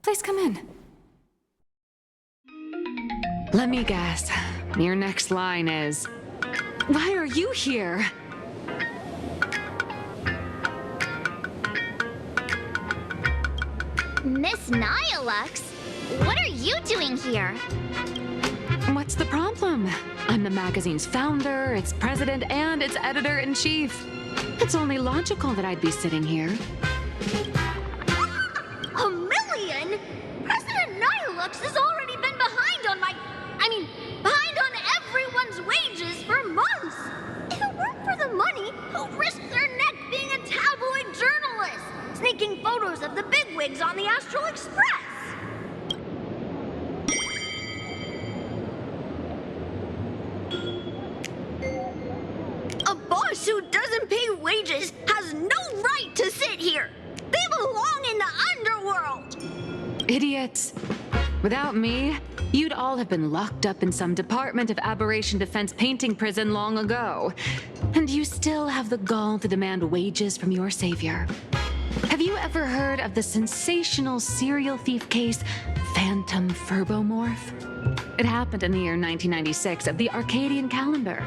Please come in. Let me guess. Your next line is, why are you here? Miss Nihilux, what are you doing here? What's the problem? I'm the magazine's founder, its president, and its editor-in-chief. It's only logical that I'd be sitting here. A million? President Nihilux has already been behind on behind on everyone's wages for months. If it weren't for the money, who'd risk their neck being a tabloid journalist, sneaking photos of the bigwigs on the Astral Express? A boss who doesn't pay wages has no right to sit here. They belong in the underworld. Idiots. Without me, you'd all have been locked up in some Department of Aberration Defense painting prison long ago. And you still have the gall to demand wages from your savior. Have you ever heard of the sensational serial thief case, Phantom Furbomorph? It happened in the year 1996 of the Arcadian calendar.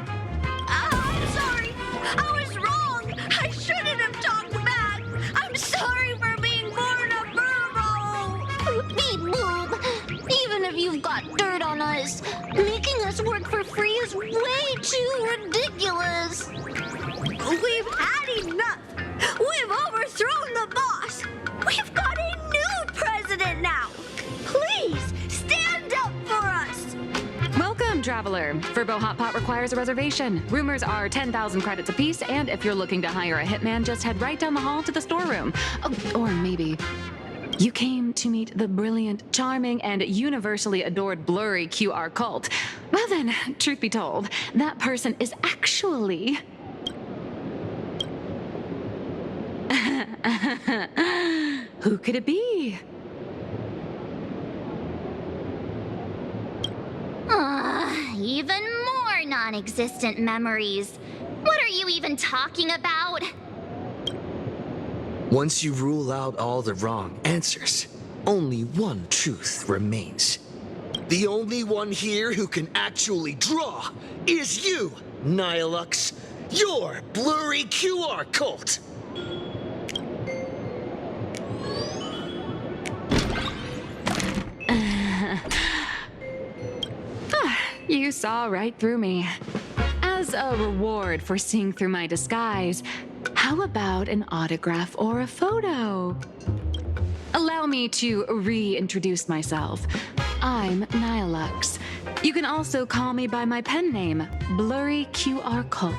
I'm sorry. I was wrong. I shouldn't have talked back. I'm sorry for being born a Furbo. Beep boop. Even if you've got dirt on us, making us work for free is way too ridiculous. We've had enough. We've overthrown the boss. We've got a new president now. Please, stand up for us. Welcome, traveler. Furbo Hot Pot requires a reservation. Rumors are 10,000 credits apiece, and if you're looking to hire a hitman, just head right down the hall to the storeroom. Oh, or maybe you came to meet the brilliant, charming, and universally adored blurry QR cult. Well then, truth be told, that person is actually... Who could it be? Even more non-existent memories. What are you even talking about? Once you rule out all the wrong answers, only one truth remains. The only one here who can actually draw is you, Nihilux. Your blurry QR cult. You saw right through me. As a reward for seeing through my disguise, how about an autograph or a photo? Allow me to reintroduce myself. I'm Nihilux. You can also call me by my pen name, Blurry QR Cult.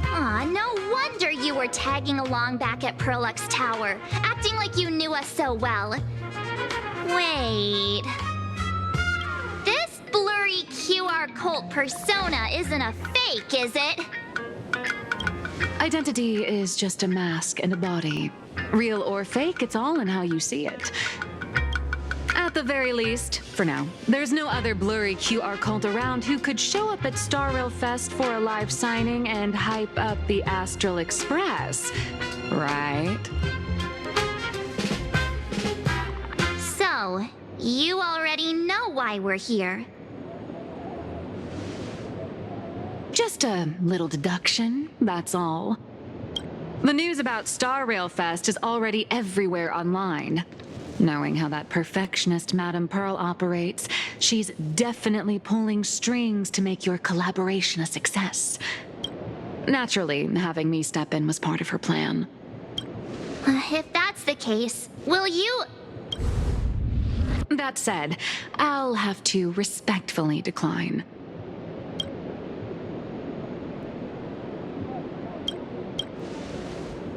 Aw, no wonder you were tagging along back at Perlux Tower, acting like you knew us so well. Wait. This blurry QR cult persona isn't a fake, is it? Identity is just a mask and a body. Real or fake, it's all in how you see it. At the very least, for now, there's no other blurry QR cult around who could show up at Star Rail Fest for a live signing and hype up the Astral Express, right? So, you already know why we're here. Just a little deduction, that's all. The news about Star Rail Fest is already everywhere online. Knowing how that perfectionist Madame Pearl operates, she's definitely pulling strings to make your collaboration a success. Naturally, having me step in was part of her plan. If that's the case, will you... That said, I'll have to respectfully decline.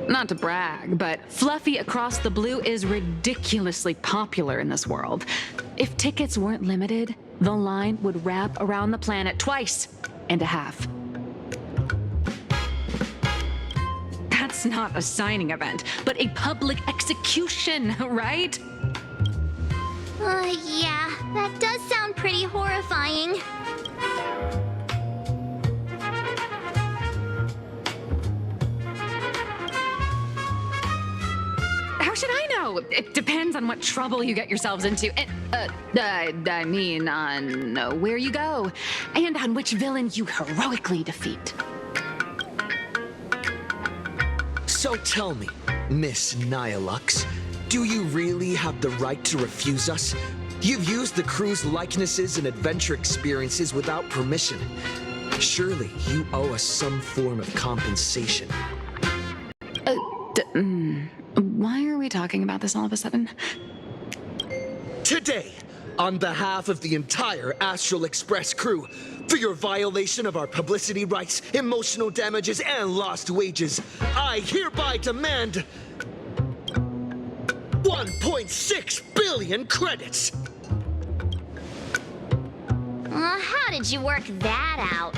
Not to brag, but Fluffy Across the Blue is ridiculously popular in this world. If tickets weren't limited, the line would wrap around the planet twice and a half. That's not a signing event, but a public execution, right? Yeah, that does sound pretty horrifying. How should I know? It depends on what trouble you get yourselves into. I mean, on where you go, and on which villain you heroically defeat. So tell me, Miss Nihilux, do you really have the right to refuse us? You've used the crew's likenesses and adventure experiences without permission. Surely you owe us some form of compensation. Why are we talking about this all of a sudden? Today, on behalf of the entire Astral Express crew, for your violation of our publicity rights, emotional damages, and lost wages, I hereby demand 1.6 billion credits! How did you work that out?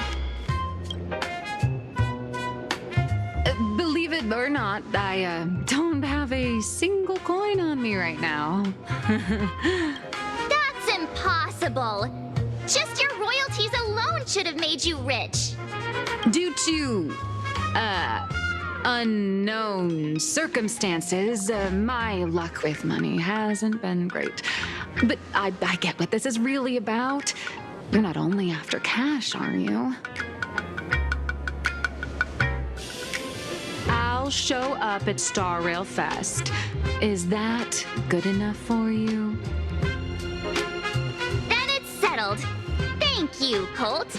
Believe it or not, I don't have a single coin on me right now. That's impossible. Just your royalties alone should have made you rich. Due to, unknown circumstances, my luck with money hasn't been great. But I get what this is really about. You're not only after cash, are you? I'll show up at Star Rail Fest. Is that good enough for you? Then it's settled. Thank you, Colt.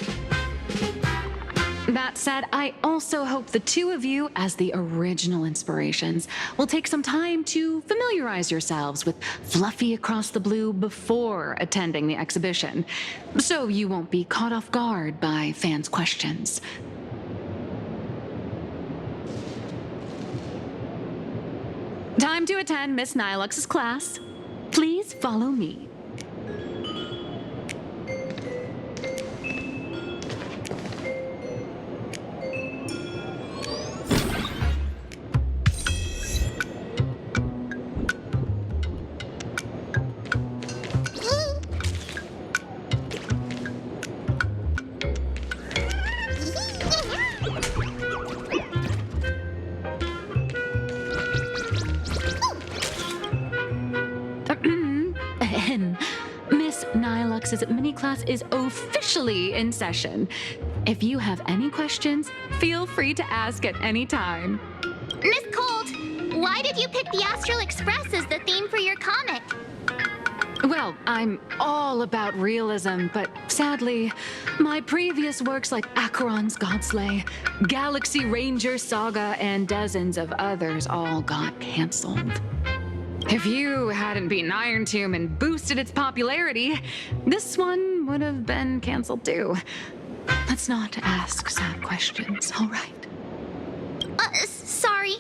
That said, I also hope the two of you, as the original inspirations, will take some time to familiarize yourselves with Fluffy Across the Blue before attending the exhibition, so you won't be caught off guard by fans' questions. Time to attend Miss Nihilux's class. Please follow me. Miss Nihilux's mini class is officially in session. If you have any questions, feel free to ask at any time. Miss Colt, why did you pick the Astral Express as the theme for your comic? Well, I'm all about realism, but sadly, my previous works like Acheron's Godslay, Galaxy Ranger Saga, and dozens of others all got canceled. If you hadn't beaten Iron Tomb and boosted its popularity, this one would have been canceled too. Let's not ask sad questions, all right? Sorry.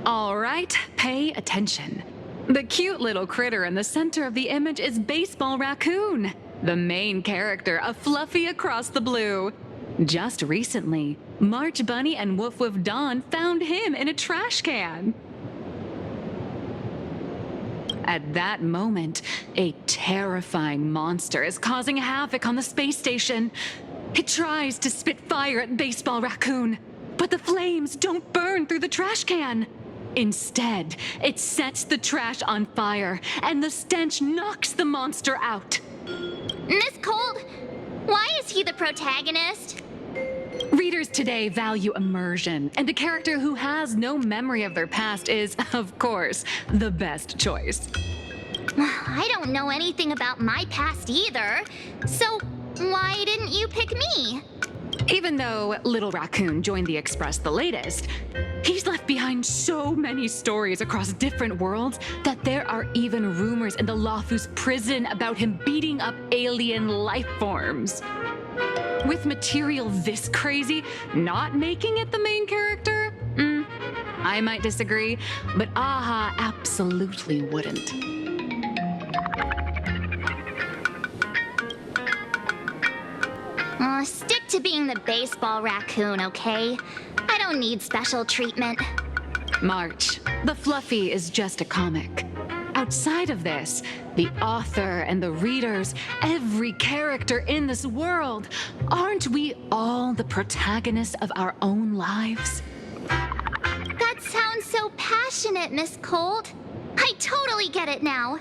All right, pay attention. The cute little critter in the center of the image is Baseball Raccoon, the main character of Fluffy Across the Blue. Just recently, March Bunny and Woof Woof Dawn found him in a trash can. At that moment, a terrifying monster is causing havoc on the space station. It tries to spit fire at Baseball Raccoon, but the flames don't burn through the trash can. Instead, it sets the trash on fire, and the stench knocks the monster out. Miss Colt, why is he the protagonist? Readers today value immersion, and a character who has no memory of their past is, of course, the best choice. I don't know anything about my past either, so why didn't you pick me? Even though Little Raccoon joined the Express the latest, he's left behind so many stories across different worlds that there are even rumors in the Lawfus prison about him beating up alien life forms. With material this crazy, not making it the main character? I might disagree, but Aha absolutely wouldn't. Stick to being the baseball raccoon, okay? I don't need special treatment. March, the Fluffy is just a comic. Outside of this, the author and the readers, every character in this world, aren't we all the protagonists of our own lives? That sounds so passionate, Miss Cold. I totally get it now.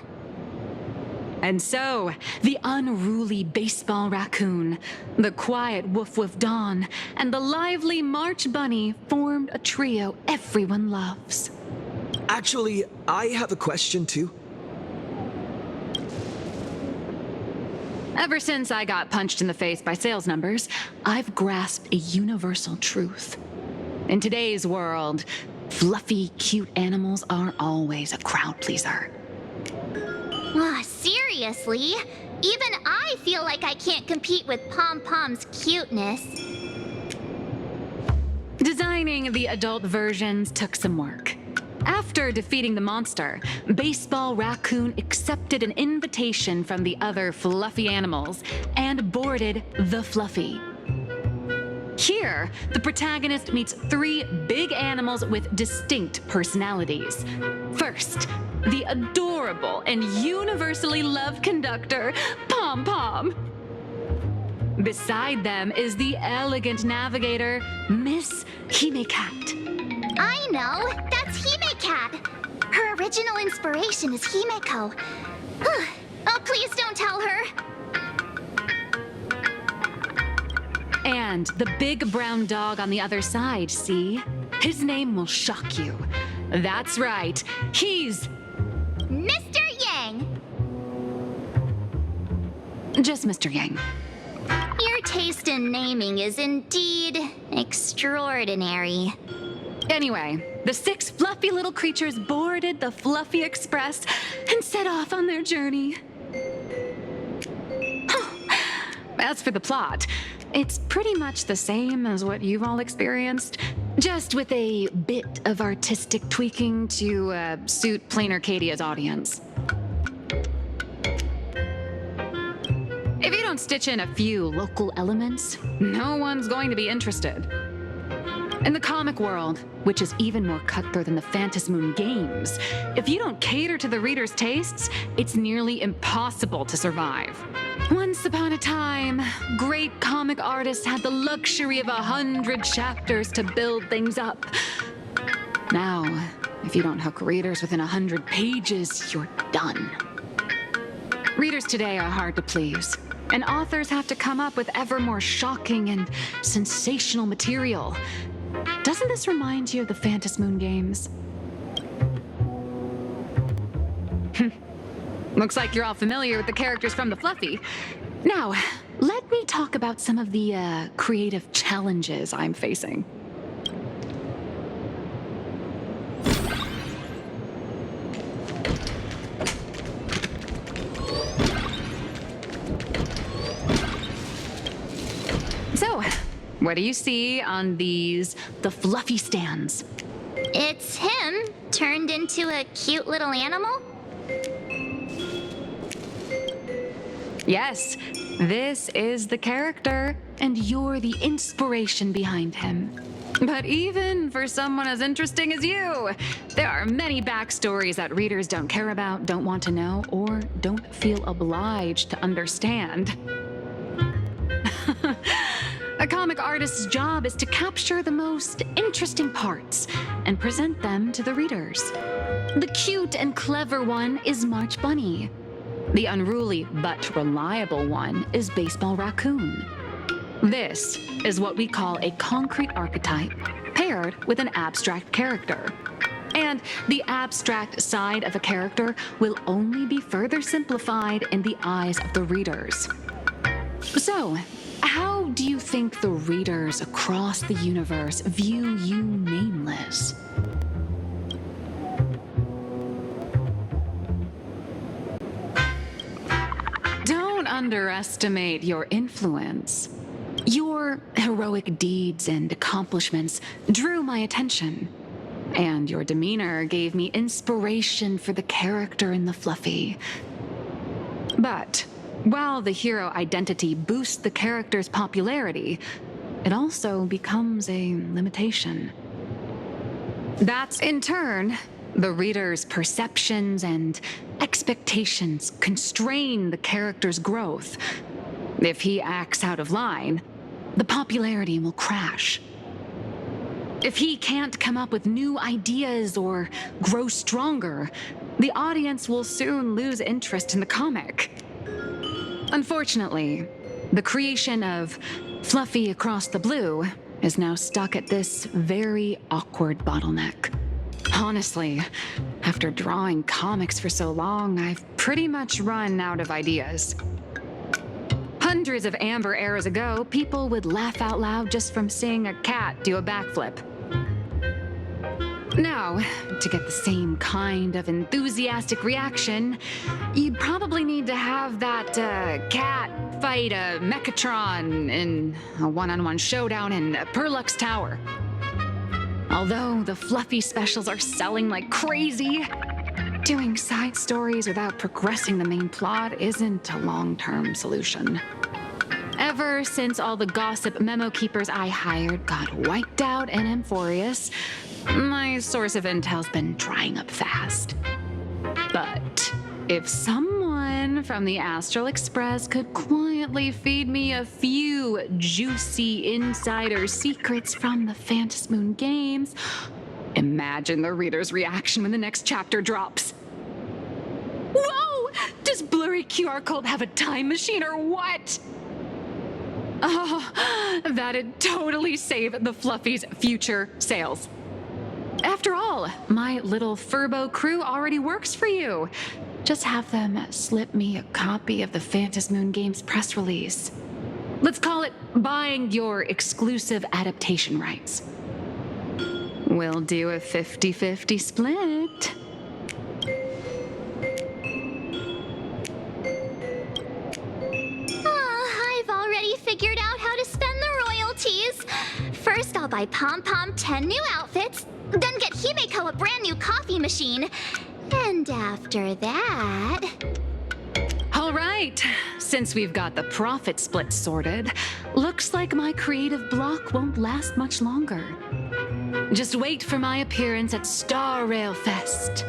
And so, the unruly baseball raccoon, the quiet woof woof Dawn, and the lively March Bunny formed a trio everyone loves. Actually, I have a question too. Ever since I got punched in the face by sales numbers, I've grasped a universal truth. In today's world, fluffy, cute animals are always a crowd pleaser. Seriously? Even I feel like I can't compete with Pom Pom's cuteness. Designing the adult versions took some work. After defeating the monster, Baseball Raccoon accepted an invitation from the other fluffy animals and boarded the Fluffy. Here, the protagonist meets 3 big animals with distinct personalities. First, the adorable and universally loved conductor, Pom Pom. Beside them is the elegant navigator, Miss Hime-Cat. I know! That's Hime-Cat! Her original inspiration is Himeko. Oh, please don't tell her! And the big brown dog on the other side, see? His name will shock you. That's right, he's Mr. Yang! just Mr. Yang. Your taste in naming is indeed extraordinary. Anyway, the 6 fluffy little creatures boarded the Fluffy Express and set off on their journey. As for the plot, it's pretty much the same as what you've all experienced, just with a bit of artistic tweaking to suit Plain Arcadia's audience. If you don't stitch in a few local elements, no one's going to be interested. In the comic world, which is even more cutthroat than the Phantasmoon games, if you don't cater to the reader's tastes, it's nearly impossible to survive. Once upon a time, great comic artists had the luxury of 100 chapters to build things up. Now, if you don't hook readers within 100 pages, you're done. Readers today are hard to please, and authors have to come up with ever more shocking and sensational material. Doesn't this remind you of the Phantasmoon games? Looks like you're all familiar with the characters from the Fluffy. Now, let me talk about some of the creative challenges I'm facing. So, what do you see on the Fluffy stands? It's him, turned into a cute little animal? Yes, this is the character, and you're the inspiration behind him. But even for someone as interesting as you, there are many backstories that readers don't care about, don't want to know, or don't feel obliged to understand. A comic artist's job is to capture the most interesting parts and present them to the readers. The cute and clever one is March Bunny. The unruly but reliable one is Baseball Raccoon. This is what we call a concrete archetype paired with an abstract character. And the abstract side of a character will only be further simplified in the eyes of the readers. So, how do you think the readers across the universe view you nameless? Don't underestimate your influence. Your heroic deeds and accomplishments drew my attention, and your demeanor gave me inspiration for the character in the Fluffy. But while the hero identity boosts the character's popularity, it also becomes a limitation. That's, in turn, the reader's perceptions and expectations constrain the character's growth. If he acts out of line, the popularity will crash. If he can't come up with new ideas or grow stronger, the audience will soon lose interest in the comic. Unfortunately, the creation of Fluffy Across the Blue is now stuck at this very awkward bottleneck. Honestly, after drawing comics for so long, I've pretty much run out of ideas. Hundreds of Amber eras ago, people would laugh out loud just from seeing a cat do a backflip. Now, to get the same kind of enthusiastic reaction, you'd probably need to have that cat fight a Mechatron in a one-on-one showdown in Perlux Tower. Although the Fluffy specials are selling like crazy, doing side stories without progressing the main plot isn't a long-term solution. Ever since all the gossip memo keepers I hired got wiped out in Amphorius, my source of intel's been drying up fast. But if someone from the Astral Express could quietly feed me a few juicy insider secrets from the Phantasmoon games, imagine the reader's reaction when the next chapter drops. Whoa! Does Blurry QR Cult have a time machine or what? Oh, that'd totally save the Fluffy's future sales. After all, my little Furbo crew already works for you. Just have them slip me a copy of the Phantasmoon Games press release. Let's call it buying your exclusive adaptation rights. We'll do a 50-50 split. I've already figured out how to spend the royalties. First, I'll buy Pom Pom 10 new outfits, then get Himeko a brand new coffee machine. And after that... All right, since we've got the profit split sorted, looks like my creative block won't last much longer. Just wait for my appearance at Star Rail Fest.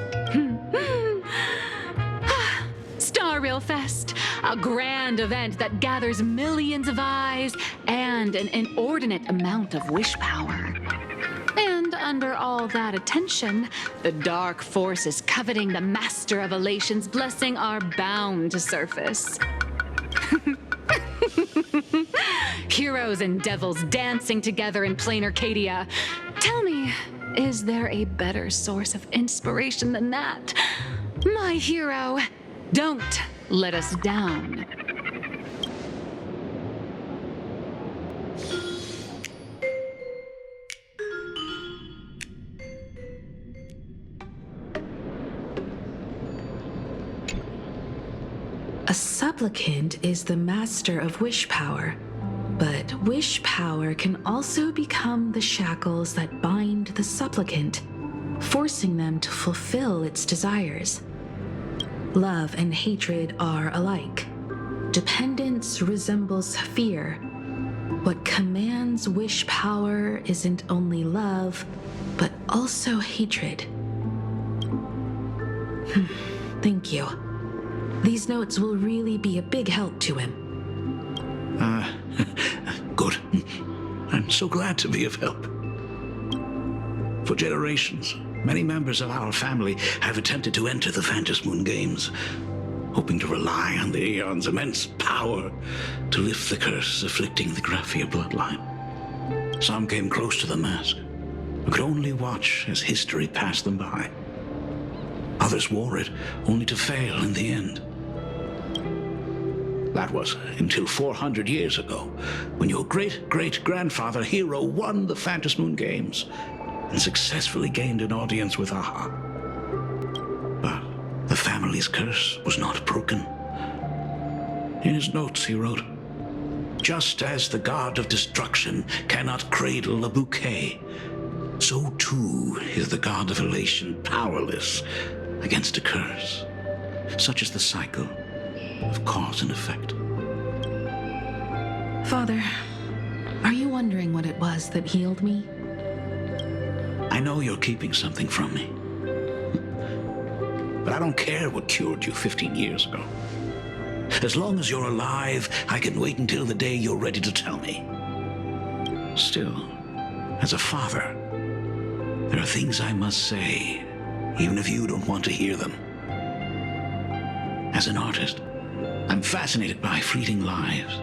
Star Rail Fest, a grand event that gathers millions of eyes and an inordinate amount of wish power. And under all that attention, the dark forces coveting the Master of Elation's blessing are bound to surface. Heroes and devils dancing together in plain Arcadia. Tell me, is there a better source of inspiration than that? My hero, don't let us down. A supplicant is the master of wish power, but wish power can also become the shackles that bind the supplicant, forcing them to fulfill its desires. Love and hatred are alike. Dependence resembles fear. What commands wish power isn't only love, but also hatred. Thank you. These notes will really be a big help to him. Good. I'm so glad to be of help. For generations, many members of our family have attempted to enter the Phantasmoon Games, hoping to rely on the Aeon's immense power to lift the curse afflicting the Graphia bloodline. Some came close to the mask, but could only watch as history passed them by. Others wore it, only to fail in the end. That was until 400 years ago, when your great-great-grandfather Hero won the Phantasmoon Games and successfully gained an audience with Aha. But the family's curse was not broken. In his notes he wrote, Just as the god of destruction cannot cradle a bouquet, so too is the god of elation powerless against a curse. Such is the cycle of cause and effect. Father, are you wondering what it was that healed me? I know you're keeping something from me. But I don't care what cured you 15 years ago. As long as you're alive, I can wait until the day you're ready to tell me. Still, as a father, there are things I must say, even if you don't want to hear them. As an artist, I'm fascinated by fleeting lives.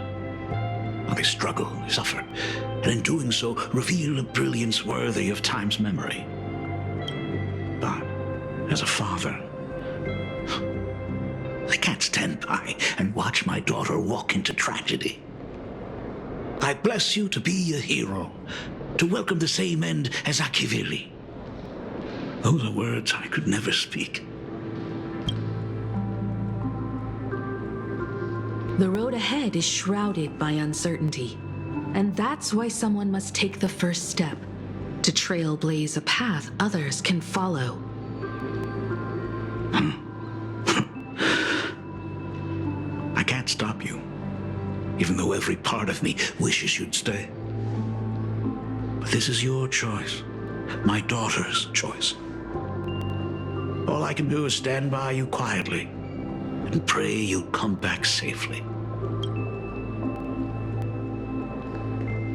How they struggle, they suffer, and in doing so, reveal a brilliance worthy of time's memory. But, as a father, I can't stand by and watch my daughter walk into tragedy. I bless you to be a hero, to welcome the same end as Akivili. Those are words I could never speak. The road ahead is shrouded by uncertainty, and that's why someone must take the first step to trailblaze a path others can follow. I can't stop you, even though every part of me wishes you'd stay. But this is your choice, my daughter's choice. All I can do is stand by you quietly and pray you'll come back safely.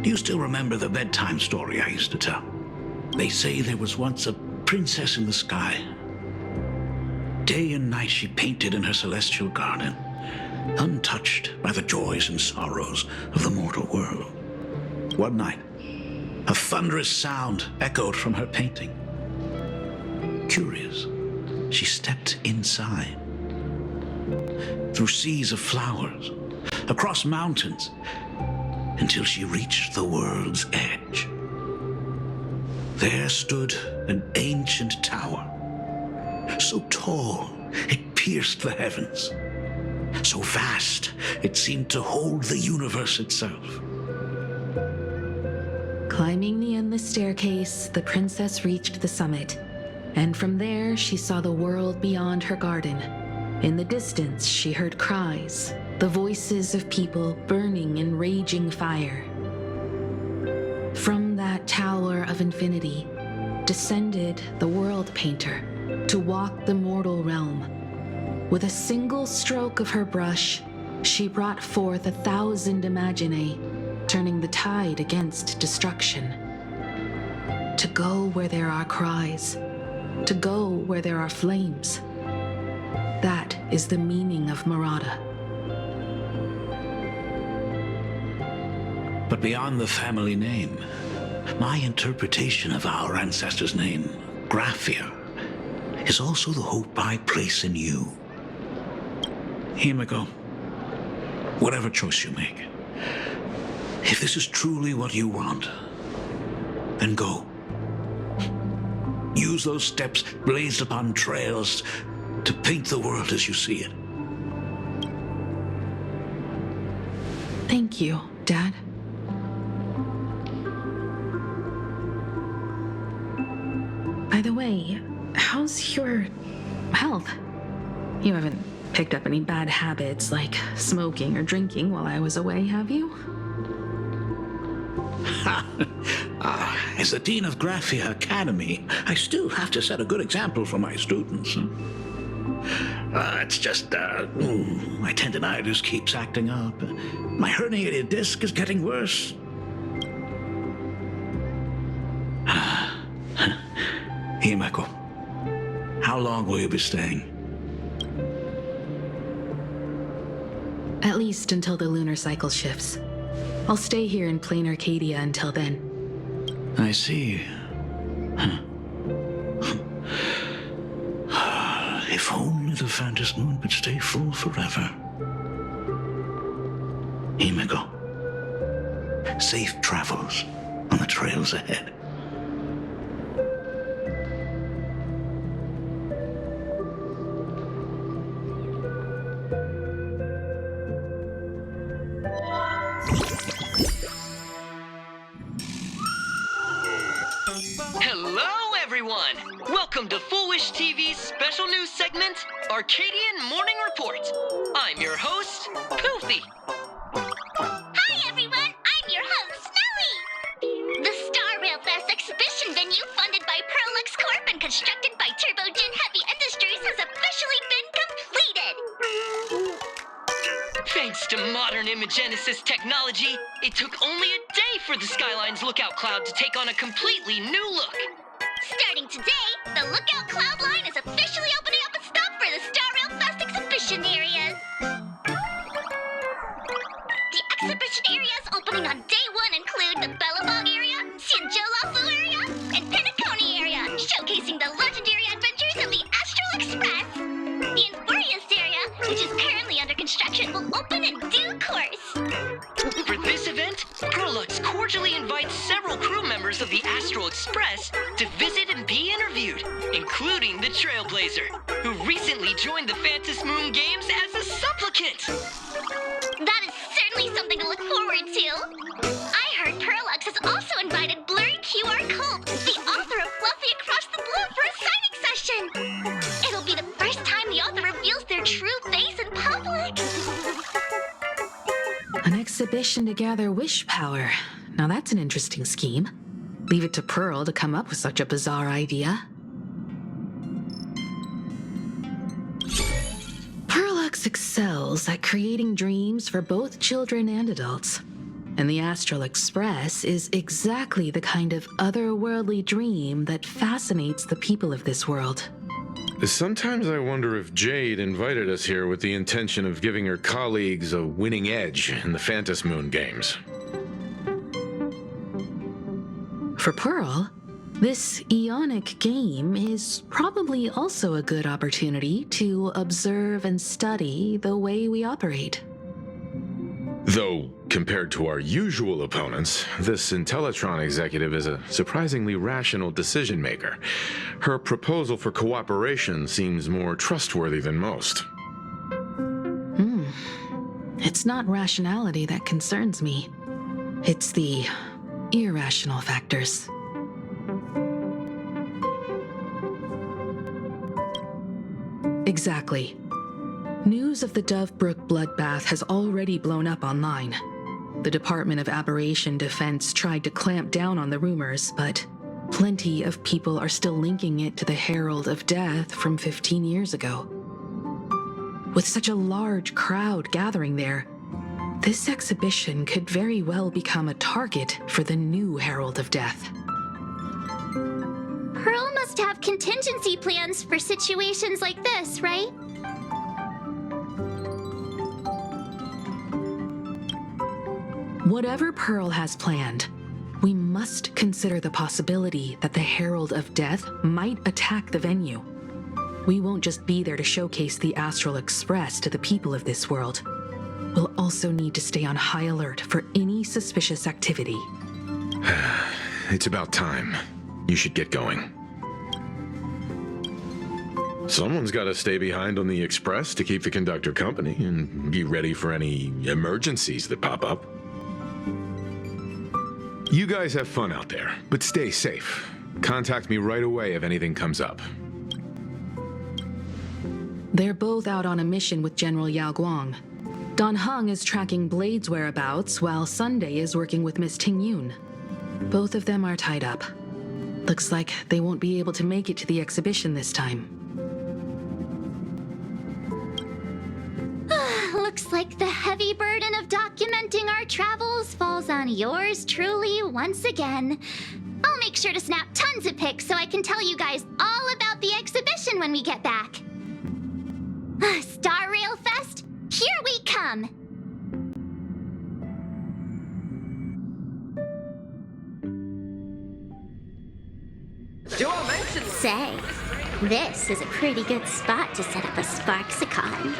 Do you still remember the bedtime story I used to tell? They say there was once a princess in the sky. Day and night she painted in her celestial garden, untouched by the joys and sorrows of the mortal world. One night, a thunderous sound echoed from her painting. Curious, she stepped inside. Through seas of flowers, across mountains, until she reached the world's edge. There stood an ancient tower, so tall it pierced the heavens, so vast it seemed to hold the universe itself. Climbing the endless staircase, the princess reached the summit, and from there she saw the world beyond her garden. In the distance, she heard cries, the voices of people burning in raging fire. From that tower of infinity descended the world painter to walk the mortal realm. With a single stroke of her brush, she brought forth 1,000 imaginae, turning the tide against destruction. To go where there are cries, to go where there are flames. That is the meaning of Murata. But beyond the family name, my interpretation of our ancestor's name, Graphia, is also the hope I place in you. Himiko, whatever choice you make, if this is truly what you want, then go. Use those steps blazed upon trails to paint the world as you see it. Thank you, Dad. By the way, how's your health? You haven't picked up any bad habits like smoking or drinking while I was away, have you? As the Dean of Graphia Academy, I still have to set a good example for my students. It's just, my tendinitis keeps acting up. My herniated disc is getting worse. Himeko, how long will you be staying? At least until the lunar cycle shifts. I'll stay here in plain Arcadia until then. I see. If only the Phantom Moon could stay full forever. Himeko, safe travels on the trails ahead. everyone! Welcome to Full Wish TV's special news segment, Arcadian Morning Report. I'm your host, Poofy. Hi, everyone! I'm your host, Snowy! The Star Rail Fest exhibition venue funded by Perlux Corp and constructed by Turbogen Heavy Industries has officially been completed! Thanks to modern imagenesis technology, it took only a day for the Skyline's lookout cloud to take on a completely new look. Starting today, the Lookout Cloud line is officially opening up its stop for the Star Rail Fest exhibition areas. The exhibition areas opening on day one include the Bellabog area, Sinjolafu area, and Penacony area, showcasing the legendary adventures of the Astral Express. The Infurious area, which is currently under construction, will open in due course. For this event, Prolux cordially invites several crew members of the Astral Express to visit and be interviewed, including the Trailblazer, who recently joined the Phantom Moon Games as a supplicant. That is certainly something to look forward to. I heard Prolux has also invited Blurry QR Cult, the author of Fluffy Across the Blue, for a signing session. It'll be the first time the author reveals their true face in public. An exhibition to gather wish power. Now that's an interesting scheme. Leave it to Pearl to come up with such a bizarre idea. Perlux excels at creating dreams for both children and adults. And the Astral Express is exactly the kind of otherworldly dream that fascinates the people of this world. Sometimes I wonder if Jade invited us here with the intention of giving her colleagues a winning edge in the Phantom Moon Games. For Pearl, this Eonic game is probably also a good opportunity to observe and study the way we operate. Though, compared to our usual opponents, this Intellitron executive is a surprisingly rational decision maker. Her proposal for cooperation seems more trustworthy than most. It's not rationality that concerns me. It's the irrational factors. Exactly. News of the Dovebrook bloodbath has already blown up online. The Department of Aberration Defense tried to clamp down on the rumors, but plenty of people are still linking it to the Herald of Death from 15 years ago. With such a large crowd gathering there, this exhibition could very well become a target for the new Herald of Death. Pearl must have contingency plans for situations like this, right? Whatever Pearl has planned, we must consider the possibility that the Herald of Death might attack the venue. We won't just be there to showcase the Astral Express to the people of this world. We'll also need to stay on high alert for any suspicious activity. It's about time. You should get going. Someone's got to stay behind on the Express to keep the conductor company and be ready for any emergencies that pop up. You guys have fun out there, but stay safe. Contact me right away if anything comes up. They're both out on a mission with General Yao Guang. Don Hung is tracking Blade's whereabouts, while Sunday is working with Miss Ting Yun. Both of them are tied up. Looks like they won't be able to make it to the exhibition this time. Looks like the heavy burden of documenting our travels falls on yours truly once again. I'll make sure to snap tons of pics so I can tell you guys all about the exhibition when we get back. Star Rail Fest, here we come! Say, this is a pretty good spot to set up a Sparksicon.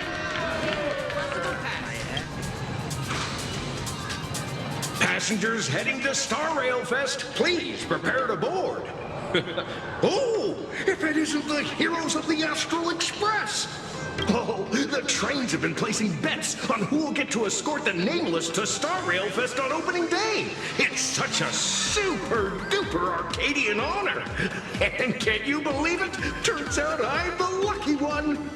Passengers heading to Star Rail Fest, please prepare to board. Oh, if it isn't the heroes of the Astral Express! Oh, the trains have been placing bets on who will get to escort the Nameless to Star Rail Fest on opening day. It's such a super-duper Arcadian honor. And can you believe it? Turns out I'm the lucky one.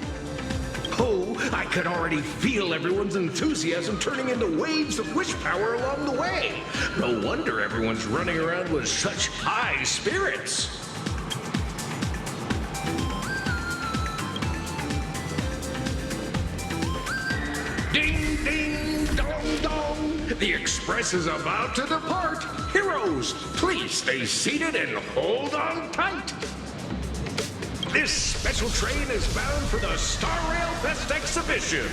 Oh, I could already feel everyone's enthusiasm turning into waves of wish power along the way. No wonder everyone's running around with such high spirits. Ding, ding, dong, dong. The express is about to depart. Heroes, please stay seated and hold on tight. This special train is bound for the Star Rail Fest exhibition.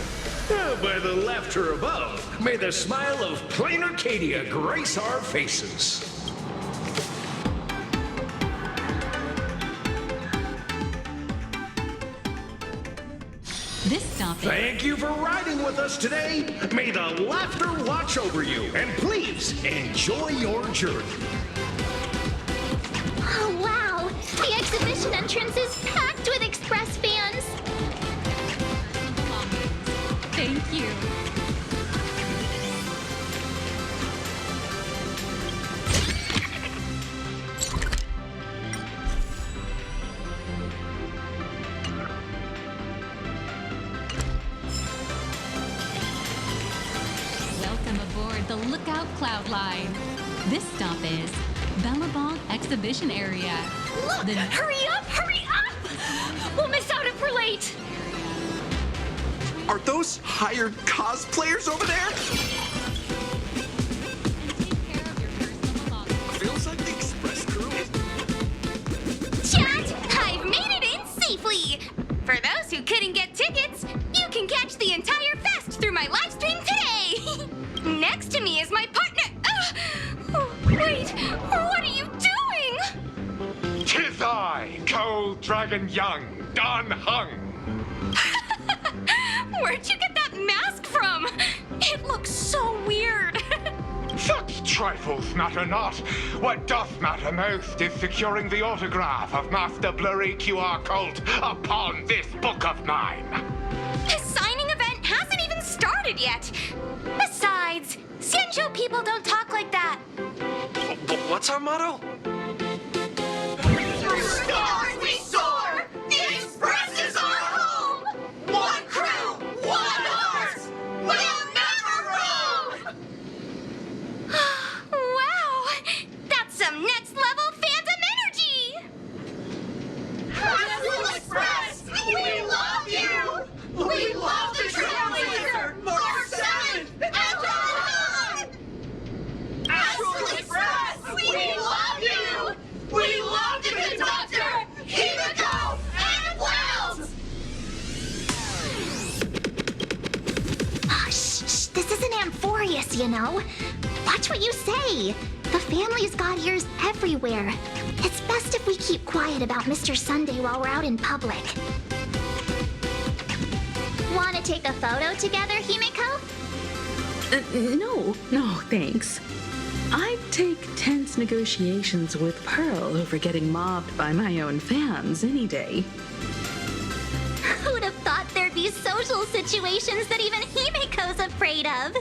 By the laughter above, may the smile of plain Arcadia grace our faces. This stop is... Thank you for riding with us today. May the laughter watch over you, and please enjoy your journey. Oh, wow! The exhibition entrance is packed with Express fans! Thank you. Welcome aboard the Lookout Cloud Line. This stop is Bellabong Exhibition Area. Look! Hurry up! Hurry up! We'll miss out if we're late! Are those hired cosplayers over there? Feels like the express crew. Chat! I've made it in safely! For those who couldn't get tickets, you can catch the entire fest through my live stream today! Next to me is my partner. Oh, wait, what are you doing? 'Tis I, Cold Dragon Young, Don Hung. Where'd you get that mask from? It looks so weird. Such trifles matter not. What doth matter most is securing the autograph of Master Blurry QR Cult upon this book of mine. The signing event hasn't even started yet. Besides, Xianzhou people don't talk like that. What's our motto? Stars we soar! The Express is our home! One crew, one heart! We'll never roam! Wow! That's some next level phantom energy! Astral Express! We love you! We love the Trailblazer! Mark 7! And Dawn! Astral Express! We love you! We love the conductor, Himiko, and Wells! Shh, this isn't Amphorius, you know. Watch what you say. The family's got ears everywhere. It's best if we keep quiet about Mr. Sunday while we're out in public. Want to take a photo together, Himiko? No, thanks. I'd take tense negotiations with Pearl over getting mobbed by my own fans any day. Who'd have thought there'd be social situations that even Himiko's afraid of?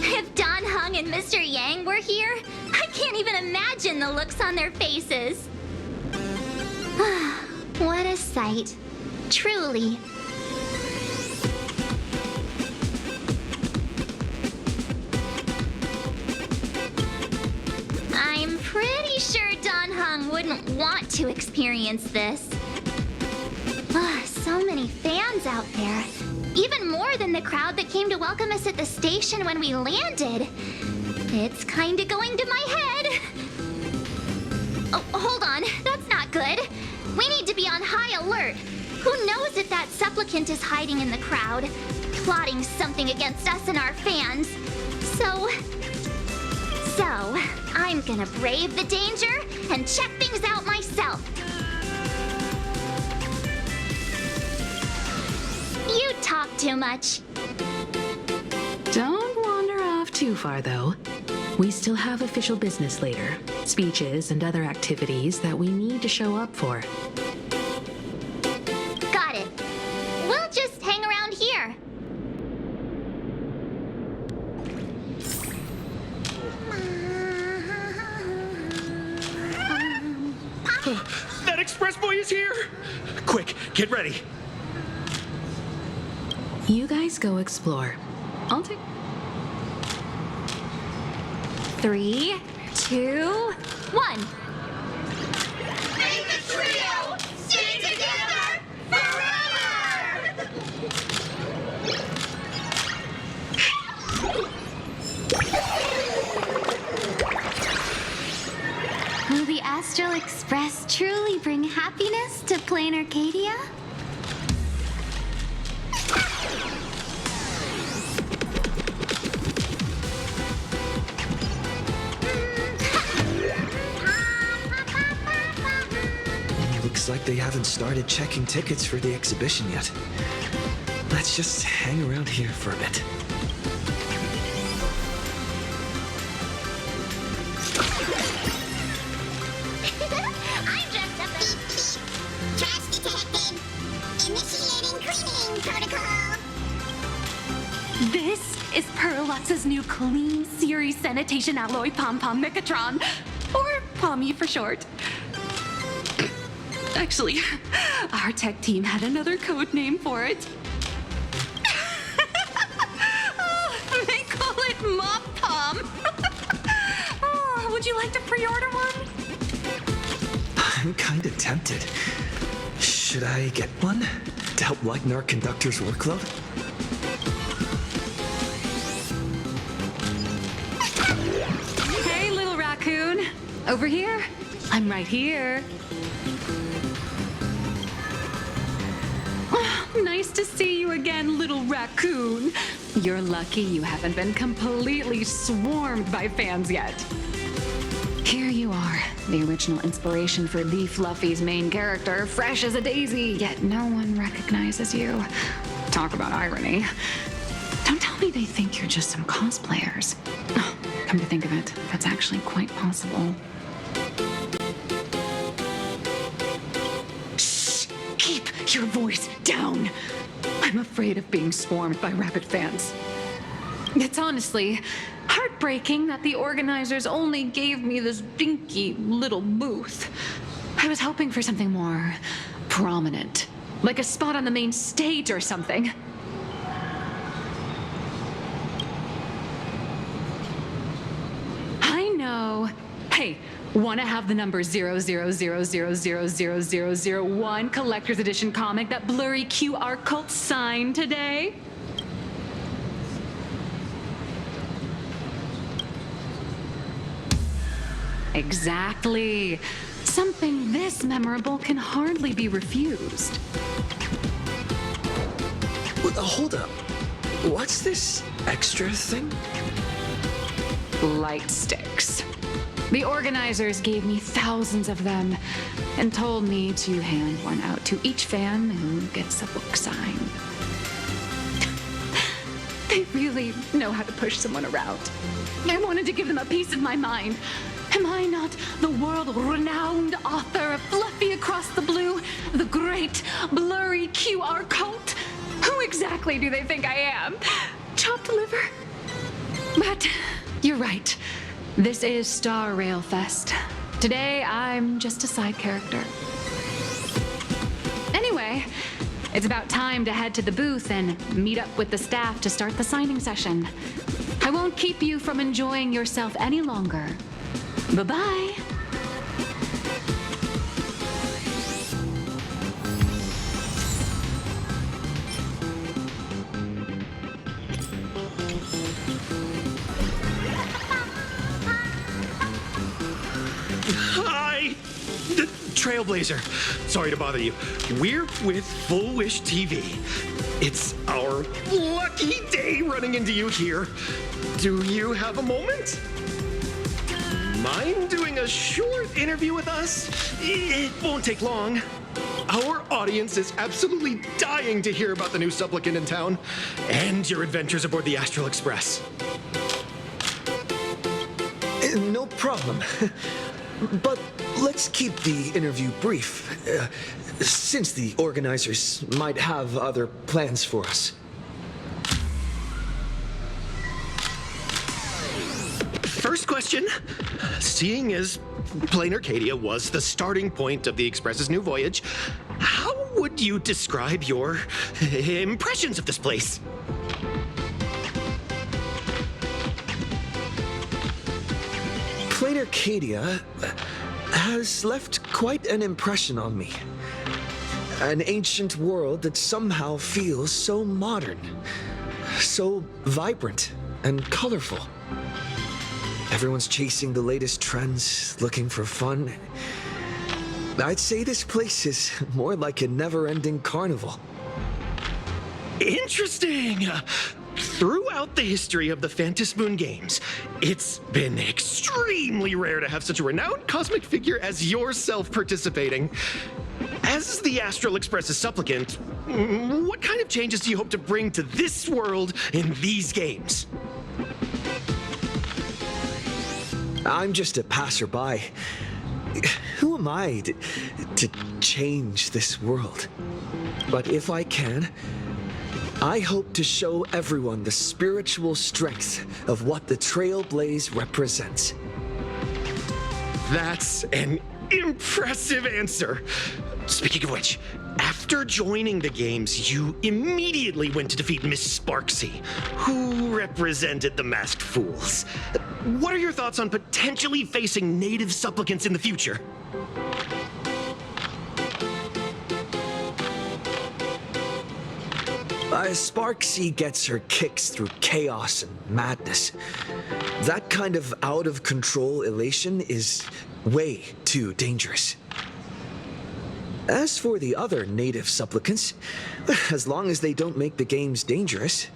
If Don Hung and Mr. Yang were here, I can't even imagine the looks on their faces. What a sight. Truly. I'm pretty sure Don Hung wouldn't want to experience this. So many fans out there. Even more than the crowd that came to welcome us at the station when we landed. It's kinda going to my head. Oh, hold on. That's not good. We need to be on high alert. Who knows if that supplicant is hiding in the crowd, plotting something against us and our fans. So, I'm gonna brave the danger and check things out myself. You talk too much. Don't wander off too far, though. We still have official business later, speeches and other activities that we need to show up for. Got it. That express boy is here! Quick, get ready. You guys go explore. I'll take. 3, 2, 1. Make the trio stay together forever! Will the Astral Express truly bring happiness to Plain Arcadia? Looks like they haven't started checking tickets for the exhibition yet. Let's just hang around here for a bit. I'm just a beep beep. Trash detected. Initiating cleaning protocol. This is Perlux's new Clean Series Sanitation Alloy Pom Pom Mechatron, or Pommy for short. Actually, our tech team had another code name for it. Oh, they call it Mop Pom. Oh, would you like to pre-order one? I'm kinda tempted. Should I get one to help lighten our conductor's workload? Hey, little raccoon. Over here. I'm right here. Nice to see you again, little raccoon. You're lucky you haven't been completely swarmed by fans yet. Here you are, the original inspiration for the Fluffy's main character, fresh as a daisy, yet no one recognizes you. Talk about irony. Don't tell me they think you're just some cosplayers. Oh, come to think of it, that's actually quite possible. Keep your voice down. I'm afraid of being swarmed by rabid fans. It's honestly heartbreaking that the organizers only gave me this dinky little booth. I was hoping for something more prominent, like a spot on the main stage or something. I know. Hey, want to have the number 000000001 collector's edition comic that blurry QR cult signed today? Exactly. Something this memorable can hardly be refused. Hold up. What's this extra thing? Light sticks. The organizers gave me thousands of them and told me to hand one out to each fan who gets a book signed. They really know how to push someone around. I wanted to give them a piece of my mind. Am I not the world-renowned author of Fluffy Across the Blue, the great blurry QR cult? Who exactly do they think I am? Chopped liver? But you're right. This is Star Rail Fest. Today, I'm just a side character. Anyway, it's about time to head to the booth and meet up with the staff to start the signing session. I won't keep you from enjoying yourself any longer. Bye-bye. Hi! The Trailblazer. Sorry to bother you. We're with Full Wish TV. It's our lucky day running into you here. Do you have a moment? Mind doing a short interview with us? It won't take long. Our audience is absolutely dying to hear about the new supplicant in town and your adventures aboard the Astral Express. No problem. But let's keep the interview brief, since the organizers might have other plans for us. First question, seeing as Plain Arcadia was the starting point of the Express's new voyage. How would you describe your impressions of this place? Plain Arcadia has left quite an impression on me. An ancient world that somehow feels so modern, so vibrant and colorful. Everyone's chasing the latest trends, looking for fun. I'd say this place is more like a never-ending carnival. Interesting! Throughout the history of the Phantasmoon games, it's been extremely rare to have such a renowned cosmic figure as yourself participating. As the Astral Express's supplicant, what kind of changes do you hope to bring to this world in these games? I'm just a passerby. Who am I to change this world? But if I can, I hope to show everyone the spiritual strength of what the Trailblaze represents. That's an impressive answer. Speaking of which, after joining the games, you immediately went to defeat Miss Sparksy, who represented the Masked Fools. What are your thoughts on potentially facing native supplicants in the future? Sparksy gets her kicks through chaos and madness. That kind of out-of-control elation is way too dangerous. As for the other native supplicants, as long as they don't make the games dangerous,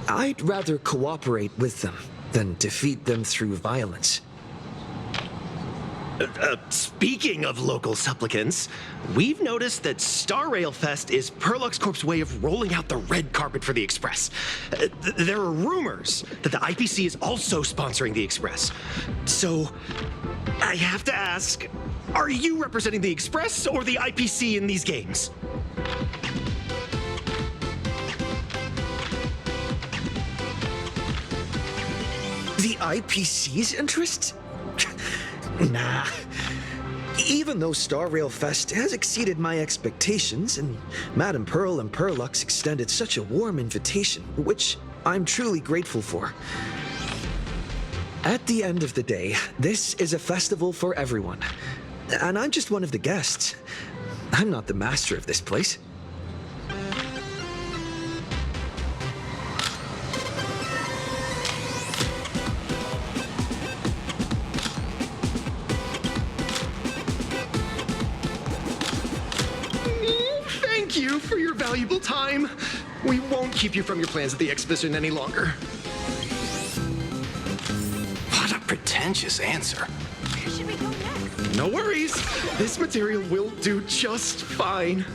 I'd rather cooperate with them than defeat them through violence. Speaking of local supplicants, we've noticed that Star Rail Fest is Perlux Corp's way of rolling out the red carpet for the Express. There are rumors that the IPC is also sponsoring the Express. So, I have to ask, are you representing the Express or the IPC in these games? The IPC's interests? Nah. Even though Star Rail Fest has exceeded my expectations, and Madame Pearl and Perlux extended such a warm invitation, which I'm truly grateful for. At the end of the day, this is a festival for everyone. And I'm just one of the guests. I'm not the master of this place. Thank you for your valuable time. We won't keep you from your plans at the exhibition any longer. What a pretentious answer. Where should we go next? No worries. This material will do just fine.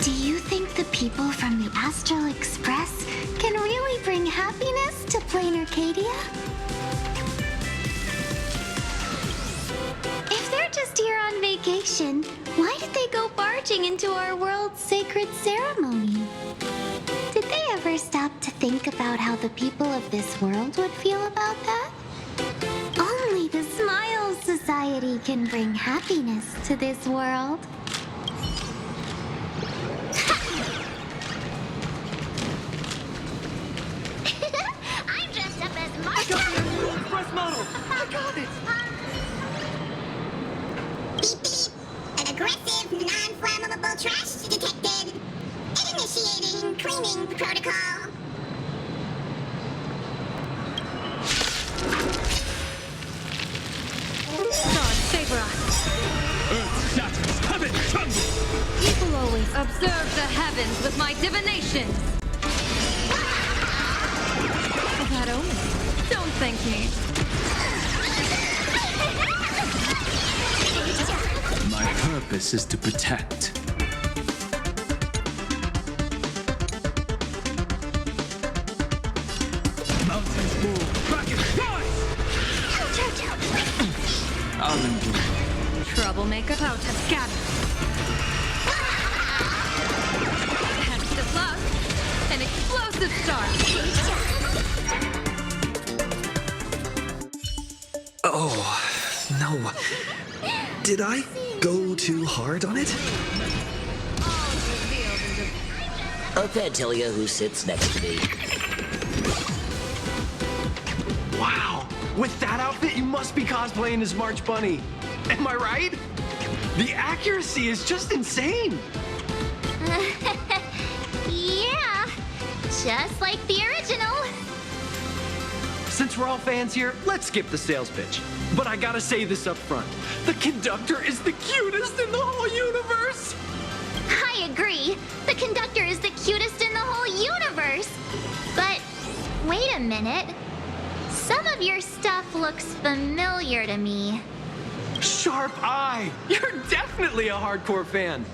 Do you think the people from the Astral Express can really bring happiness to Plain Arcadia? If they're just here on vacation, why did they go barging into our world's sacred ceremony? Did they ever stop to think about how the people of this world would feel about that? Only the Smile Society can bring happiness to this world. I'm dressed up as Martha. Express model! I got it! Beep beep. An aggressive, non-flammable trash detected. Initiating cleaning protocol. God favor us. Earth shatters, heaven trembles! People always observe the heavens with my divinations. That only. Don't thank me. My purpose is to protect. Mountains move, brackets rise! I'll endure. Troublemaker out have scattered. Ow. Did I go too hard on it? Okay, tell you who sits next to me. Wow, with that outfit, you must be cosplaying as March Bunny. Am I right? The accuracy is just insane. Yeah, just like the original. Since we're all fans here, let's skip the sales pitch. But I gotta say this up front. The conductor is the cutest in the whole universe. I agree. The conductor is the cutest in the whole universe. But wait a minute. Some of your stuff looks familiar to me. Sharp eye. You're definitely a hardcore fan.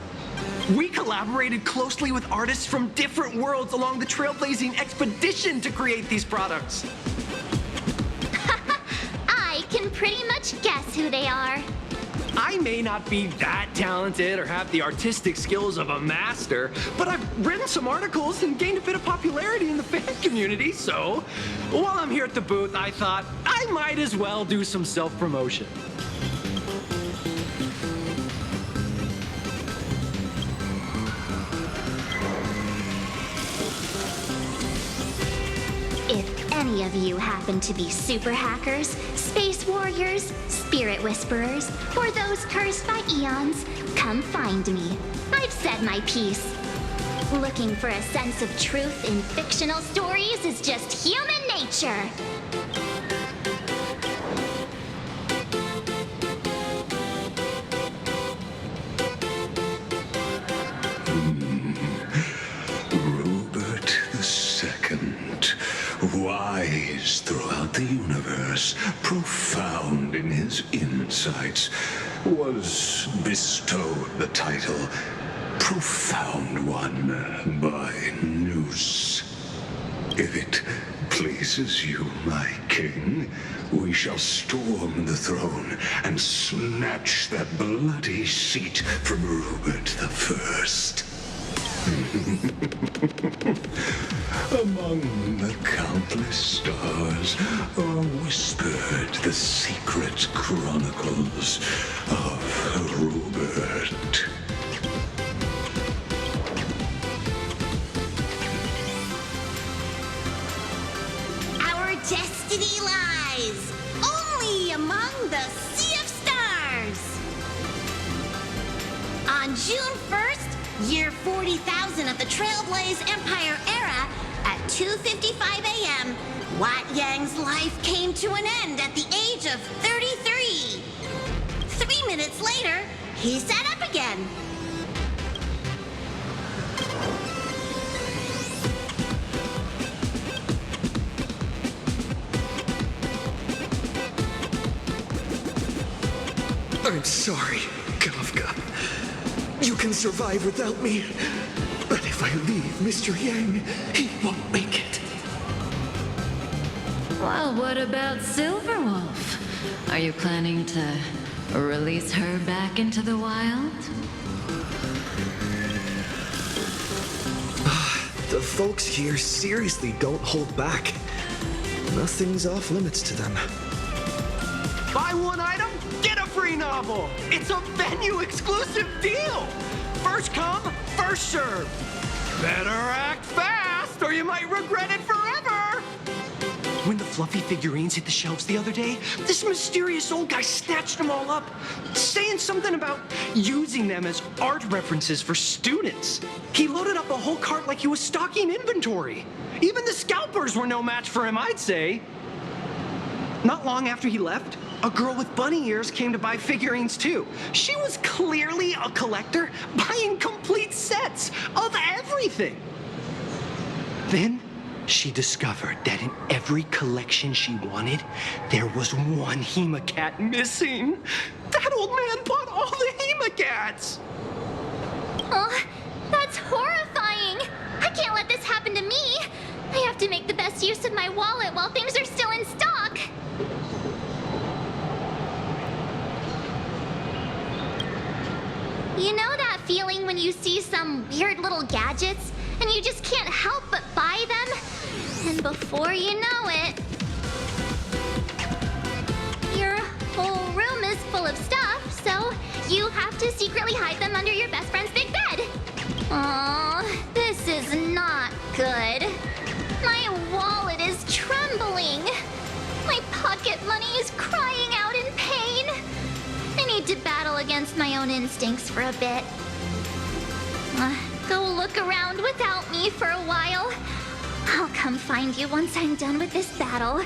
We collaborated closely with artists from different worlds along the trailblazing expedition to create these products. I can pretty much guess who they are. I may not be that talented or have the artistic skills of a master, but I've written some articles and gained a bit of popularity in the fan community, so while I'm here at the booth, I thought I might as well do some self-promotion. If any of you happen to be super hackers, space warriors, spirit whisperers, or those cursed by eons, come find me. I've said my piece. Looking for a sense of truth in fictional stories is just human nature. Robert II, wise throughout the universe, profound in his insights, was bestowed the title Profound One by Noose. If it pleases you, my king, we shall storm the throne and snatch that bloody seat from Robert I. Among the countless stars are whispered the secret chronicles of Robert. Our destiny lies only among the sea of stars. On June 1st, year 40,000 of the Trailblaze Empire era, at 2:55 a.m., Wat Yang's life came to an end at the age of 33. 3 minutes later, he sat up again. I'm sorry, Kafka. You can survive without me. But if I leave Mr. Yang, he won't make it. Well, what about Silverwolf? Are you planning to release her back into the wild? The folks here seriously don't hold back. Nothing's off limits to them. Buy one item, get a free novel. It's a venue exclusive deal. First come, first serve. Better act fast or you might regret it forever. When the fluffy figurines hit the shelves the other day, this mysterious old guy snatched them all up, saying something about using them as art references for students. He loaded up a whole cart like he was stocking inventory. Even the scalpers were no match for him, I'd say. Not long after he left, a girl with bunny ears came to buy figurines too. She was clearly a collector, buying complete sets of everything. Then she discovered that in every collection she wanted, there was one Hemacat missing. That old man bought all the Hemacats. Oh, that's horrifying. I can't let this happen to me. I have to make the best use of my wallet while things are still in stock. You know that feeling when you see some weird little gadgets and you just can't help but buy them? And before you know it, you're whole room is full of stuff, so you have to secretly hide them under your best friend's big bed. Oh, this is not good. My wallet is trembling. My pocket money is crying out in pain. I need to battle against my own instincts for a bit. Go look around without me for a while. I'll come find you once I'm done with this battle.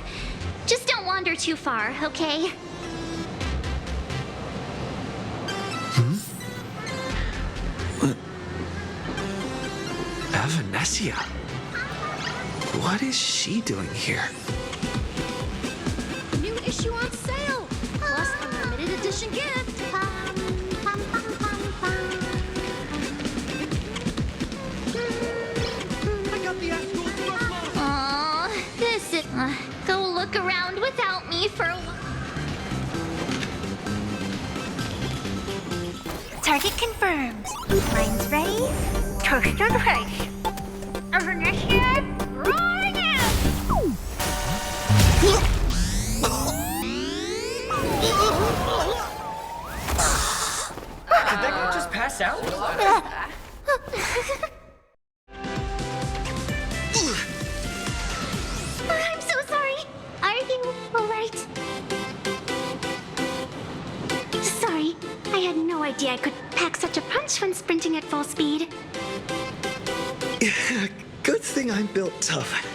Just don't wander too far, okay? Evanesia? What is she doing here? New issue on sale, plus a limited edition gift. Aw, this is... go look around without me for a while. Target confirmed. Mine's ready. Toast on face. Evanesia, right out! Did that guy just pass out? I'm so sorry. Are you alright? Sorry, I had no idea I could pack such a punch when sprinting at full speed. Good thing I'm built tough.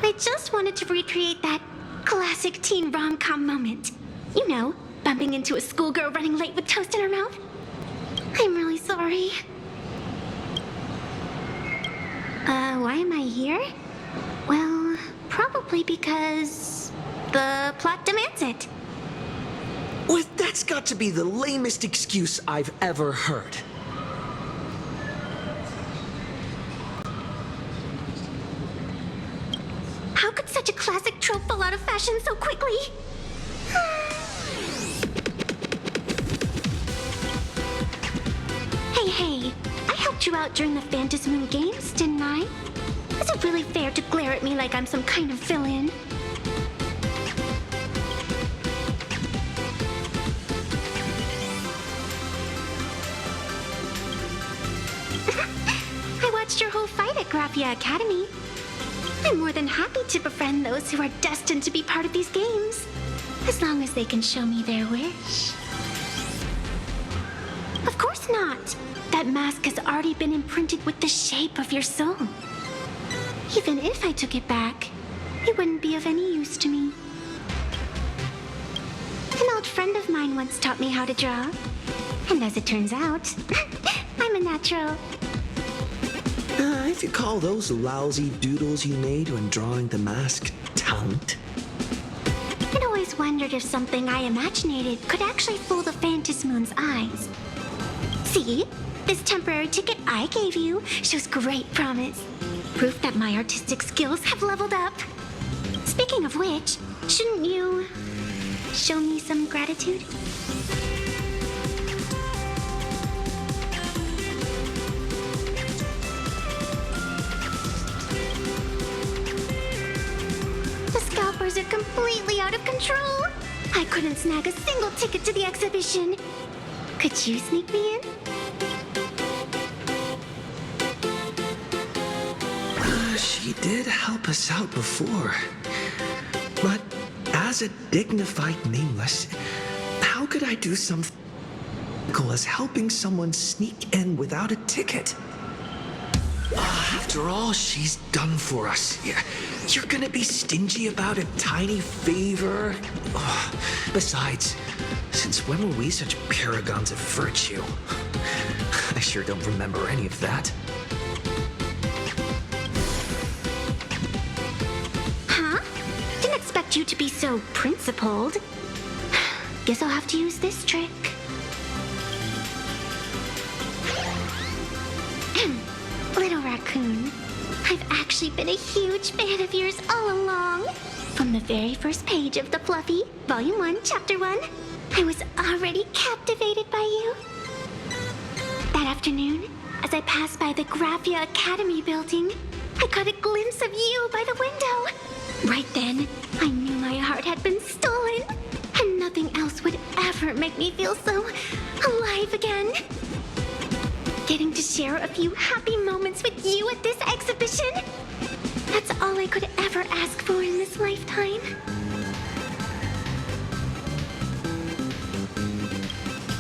I just wanted to recreate that classic teen rom-com moment. You know, bumping into a schoolgirl running late with toast in her mouth. I'm really sorry. Why am I here? Well, probably because the plot demands it. Well, that's got to be the lamest excuse I've ever heard. How could such a classic trope fall out of fashion so quickly? Hey, I helped you out during the Phantasmoon Games, didn't I? Is it really fair to glare at me like I'm some kind of villain? I watched your whole fight at Graphia Academy. I'm more than happy to befriend those who are destined to be part of these games, as long as they can show me their wish. Of course not. That mask has already been imprinted with the shape of your soul. Even if I took it back, it wouldn't be of any use to me. An old friend of mine once taught me how to draw. And as it turns out, I'm a natural. If you call those lousy doodles you made when drawing the mask talent. I'd always wondered if something I imaginated could actually fool the Phantasmoon's eyes. See? This temporary ticket I gave you shows great promise. Proof that my artistic skills have leveled up. Speaking of which, shouldn't you show me some gratitude? The scalpers are completely out of control. I couldn't snag a single ticket to the exhibition. Could you sneak me in? She did help us out before. But as a dignified nameless, how could I do something as helping someone sneak in without a ticket? After all she's done for us, you're gonna be stingy about a tiny favor? Besides, since when were we such paragons of virtue? I sure don't remember any of that. Huh? Didn't expect you to be so principled. Guess I'll have to use this trick. Little raccoon, I've actually been a huge fan of yours all along. From the very first page of The Fluffy, Volume 1, Chapter 1, I was already captivated by you. That afternoon, as I passed by the Graphia Academy building, I caught a glimpse of you by the window. Right then, I knew my heart had been stolen, and nothing else would ever make me feel so alive again. Getting to share a few happy moments with you at this exhibition, that's all I could ever ask for in this lifetime.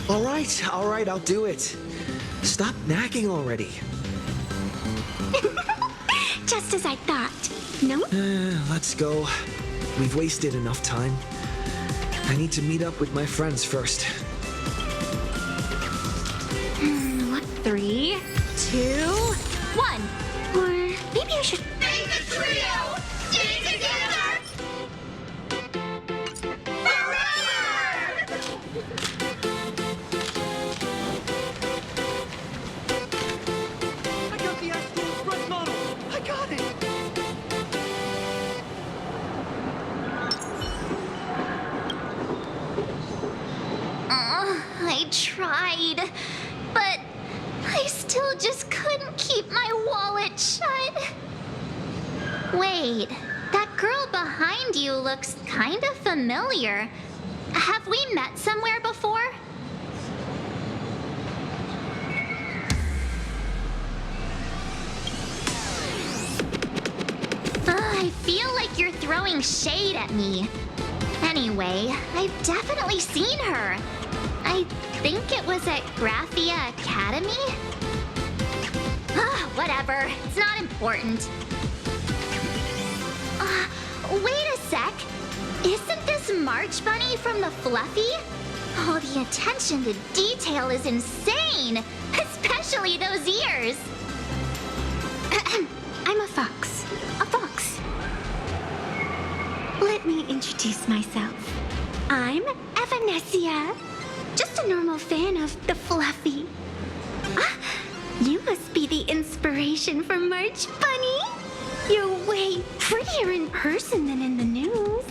All right, I'll do it. Stop nagging already. Just as I thought. No? Let's go. We've wasted enough time. I need to meet up with my friends first. 3, 2, 1. Or maybe I should... Make the trio stay together forever! I got the Astral Express model! I got it! I tried, but I still just couldn't keep my wallet shut. Wait, that girl behind you looks kind of familiar. Have we met somewhere before? I feel like you're throwing shade at me. Anyway, I've definitely seen her. I think it was at Graphia Academy? Whatever, it's not important. Wait a sec. Isn't this March Bunny from the Fluffy? Oh, the attention to detail is insane, especially those ears. I'm a fox. A fox. Let me introduce myself. I'm Evanescia. Just a normal fan of the Fluffy. You must be the inspiration for March Bunny. You're way prettier in person than in the news.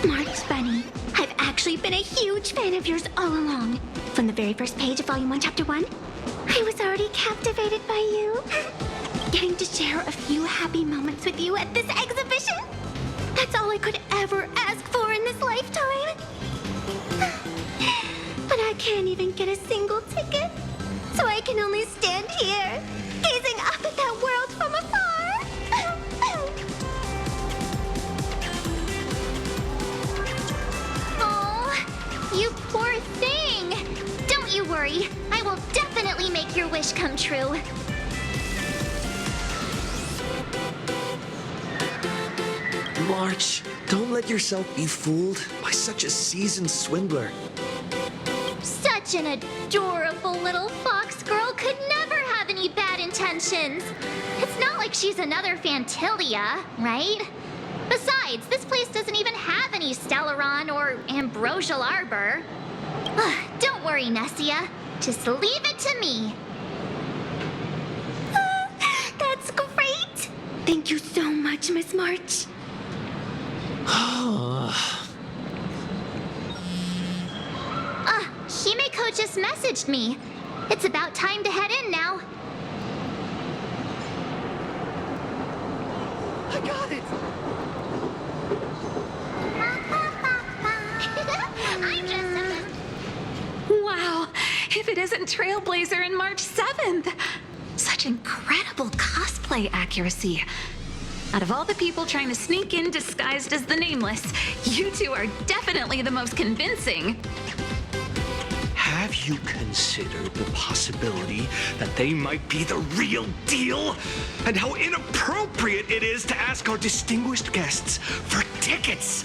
March Bunny, I've actually been a huge fan of yours all along. From the very first page of Volume 1, Chapter 1, I was already captivated by you. Getting to share a few happy moments with you at this exhibition, that's all I could ever ask for in this lifetime. But I can't even get a single ticket, so I can only stand here, gazing up at that world from afar. Oh, you poor thing. Don't you worry. I will definitely make your wish come true. March, don't let yourself be fooled by such a seasoned swindler. Such an adorable little fox girl could never have any bad intentions. It's not like she's another Fantilia, right? Besides, this place doesn't even have any Stellaron or Ambrosial Arbor. Don't worry, Nessia. Just leave it to me. That's great. Thank you so much, Miss March. Himeko just messaged me. It's about time to head in now. I got it! I'm just Wow, if it isn't Trailblazer and March 7th! Such incredible cosplay accuracy. Out of all the people trying to sneak in disguised as the Nameless, you two are definitely the most convincing. Have you considered the possibility that they might be the real deal? And how inappropriate it is to ask our distinguished guests for tickets?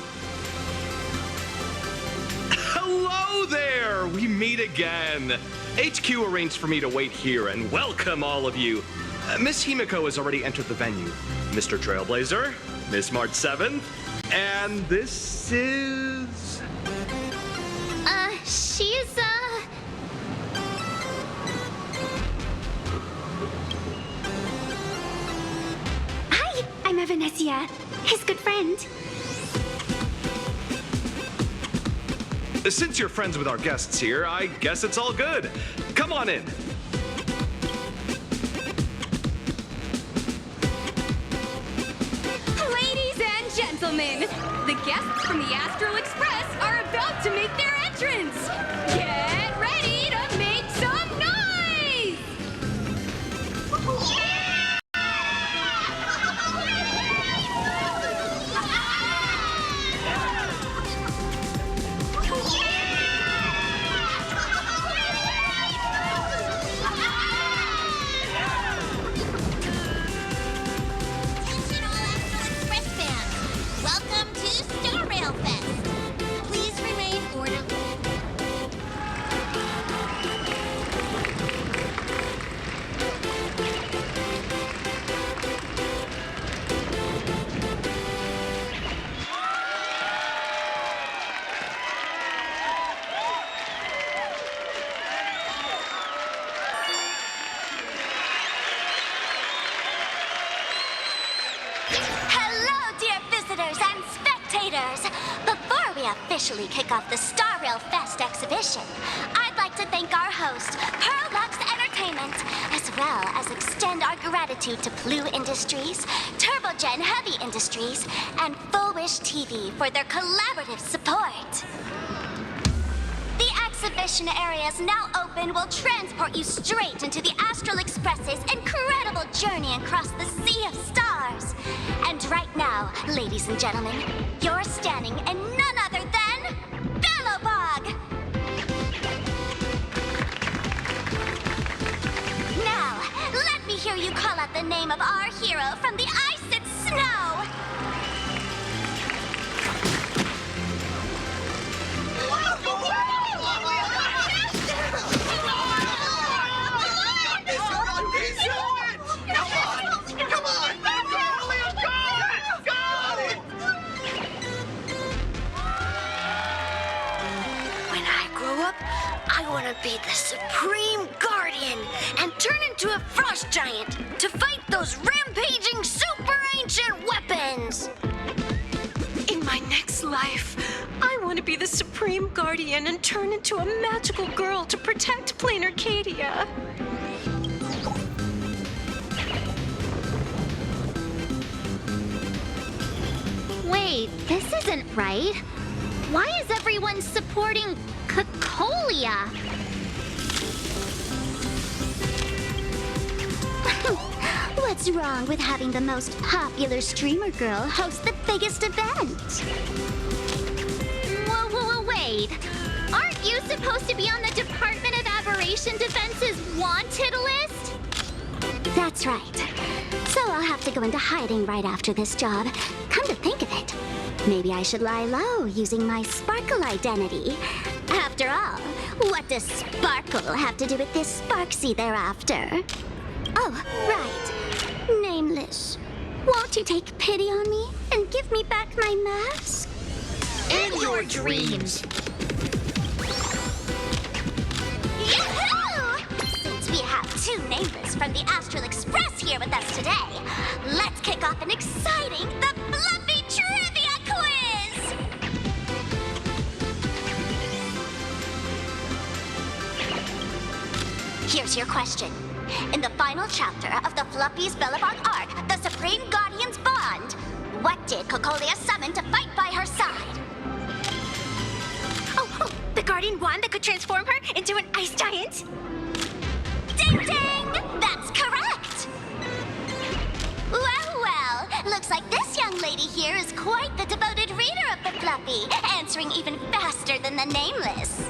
Hello there! We meet again. HQ arranged for me to wait here and welcome all of you. Miss Himeko has already entered the venue. Mr. Trailblazer, Miss March 7th, and this is... she's, Hi, I'm Evanescia, his good friend. Since you're friends with our guests here, I guess it's all good. Come on in. Ladies gentlemen, the guests from the Astral Express are about to make their entrance. Get ready to make some noise! Welcome to Star Rail Fest. Please remain orderly. Hello, dear visitors and spectators! Before we officially kick off the Star Rail Fest exhibition, I'd like to thank our host, Pearl Lux Entertainment, as well as extend our gratitude to Blue Industries, Turbogen Heavy Industries, and Full Wish TV for their collaborative support. The exhibition area is now open will transport you straight into the Astral Express's incredible journey across the sea of stars. And right now, ladies and gentlemen, you're standing in none other than Bellowbog! Now, let me hear you call out the name of our hero from the ice and snow! When I grow up, I want to be the Supreme Guardian and turn into a frost giant to fight those rampaging super ancient weapons. In my next life, I want to be the Supreme Guardian and turn into a magical girl to protect Plain Arcadia. Wait, this isn't right. Why is everyone supporting Cocolia? What's wrong with having the most popular streamer girl host the biggest event? Whoa, wait. Aren't you supposed to be on the Department of Aberration Defense's wanted list? That's right. So I'll have to go into hiding right after this job. Come to think of it, maybe I should lie low using my Sparkle identity. After all, what does Sparkle have to do with this Sparksy thereafter? Oh, right. Nameless. Won't you take pity on me and give me back my mask? In your dreams. Yahoo! Since we have two Nameless from the Astral Express here with us today, let's kick off an exciting The Fluffy Trivia Quiz! Here's your question. In the final chapter of the Fluffy's Bellowbog arc, The Supreme Guardian's Bond, what did Cocolia summon to fight by her side? Oh, the Guardian wand that could transform her into an ice giant? Ding ding! That's correct! Well, looks like this young lady here is quite the devoted reader of the Fluffy, answering even faster than the Nameless.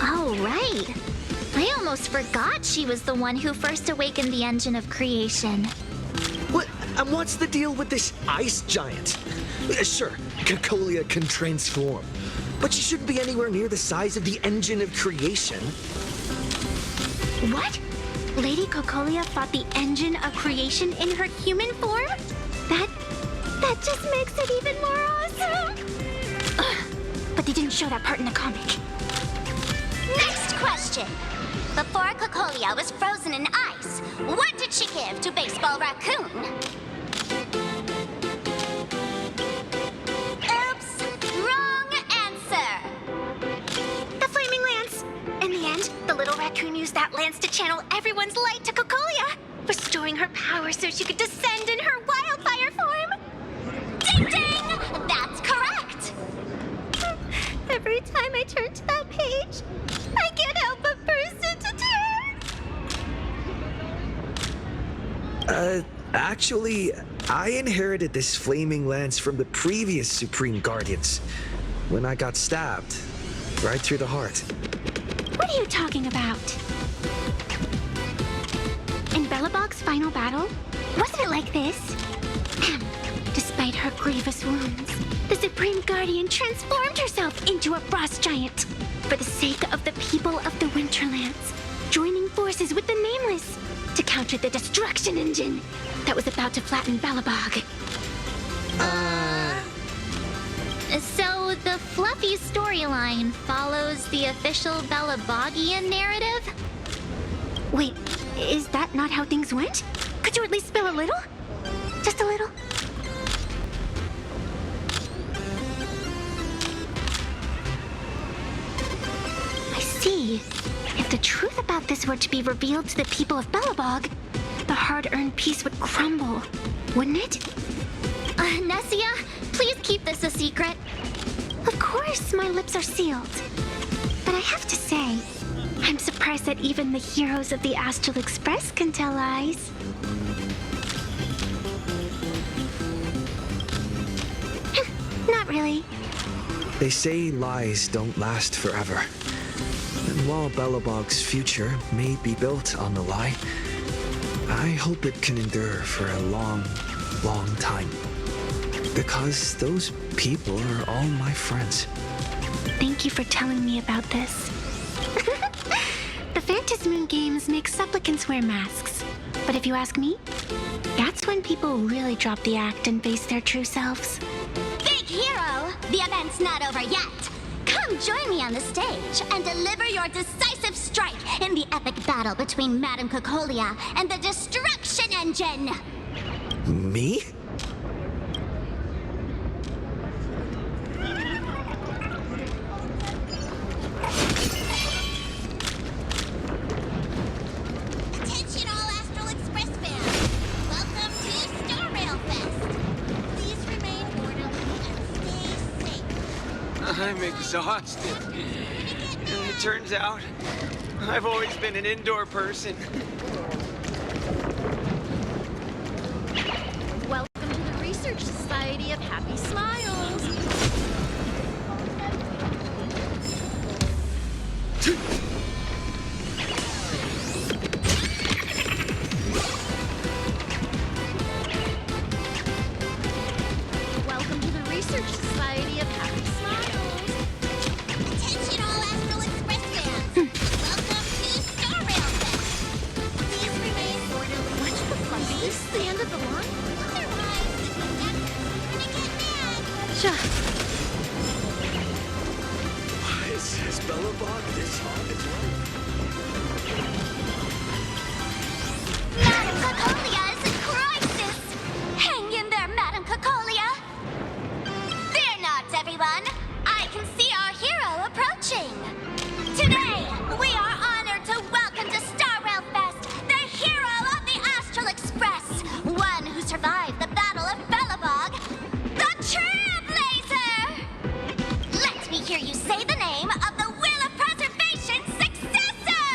Oh, right. I almost forgot she was the one who first awakened the engine of creation. What? And what's the deal with this ice giant? Sure, Cocolia can transform, but she shouldn't be anywhere near the size of the engine of creation. What? Lady Cocolia fought the engine of creation in her human form? That just makes it even more awesome! Ugh, but they didn't show that part in the comic. Next question. Before Cocolia was frozen in ice, what did she give to Baseball Raccoon? Oops! Wrong answer! channel everyone's light to Cocolia, restoring her power so she could descend in her wildfire form. Ding ding! That's correct! Every time I turn to that page, I can't help but burst into tears. Actually, I inherited this flaming lance from the previous Supreme Guardians when I got stabbed right through the heart. What are you talking about? In Belobog's final battle, wasn't it like this? Despite her grievous wounds, the Supreme Guardian transformed herself into a frost giant for the sake of the people of the Winterlands, joining forces with the Nameless to counter the destruction engine that was about to flatten Belobog. So the fluffy storyline follows the official Belabogian narrative? Wait, is that not how things went? Could you at least spill a little? Just a little? I see. If the truth about this were to be revealed to the people of Belobog, the hard-earned peace would crumble, wouldn't it? Nessia, please keep this a secret. Of course, my lips are sealed. But I have to say, I'm surprised that even the heroes of the Astral Express can tell lies. Not really. They say lies don't last forever. And while Belobog's future may be built on the lie, I hope it can endure for a long, long time. Because those people are all my friends. Thank you for telling me about this. The Phantasmoon games make supplicants wear masks. But if you ask me, that's when people really drop the act and face their true selves. Big hero, the event's not over yet. Come join me on the stage and deliver your decisive strike in the epic battle between Madame Cocolia and the Destruction Engine. Me? Attention all Astral Express fans. Welcome to Star Rail Fest. Please remain orderly and stay safe. I'm exhausted. And it turns out, I've always been an indoor person. Welcome to the Research Society of Happy Smiles. Welcome to the Research Society of Happy Smiles. Attention all Astral Express fans. Welcome to Star Rail Fest. Please remain orderly. What the fuck? Is this the end of the line? Otherwise, the actors are gonna get mad. Sure. Why is Belobog this hot as well? Madame Cocolia is in crisis! Hang in there, Madame Cocolia! Fear not, everyone! I can see our hero approaching! Today, we are honored to welcome to Star Rail Fest the hero of the Astral Express, one who survived the Battle of Belobog, the Trailblazer! Let me hear you say the name of the Wheel of Preservation's successor!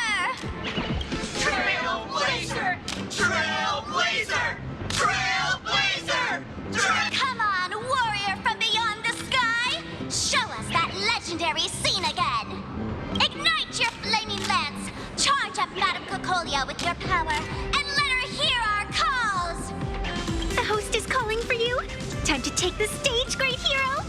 Trailblazer! Trailblazer! Trailblazer! Come on, warrior from beyond the sky! Show us that legendary scene again! Ignite your flaming lance! Charge up Madame Cocolia with your power, and let her hear our calls! The host is calling for you. Time to take the stage, great hero!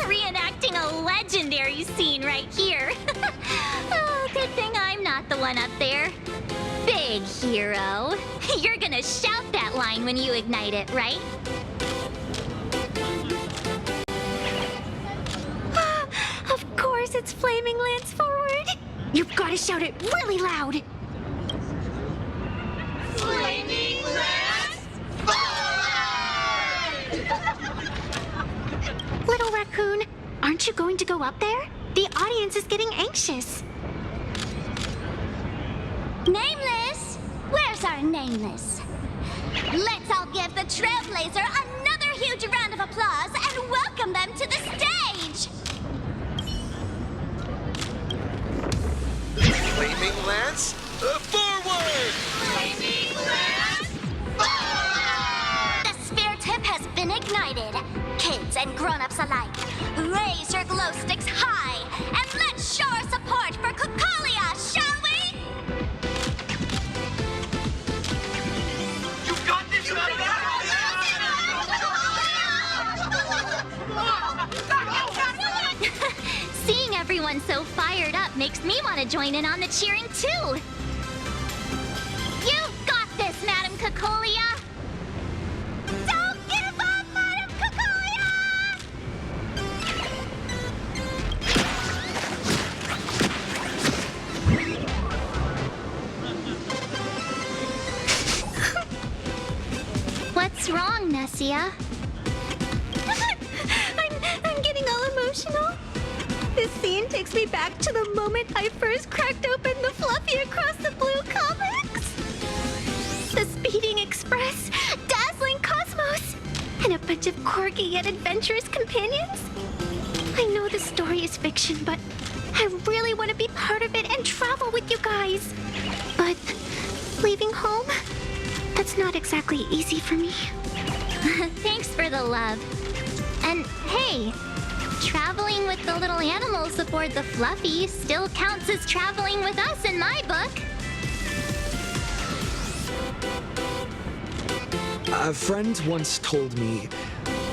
Reenacting a legendary scene right here. Oh, good thing I'm not the one up there. Big hero. You're gonna shout that line when you ignite it, right? Of course, it's Flaming Lance forward. You've got to shout it really loud. Flaming Lance forward! Little Raccoon, aren't you going to go up there? The audience is getting anxious. Nameless? Where's our Nameless? Let's all give the Trailblazer another huge round of applause and welcome them to the stage! Flaming Lance, forward! Flaming Lance, forward! The sphere tip has been ignited. Kids and grown-ups alike, raise your glow sticks high and let's show our support for Cocolia, shall we? You got this, Seeing everyone so fired up makes me want to join in on the cheering too. You've got this, Madam Cocolia! Don't give up, Madam Cocolia! What's wrong, Nessia? I'm getting all emotional. This scene takes me back to the moment I first cracked open the Fluffy Across the Blue comics. The Speeding Express, Dazzling Cosmos, and a bunch of quirky yet adventurous companions. I know the story is fiction, but I really want to be part of it and travel with you guys. But leaving home, that's not exactly easy for me. Thanks for the love. And hey, traveling with the little animals aboard the Fluffy still counts as traveling with us in my book. A friend once told me,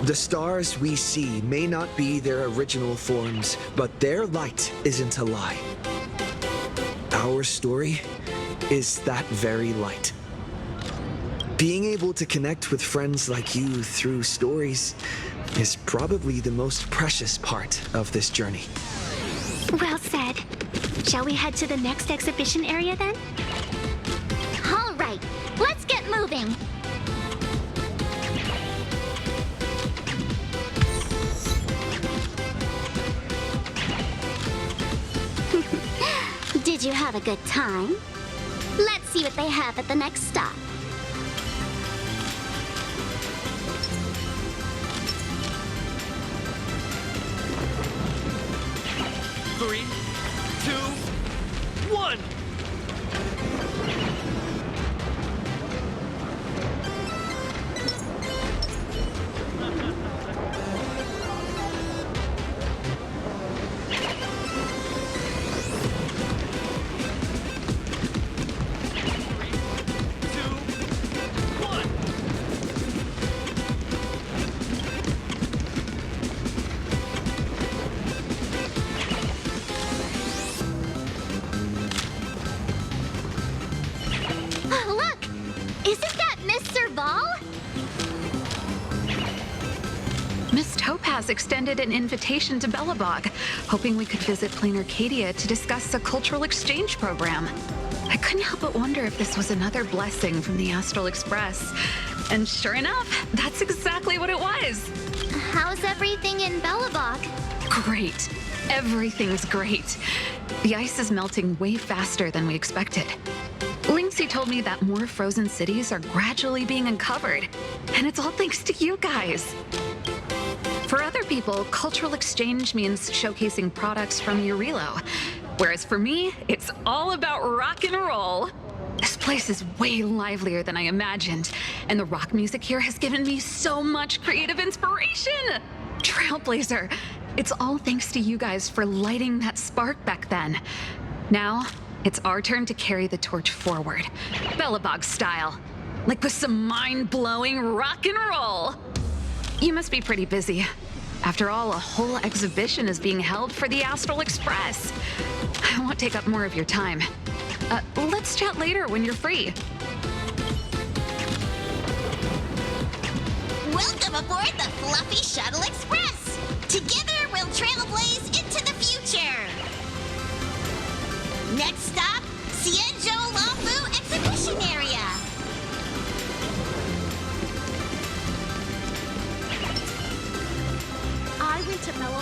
the stars we see may not be their original forms, but their light isn't a lie. Our story is that very light. Being able to connect with friends like you through stories is probably the most precious part of this journey. Well said. Shall we head to the next exhibition area then? All right, let's get moving. Did you have a good time? Let's see what they have at the next stop. Three, 2, 1. Extended an invitation to Belobog, hoping we could visit Plain Arcadia to discuss a cultural exchange program. I couldn't help but wonder if this was another blessing from the Astral Express. And sure enough, that's exactly what it was. How's everything in Belobog? Great. Everything's great. The ice is melting way faster than we expected. Linksy told me that more frozen cities are gradually being uncovered, and it's all thanks to you guys. For other people, cultural exchange means showcasing products from Urilo, whereas for me, it's all about rock and roll. This place is way livelier than I imagined, and the rock music here has given me so much creative inspiration. Trailblazer, it's all thanks to you guys for lighting that spark back then. Now, it's our turn to carry the torch forward, Belobog style, like with some mind-blowing rock and roll. You must be pretty busy. After all, a whole exhibition is being held for the Astral Express. I won't take up more of your time. Let's chat later when you're free. Welcome aboard the Fluffy Shuttle Express! Together we'll trailblaze into the future! Next stop, Cienjo Lafu Exhibition Area! I went to Mellow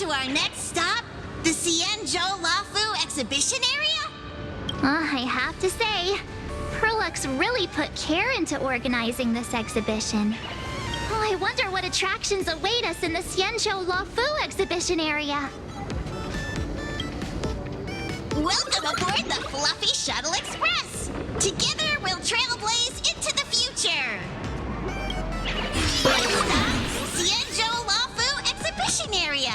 to our next stop, the Xianzhou Lafu exhibition area? I have to say, Perlux really put care into organizing this exhibition. Oh, I wonder what attractions await us in the Xianzhou Lafu exhibition area. Welcome aboard the Fluffy Shuttle Express! Together we'll trailblaze into the future! Next stop, Xianzhou Lafu exhibition area!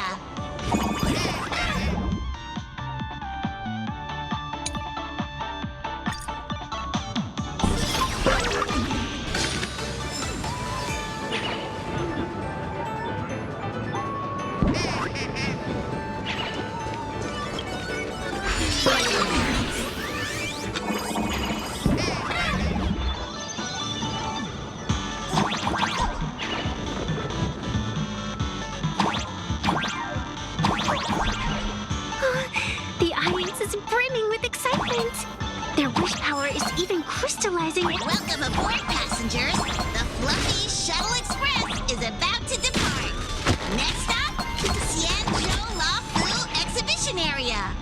The audience is brimming with excitement. Their wish power is even crystallizing it. Welcome aboard, passengers! The Fluffy Shuttle Express is about to depart! Next stop, Xianzhou Lafu exhibition area!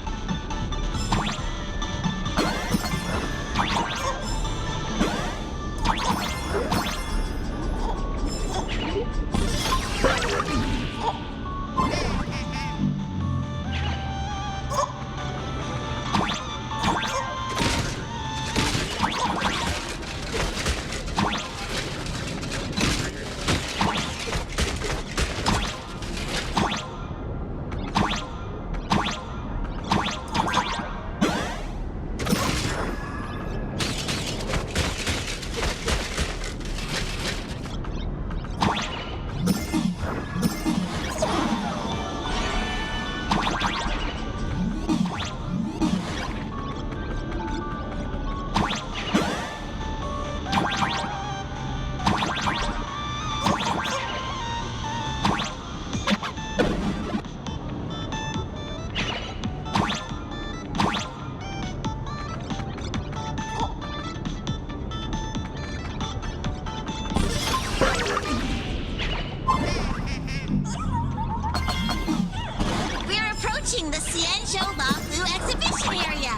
The Xianzhou Lafu exhibition area.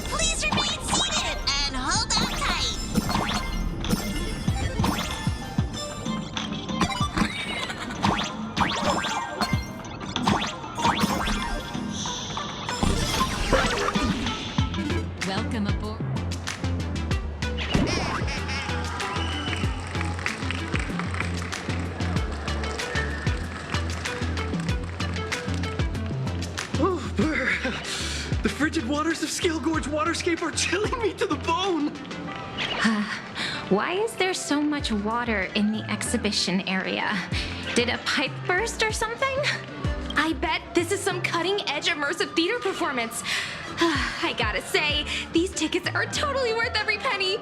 Please remain seated and hold on tight. Welcome aboard. Oh, brr. The frigid waters of Scale Gorge Waterscape are chilling me to the bone. Why is there so much water in the exhibition area? Did a pipe burst or something? I bet this is some cutting-edge immersive theater performance. I gotta say, these tickets are totally worth every penny.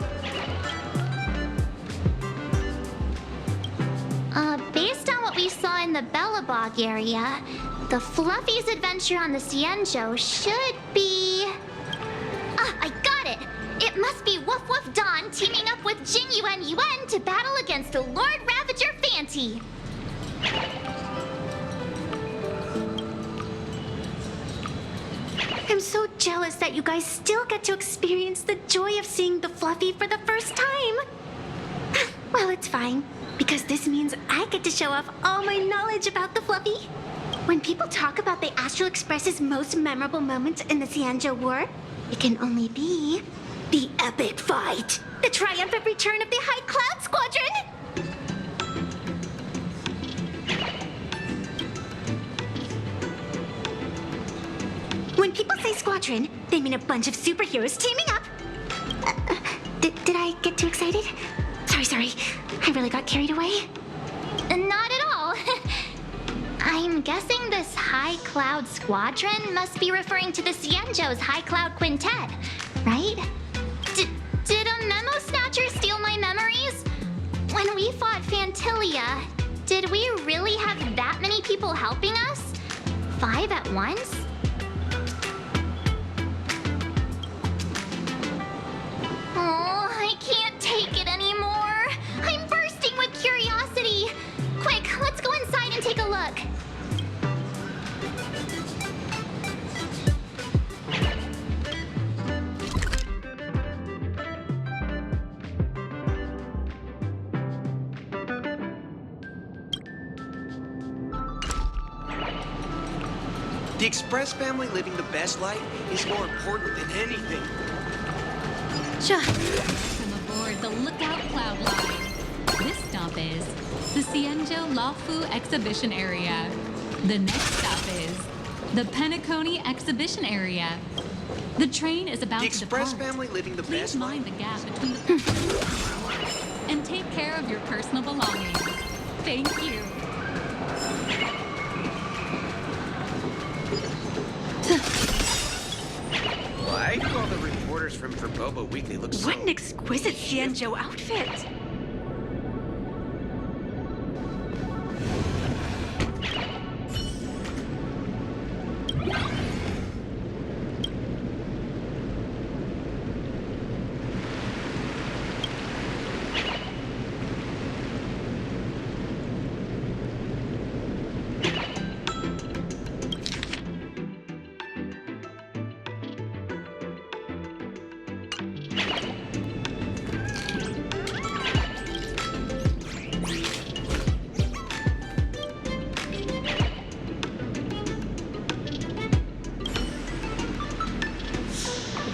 Based on what we saw in the Bellabog area, the Fluffy's adventure on the Xianzhou should be... I got it! It must be Woof Woof Dawn teaming up with Jing Yuan Yuan to battle against the Lord Ravager Fanti. I'm so jealous that you guys still get to experience the joy of seeing the Fluffy for the first time. Well, it's fine, because this means I get to show off all my knowledge about the Fluffy. When people talk about the Astral Express's most memorable moments in the Xianzhou War, it can only be the epic fight, the triumphant return of the High Cloud Squadron. When people say squadron, they mean a bunch of superheroes teaming up. Did I get too excited? Sorry. I really got carried away. Not at all. I'm guessing this High Cloud Squadron must be referring to the Xianzhou's High Cloud Quintet, right? Did a memo snatcher steal my memories? When we fought Fantilia, did we really have that many people helping us? 5 at once? Oh, I can't take it anymore. I'm bursting with curiosity. Quick, let's go inside and take a look. The Express family living the best life is more important than anything. Come aboard the Lookout Cloud Line. This stop is the Cienjo Lafu Exhibition Area. The next stop is the Penacony Exhibition Area. The train is about The to Express depart. family living the Please best mind life. the gap between the and take care of your personal belongings. Thank you. Why do all the reporters from Verboba Weekly look so... What an exquisite Cienjo outfit!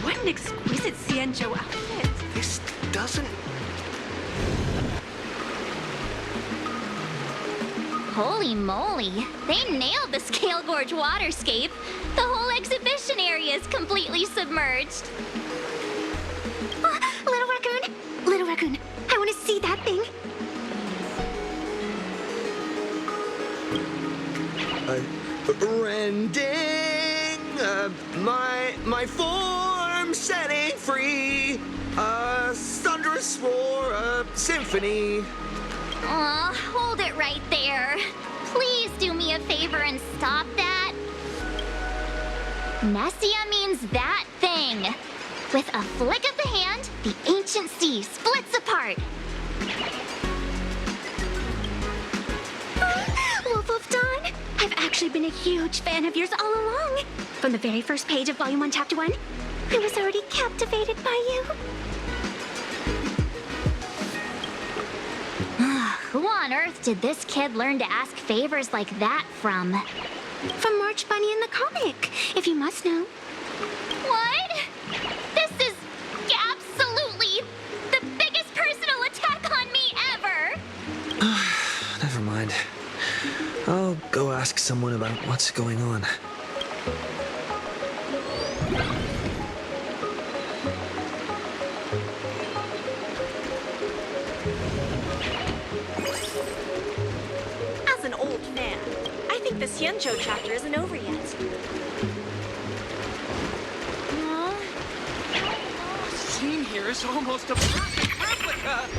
What an exquisite Cienjo outfit! This doesn't... Holy moly, they nailed the Scale Gorge waterscape. The whole exhibition area is completely submerged. Little Raccoon, I want to see that thing. Rending my form setting free, a thunderous roar, a symphony. Aw, hold it right there. Please do me a favor and stop that. Nessia means that thing. With a flick of the hand, the ancient sea splits apart. Wolf of Dawn, I've actually been a huge fan of yours all along. From the very first page of Volume 1, Chapter 1, I was already captivated by you. Who on earth did this kid learn to ask favors like that from? From March Bunny in the comic, if you must know. What? This is absolutely the biggest personal attack on me ever! Never mind. I'll go ask someone about what's going on. As an old fan, I think the Cienjo chapter isn't over yet. The scene here is almost a perfect replica!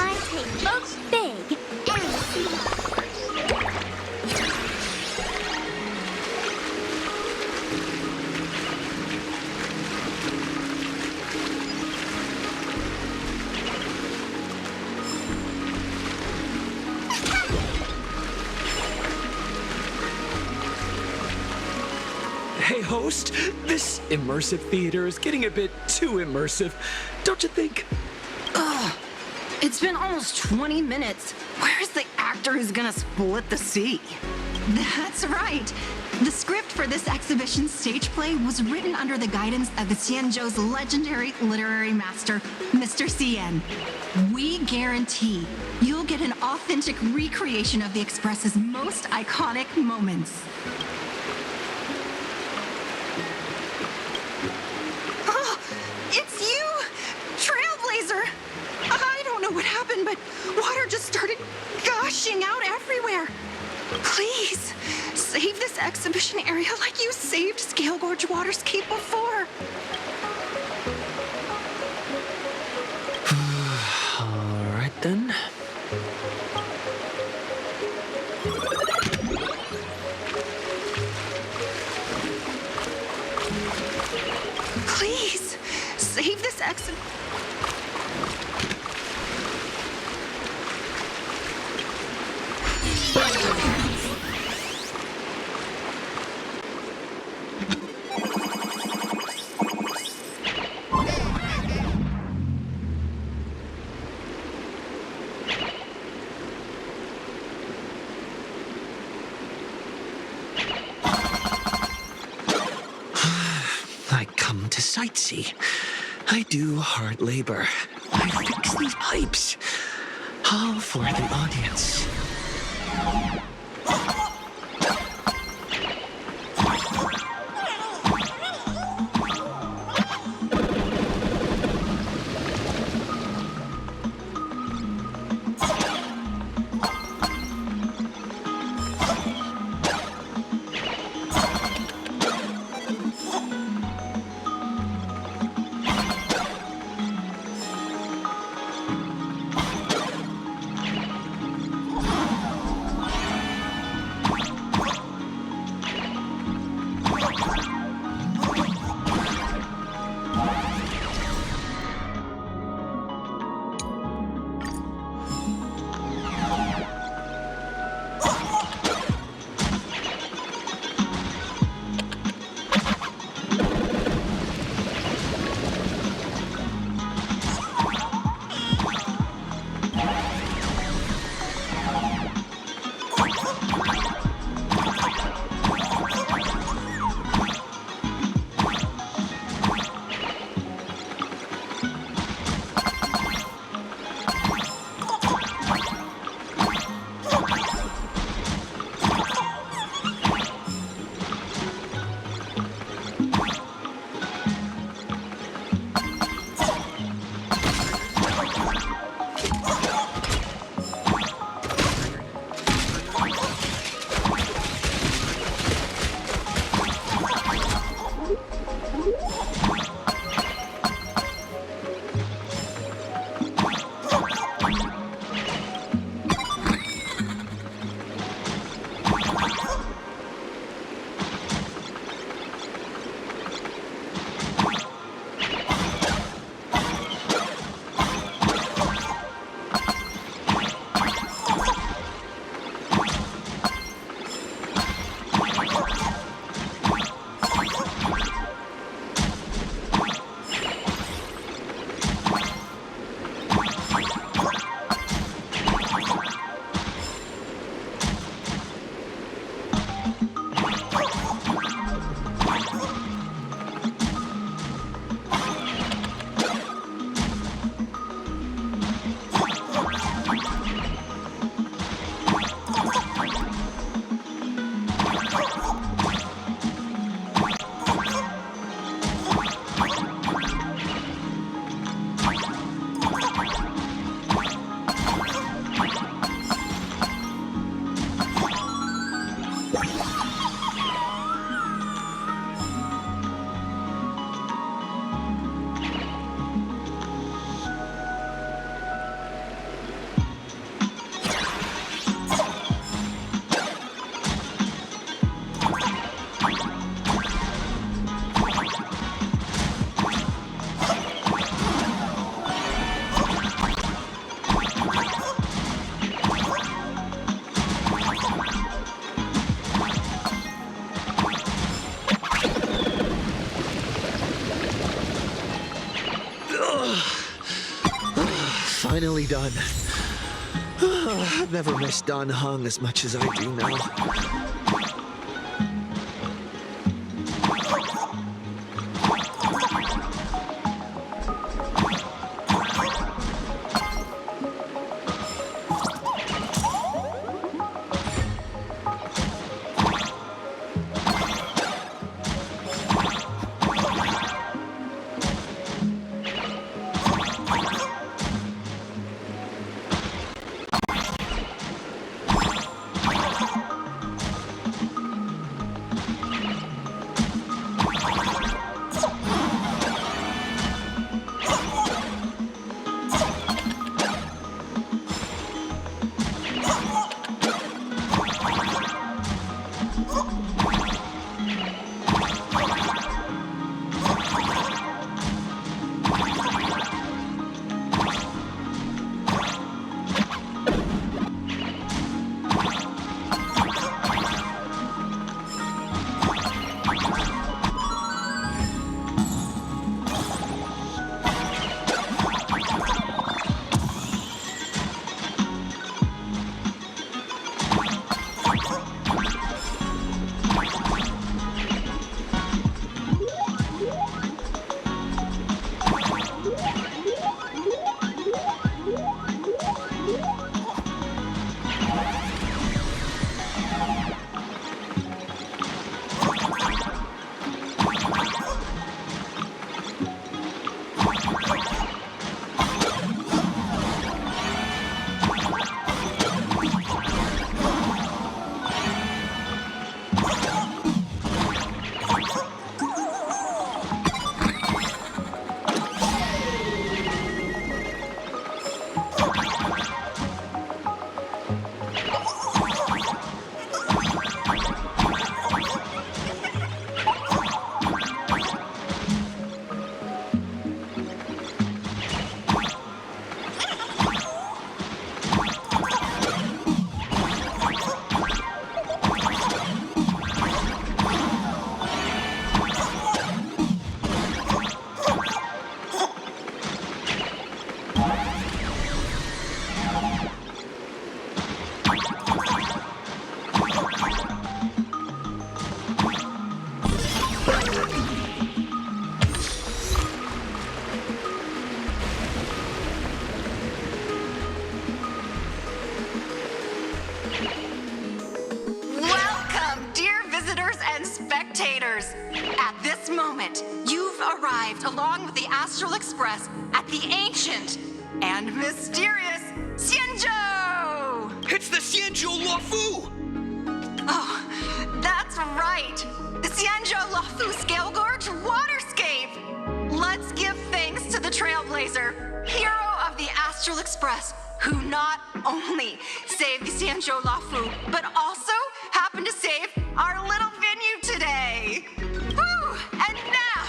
I take jokes big and small. Hey, host, this immersive theater is getting a bit too immersive, don't you think? Ugh. It's been almost 20 minutes. Where's the actor who's gonna split the sea? That's right. The script for this exhibition stage play was written under the guidance of the Cienjo's legendary literary master, Mr. Cien. We guarantee you'll get an authentic recreation of the Express's most iconic moments. Oh, it's you, Trailblazer! I don't know what happened, but water just started gushing out everywhere. Please, save this exhibition area like you saved Scale Gorge Waterscape before. All right then. this exhibition. I come to sightsee. I do hard labor. I fix these pipes. All for the audience. Finally done. I've never missed Dan Heng as much as I do now. spectators, at this moment, you've arrived along with the Astral Express at the ancient and mysterious Xianzhou! It's the Xianzhou Luofu! Oh, that's right! The Xianzhou Luofu Scale Gorge Waterscape! Let's give thanks to the Trailblazer, hero of the Astral Express, who not only saved the Xianzhou Luofu, but also happened to save our little venue today! Whew! And now,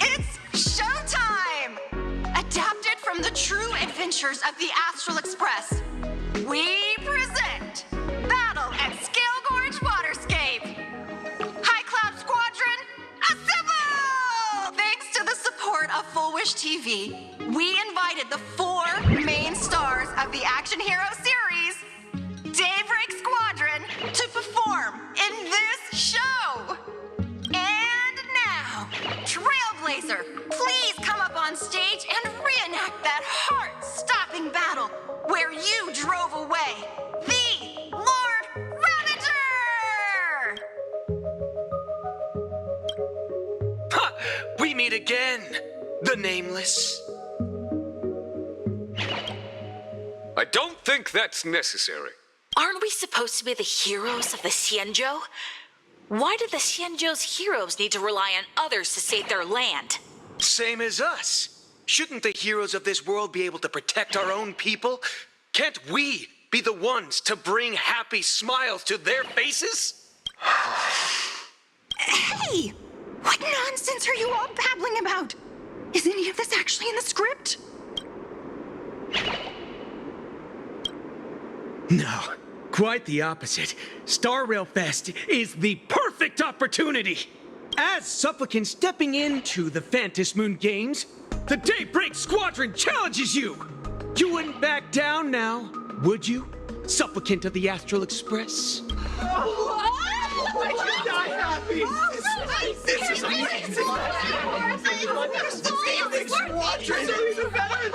it's showtime! Adapted from the true adventures of the Astral Express, we present Battle at Scale Gorge Waterscape! High Cloud Squadron, assemble! Thanks to the support of Full Wish TV, we invited the 4 main stars of the action hero series, Daybreak Squadron, to perform in this show. And now, Trailblazer, please come up on stage and reenact that heart-stopping battle where you drove away the Lord Ravager! Ha! We meet again, the Nameless. I don't think that's necessary. Aren't we supposed to be the heroes of the Xianzhou? Why do the Xianzhou's heroes need to rely on others to save their land? Same as us. Shouldn't the heroes of this world be able to protect our own people? Can't we be the ones to bring happy smiles to their faces? Hey! What nonsense are you all babbling about? Is any of this actually in the script? No, quite the opposite. Star Rail Fest is the perfect opportunity. As supplicant stepping into the Phantom Moon Games, the Daybreak Squadron challenges you. You wouldn't back down now, would you? Supplicant of the Astral Express. This is amazing! The Daybreak Squadron are even better in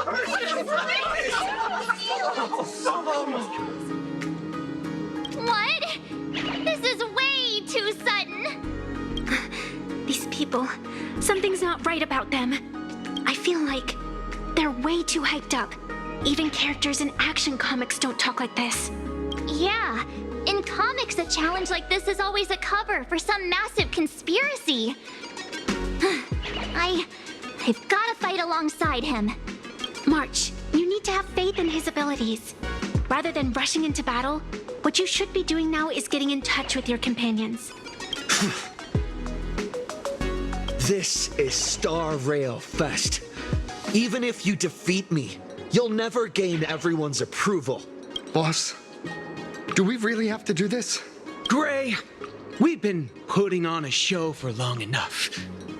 What? This is way too sudden. These people, something's not right about them. I feel like they're way too hyped up. Even characters in action comics don't talk like this. Yeah, in comics, a challenge like this is always a cover for some massive conspiracy. I've gotta fight alongside him. March, you need to have faith in his abilities. Rather than rushing into battle, what you should be doing now is getting in touch with your companions. This is Star Rail Fest. Even if you defeat me, you'll never gain everyone's approval. Boss, do we really have to do this? Gray, we've been putting on a show for long enough.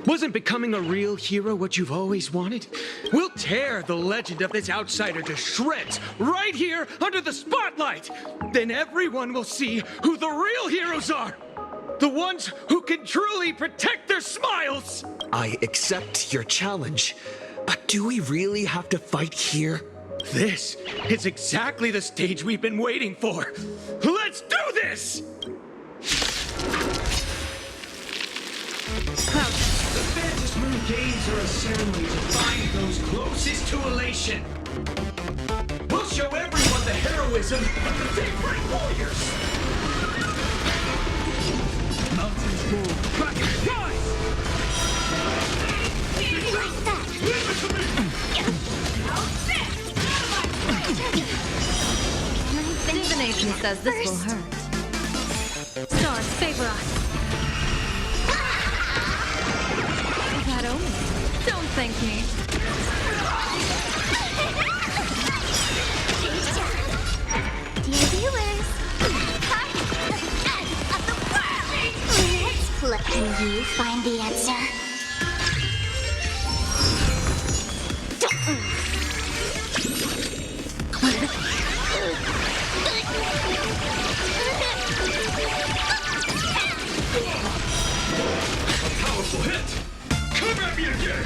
Wasn't becoming a real hero what you've always wanted? We'll tear the legend of this outsider to shreds right here under the spotlight. Then everyone will see who the real heroes are. The ones who can truly protect their smiles. I accept your challenge, but do we really have to fight here? This is exactly the stage we've been waiting for. Let's do this! The Phantom Moon Games are a ceremony to find those closest to elation. We'll show everyone the heroism of the Daybreak Warriors. Mountains move, Kraken rise! Divination says this will hurt. Stars favor us. That only. Don't thank me. Dear viewers, can you find the answer? Powerful hit! Come at me again!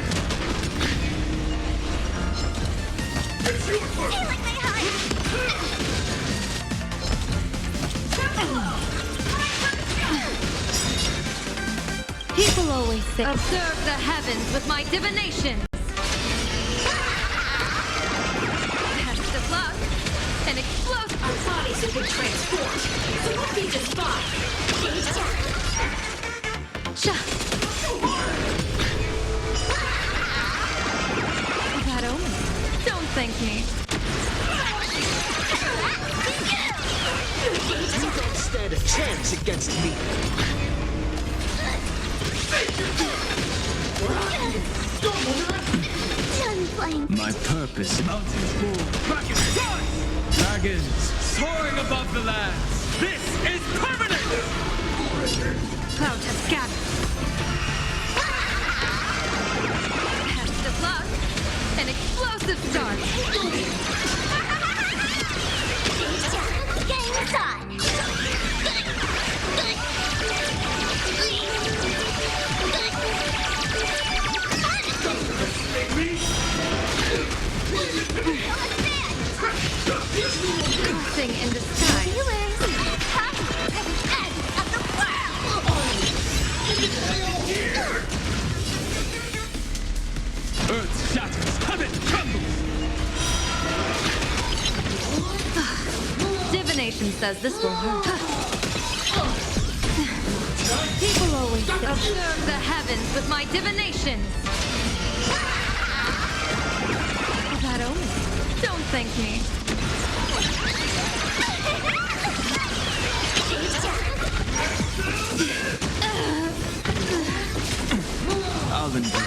It's your turn! Observe the heavens with my divinations. Test of luck. An explosive. Our bodies have been transformed, so we'll be just fine. That omen. Don't thank me. You don't stand a chance against me. My purpose. Mountains fall. Dragons soaring above the lands. This is permanent! Clouds have scattered. Test of luck. An explosive start. Game's on! Crossing in the sky. Earth shatters, heaven trembles! Divination says this will hurt. People always say, observe the heavens with my divinations. That omen. Don't thank me. I'll endure.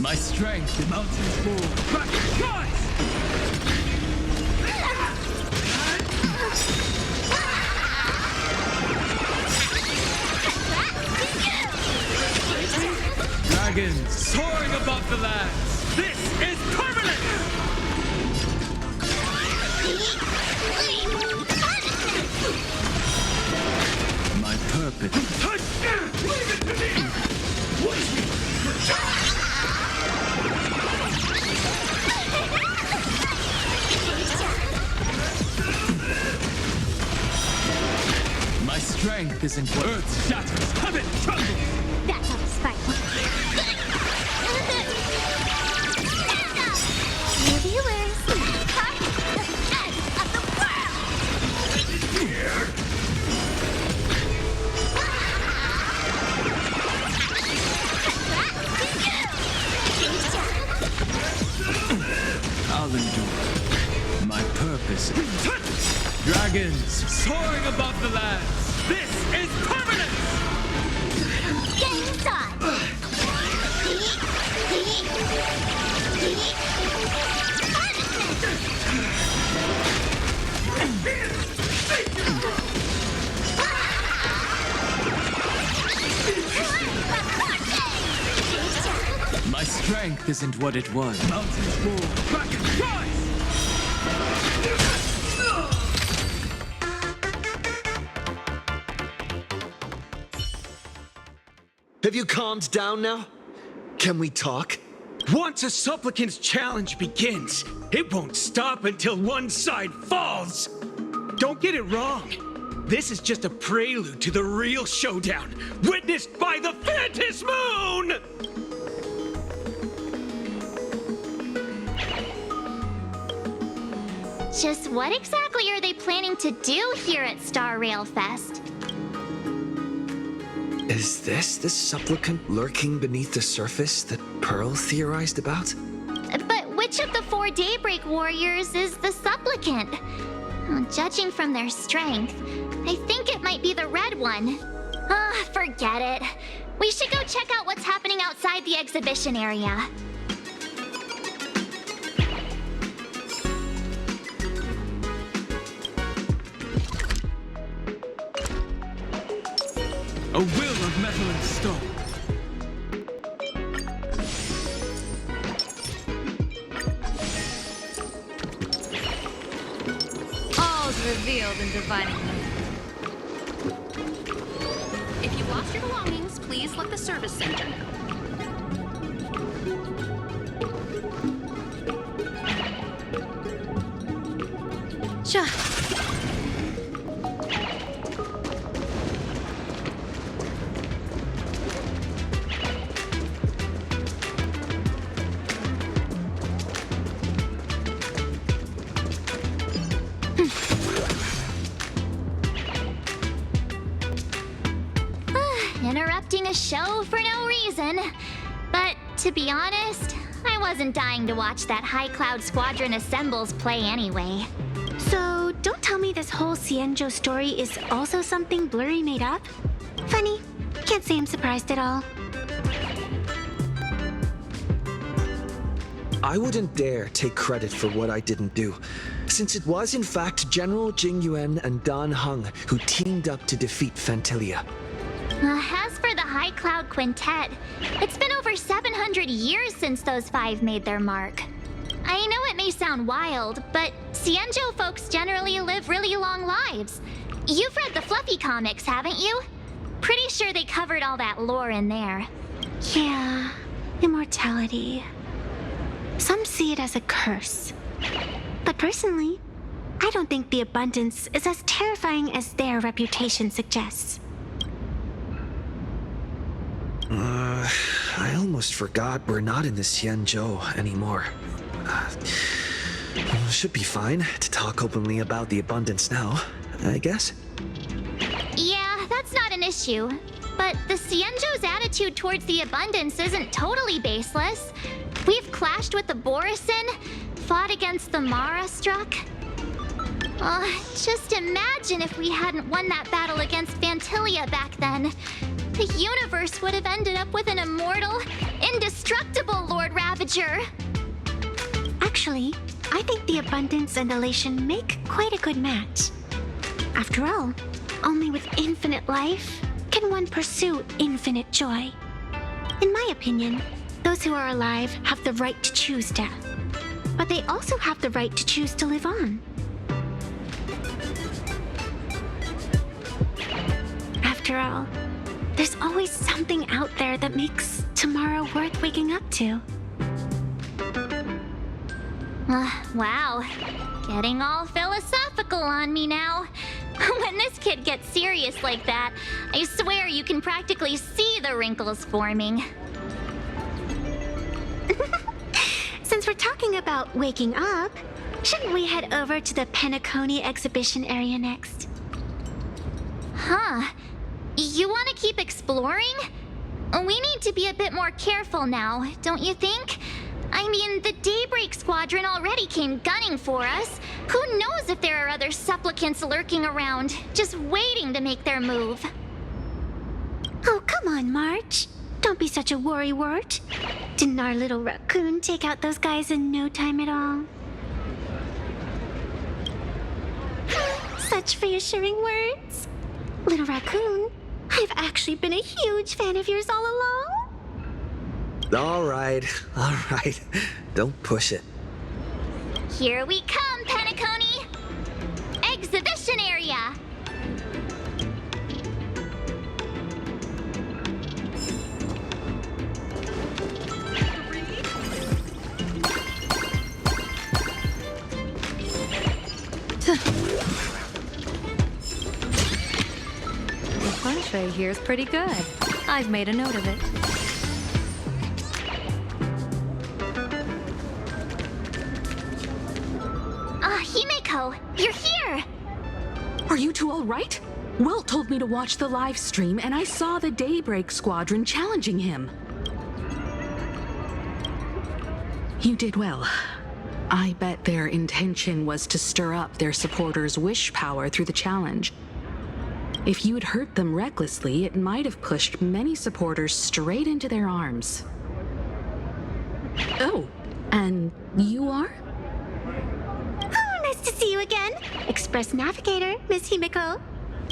My strength, the mountains fall. Dragons soaring above the lands. This is permanent! My purpose. Leave it to me! My strength isn't what Earth shatters, heaven trembles! That's not spiteful. Viewers, part of the end of the I'll endure. My purpose. Dragons soaring above the lands. This is permanent! Game's on! My strength isn't what it was. Mountains fall. Dragons rise! Have you calmed down now? Can we talk? Once a supplicant's challenge begins, it won't stop until one side falls. Don't get it wrong. This is just a prelude to the real showdown, witnessed by the Phantom Moon! Just what exactly are they planning to do here at Star Rail Fest? Is this the supplicant lurking beneath the surface that Pearl theorized about? But which of the 4 Daybreak Warriors is the supplicant? Well, judging from their strength, I think it might be the red one. Forget it. We should go check out what's happening outside the exhibition area. A will of metal and stone. All's revealed in divining. If you watch lost your belongings, please let the service center know. Sure. Interrupting a show for no reason. But to be honest, I wasn't dying to watch that High Cloud Squadron Assembles play anyway. So, don't tell me this whole Cienjo story is also something Blurry made up? Funny. Can't say I'm surprised at all. I wouldn't dare take credit for what I didn't do, since it was in fact General Jing Yuan and Dan Heng who teamed up to defeat Fantilia. As for the High Cloud Quintet, it's been over 700 years since those five made their mark. I know it may sound wild, but Cienjo folks generally live really long lives. You've read the Fluffy comics, haven't you? Pretty sure they covered all that lore in there. Yeah, immortality. Some see it as a curse. But personally, I don't think the abundance is as terrifying as their reputation suggests. I almost forgot we're not in the Cienjo anymore. Should be fine to talk openly about the abundance now, I guess. Yeah, that's not an issue. But the Cienjo's attitude towards the abundance isn't totally baseless. We've clashed with the Borisin, fought against the Mara Struck. Just imagine if we hadn't won that battle against Fantilia back then. The universe would have ended up with an immortal, indestructible Lord Ravager. Actually, I think the abundance and elation make quite a good match. After all, only with infinite life can one pursue infinite joy. In my opinion, those who are alive have the right to choose death, but they also have the right to choose to live on. After all, there's always something out there that makes tomorrow worth waking up to. Wow, getting all philosophical on me now. When this kid gets serious like that, I swear you can practically see the wrinkles forming. Since we're talking about waking up, shouldn't we head over to the Penacony exhibition area next? Huh. You want to keep exploring? We need to be a bit more careful now, don't you think? I mean, the Daybreak Squadron already came gunning for us. Who knows if there are other supplicants lurking around, just waiting to make their move. Oh, come on, March. Don't be such a worrywart. Didn't our little raccoon take out those guys in no time at all? Such reassuring words. Little raccoon, I've actually been a huge fan of yours all along. All right. Don't push it. Here we come, Penacony! Exhibition area! The fun tray here is pretty good. I've made a note of it. Himeko, you're here! Are you two all right? Will told me to watch the live stream, and I saw the Daybreak Squadron challenging him. You did well. I bet their intention was to stir up their supporters' wish power through the challenge. If you had hurt them recklessly, it might have pushed many supporters straight into their arms. Oh, and you are? Oh, nice to see you again. Express Navigator, Miss Himeko.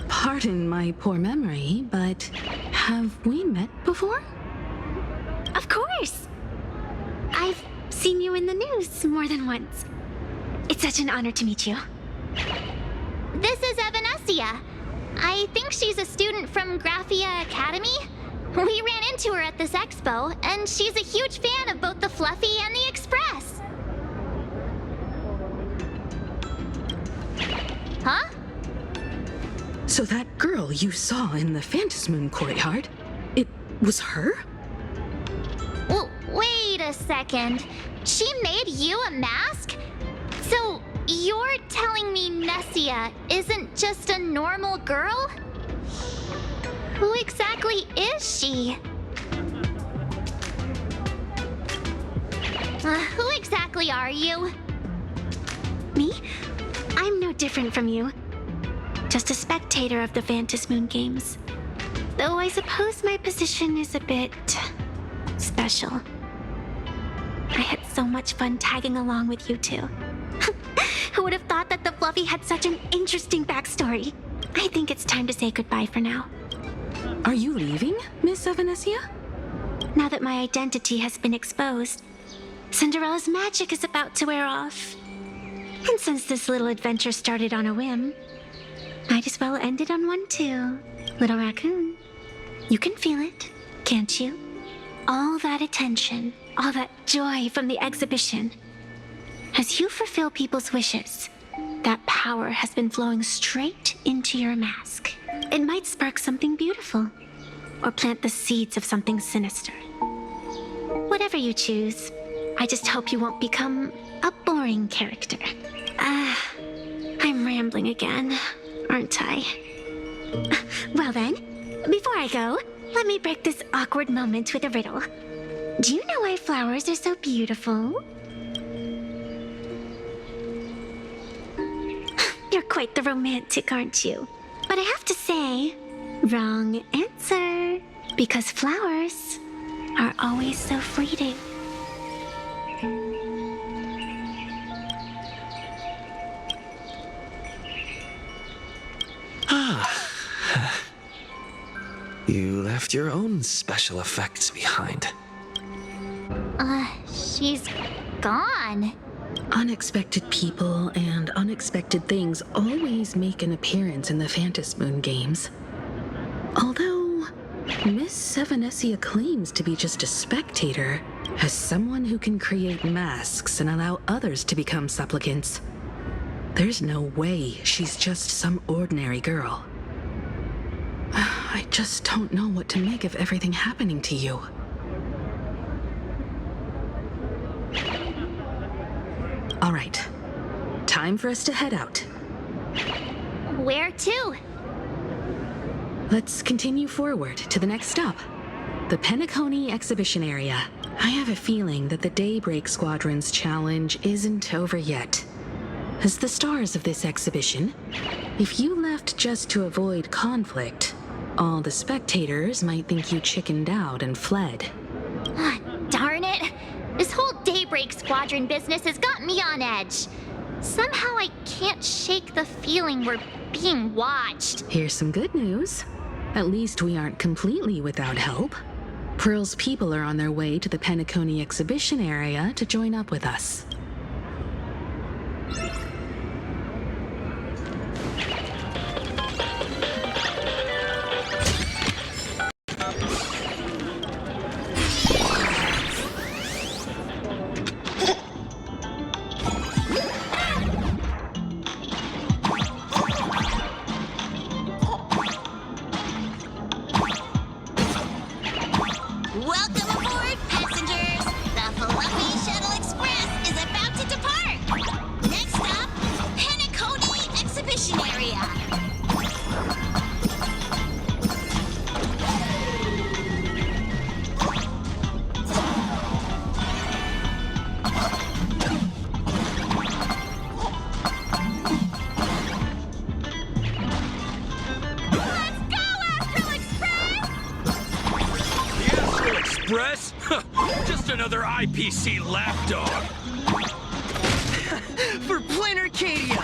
Pardon my poor memory, but have we met before? Of course. I've seen you in the news more than once. It's such an honor to meet you. This is Evanescia. I think she's a student from Graphia Academy. We ran into her at this expo, and she's a huge fan of both the Fluffy and the Express. Huh? So that girl you saw in the Phantasmoon courtyard, it was her? Well, wait a second. She made you a mask? So you're telling me Nessia isn't just a normal girl? Who exactly is she? Who exactly are you? Me? I'm no different from you. Just a spectator of the Phantasmoon games. Though I suppose my position is a bit special. I had so much fun tagging along with you two. Who would have thought that the Fluffy had such an interesting backstory? I think it's time to say goodbye for now. Are you leaving, Miss Evanessia? Now that my identity has been exposed, Cinderella's magic is about to wear off. And since this little adventure started on a whim, might as well end it on one too. Little raccoon, you can feel it, can't you? All that attention, all that joy from the exhibition. As you fulfill people's wishes, that power has been flowing straight into your mask. It might spark something beautiful, or plant the seeds of something sinister. Whatever you choose, I just hope you won't become a boring character. I'm rambling again, aren't I? Well then, before I go, let me break this awkward moment with a riddle. Do you know why flowers are so beautiful? You're quite the romantic, aren't you? But I have to say, wrong answer. Because flowers are always so fleeting. You left your own special effects behind. She's gone. Unexpected people and unexpected things always make an appearance in the Phantasmoon games. Although, Miss Evanessia claims to be just a spectator, as someone who can create masks and allow others to become supplicants. There's no way she's just some ordinary girl. I just don't know what to make of everything happening to you. All right, time for us to head out. Where to? Let's continue forward to the next stop, the Penacony exhibition area. I have a feeling that the Daybreak Squadron's challenge isn't over yet. As the stars of this exhibition, if you left just to avoid conflict, all the spectators might think you chickened out and fled. Darn it! This whole Daybreak Squadron business has gotten me on edge. Somehow I can't shake the feeling we're being watched. Here's some good news. At least we aren't completely without help. Pearl's people are on their way to the Penacony exhibition area to join up with us. Welcome aboard, passengers! The Fluffy Shuttle Express is about to depart! Next stop, Penacony Exhibition Area! Express? Just another IPC lapdog. For Planarcadia!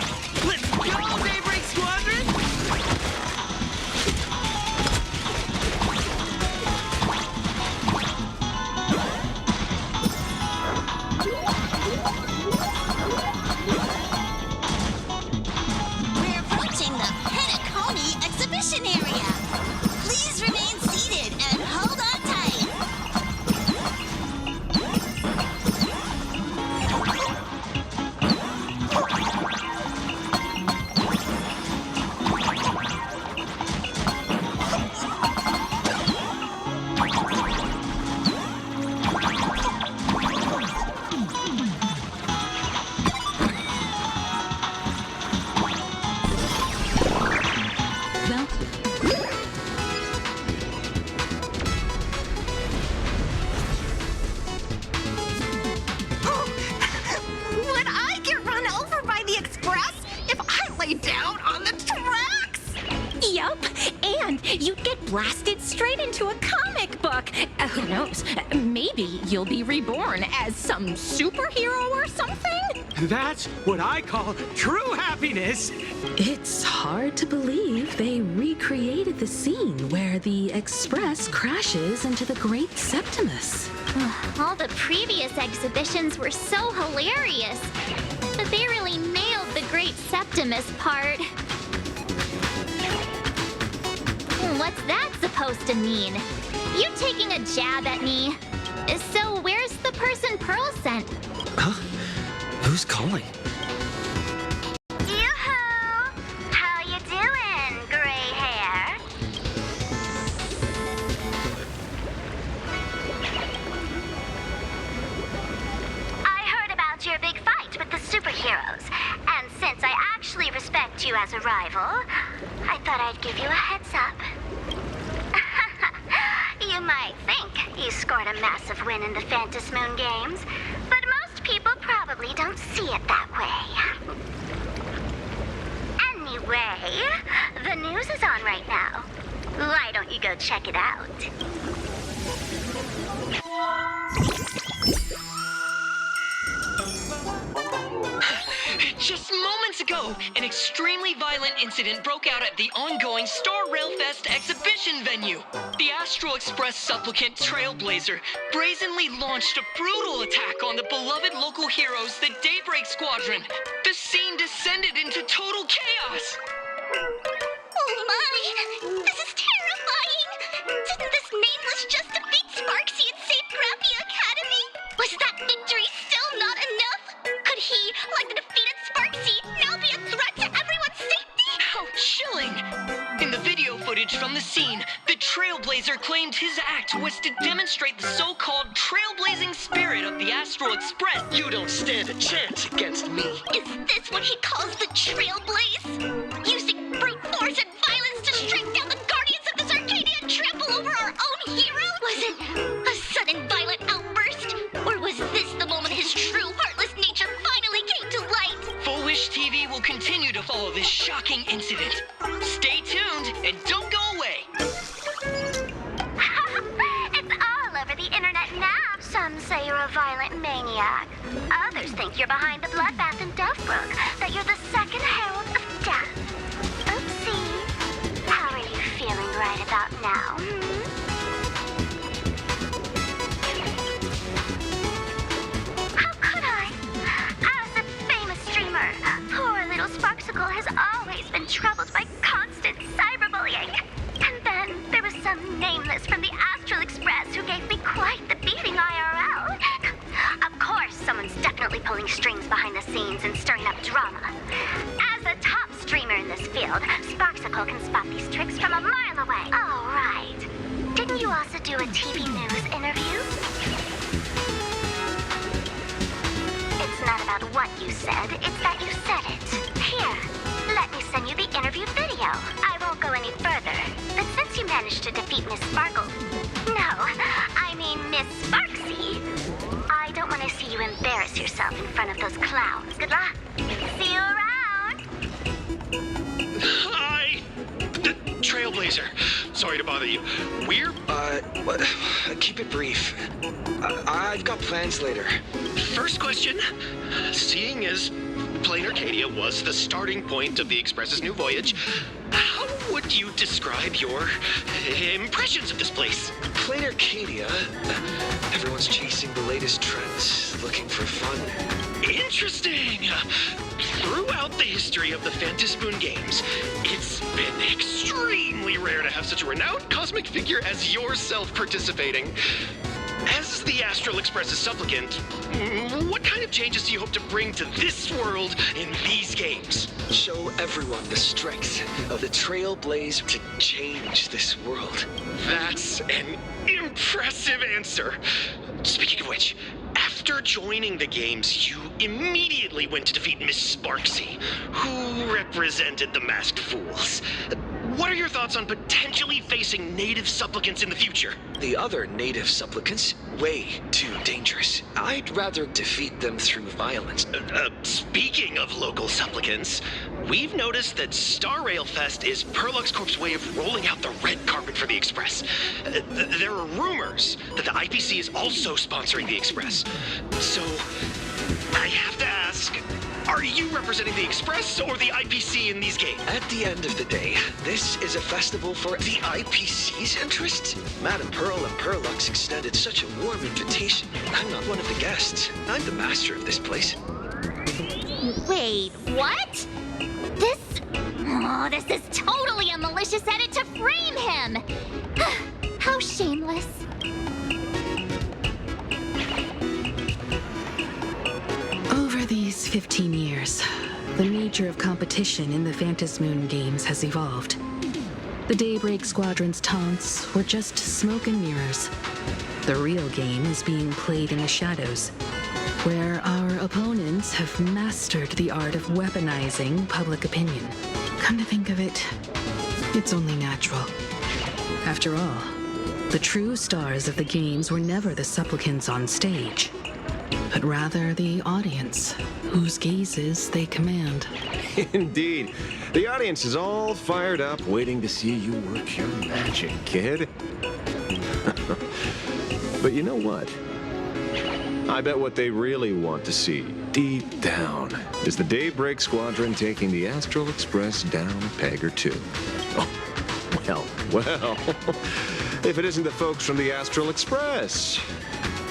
Let's go, Daybreak Squadron! We're approaching the Penacony Exhibition You'd get blasted straight into a comic book. Who knows? Maybe you'll be reborn as some superhero or something? That's what I call true happiness. It's hard to believe they recreated the scene where the Express crashes into the Great Septimus. All the previous exhibitions were so hilarious, but they really nailed the Great Septimus part. What's that supposed to mean? You taking a jab at me? So where's the person Pearl sent? Huh? Who's calling? Yoo-hoo! How you doing, gray hair? I heard about your big fight with the superheroes, and since I actually respect you as a rival, I thought I'd give you a heads up. You might think you scored a massive win in the Phantom Moon Games, but most people probably don't see it that way. Anyway, the news is on right now. Why don't you go check it out? Just moments ago, an extremely violent incident broke out at the ongoing Star Railfest exhibition venue. The Astral Express supplicant Trailblazer brazenly launched a brutal attack on the beloved local heroes, the Daybreak Squadron. The scene descended into total chaos. Oh my! This is terrifying! Didn't this nameless just defeat Sparksy and save Grappy Academy? Was that victory still not enough? Could he, like the defeated Sparksy, now be a threat to everyone's safety? How chilling! In the video footage from the scene, the Trailblazer claimed his act was to demonstrate the so-called trailblazing spirit of the Astral Express. You don't stand a chance against me. Is this what he calls the Trailblaze? Using brute force and violence to strike down the guardians of this Arcadia and trample over our own hero? Was it a sudden violent outburst? Or was this the moment his true heartless nature finally came to light? Full Wish TV will continue to follow this shocking incident. Stay tuned and don't go away. It's all over the internet now. Some say you're a violent maniac. Others think you're behind the bloodbath in Deathbrook, that you're the second herald of death. Oopsie. How are you feeling right about now, How could I? As a famous streamer, poor little Sparksicle has always been troubled by constant cyberbullying. And then there was some nameless from the Astral Express who gave me quite the beating IRL. Of course, someone's definitely pulling strings behind the scenes and stirring up drama. As a top streamer in this field, Sparksicle can spot these tricks from a mile away. Oh, right. Didn't you also do a TV news interview? It's not about what you said, it's that you said it. Here, let me send you the interview video. I won't go any further, but since you managed to defeat Miss Sparkle... No, I mean Miss Sparksy. I don't want to see you embarrass yourself in front of those clowns. Good luck. See you around. Hi! Trailblazer. Sorry to bother you. Keep it brief. I've got plans later. First question. Seeing as Plain Arcadia was the starting point of the Express's new voyage, how would you describe your impressions of this place? Plain Arcadia. Everyone's chasing the latest trends, looking for fun. Interesting! Throughout the history of the Phantom Moon Games, it's been extremely rare to have such a renowned cosmic figure as yourself participating. As the Astral Express's supplicant, what kind of changes do you hope to bring to this world in these games? Show everyone the strength of the Trailblaze to change this world. That's an impressive answer. Speaking of which, after joining the games, you immediately went to defeat Miss Sparksy, who represented the masked fools. What are your thoughts on potentially facing native supplicants in the future? The other native supplicants? Way too dangerous. I'd rather defeat them through violence. Speaking of local supplicants, we've noticed that Star Rail Fest is Perlux Corp's way of rolling out the red carpet for the Express. There are rumors that the IPC is also sponsoring the Express. So, I have to ask, are you representing the Express or the IPC in these games? At the end of the day, this is a festival for the IPC's interests. Madame Pearl and Perlux extended such a warm invitation. I'm not one of the guests. I'm the master of this place. Wait, what? This is totally a malicious edit to frame him! How shameless. Over these 15 years, the nature of competition in the Phantasmoon games has evolved. The Daybreak Squadron's taunts were just smoke and mirrors. The real game is being played in the shadows, where our opponents have mastered the art of weaponizing public opinion. Come to think of it, it's only natural. After all, the true stars of the games were never the supplicants on stage, but rather the audience, whose gazes they command. Indeed. The audience is all fired up, waiting to see you work your magic, kid. But you know what? I bet what they really want to see, deep down, is the Daybreak Squadron taking the Astral Express down a peg or two. Oh, well. If it isn't the folks from the Astral Express.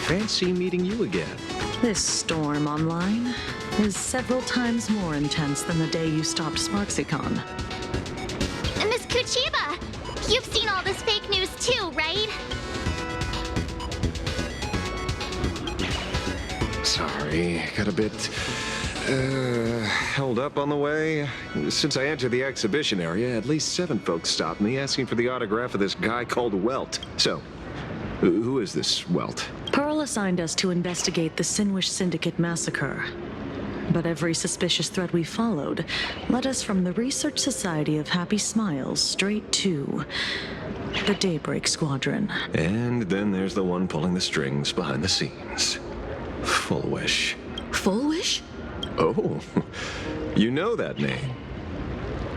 Fancy meeting you again. This storm online is several times more intense than the day you stopped Sparksicon. Miss Kuchiba, you've seen all this fake news too, right? Sorry, got a bit held up on the way. Since I entered the exhibition area, at least 7 folks stopped me asking for the autograph of this guy called Welt. So, who is this Welt? Pearl assigned us to investigate the Sinwish Syndicate massacre. But every suspicious thread we followed led us from the Research Society of Happy Smiles straight to the Daybreak Squadron. And then there's the one pulling the strings behind the scenes. Full Wish. Full Wish? Oh, you know that name.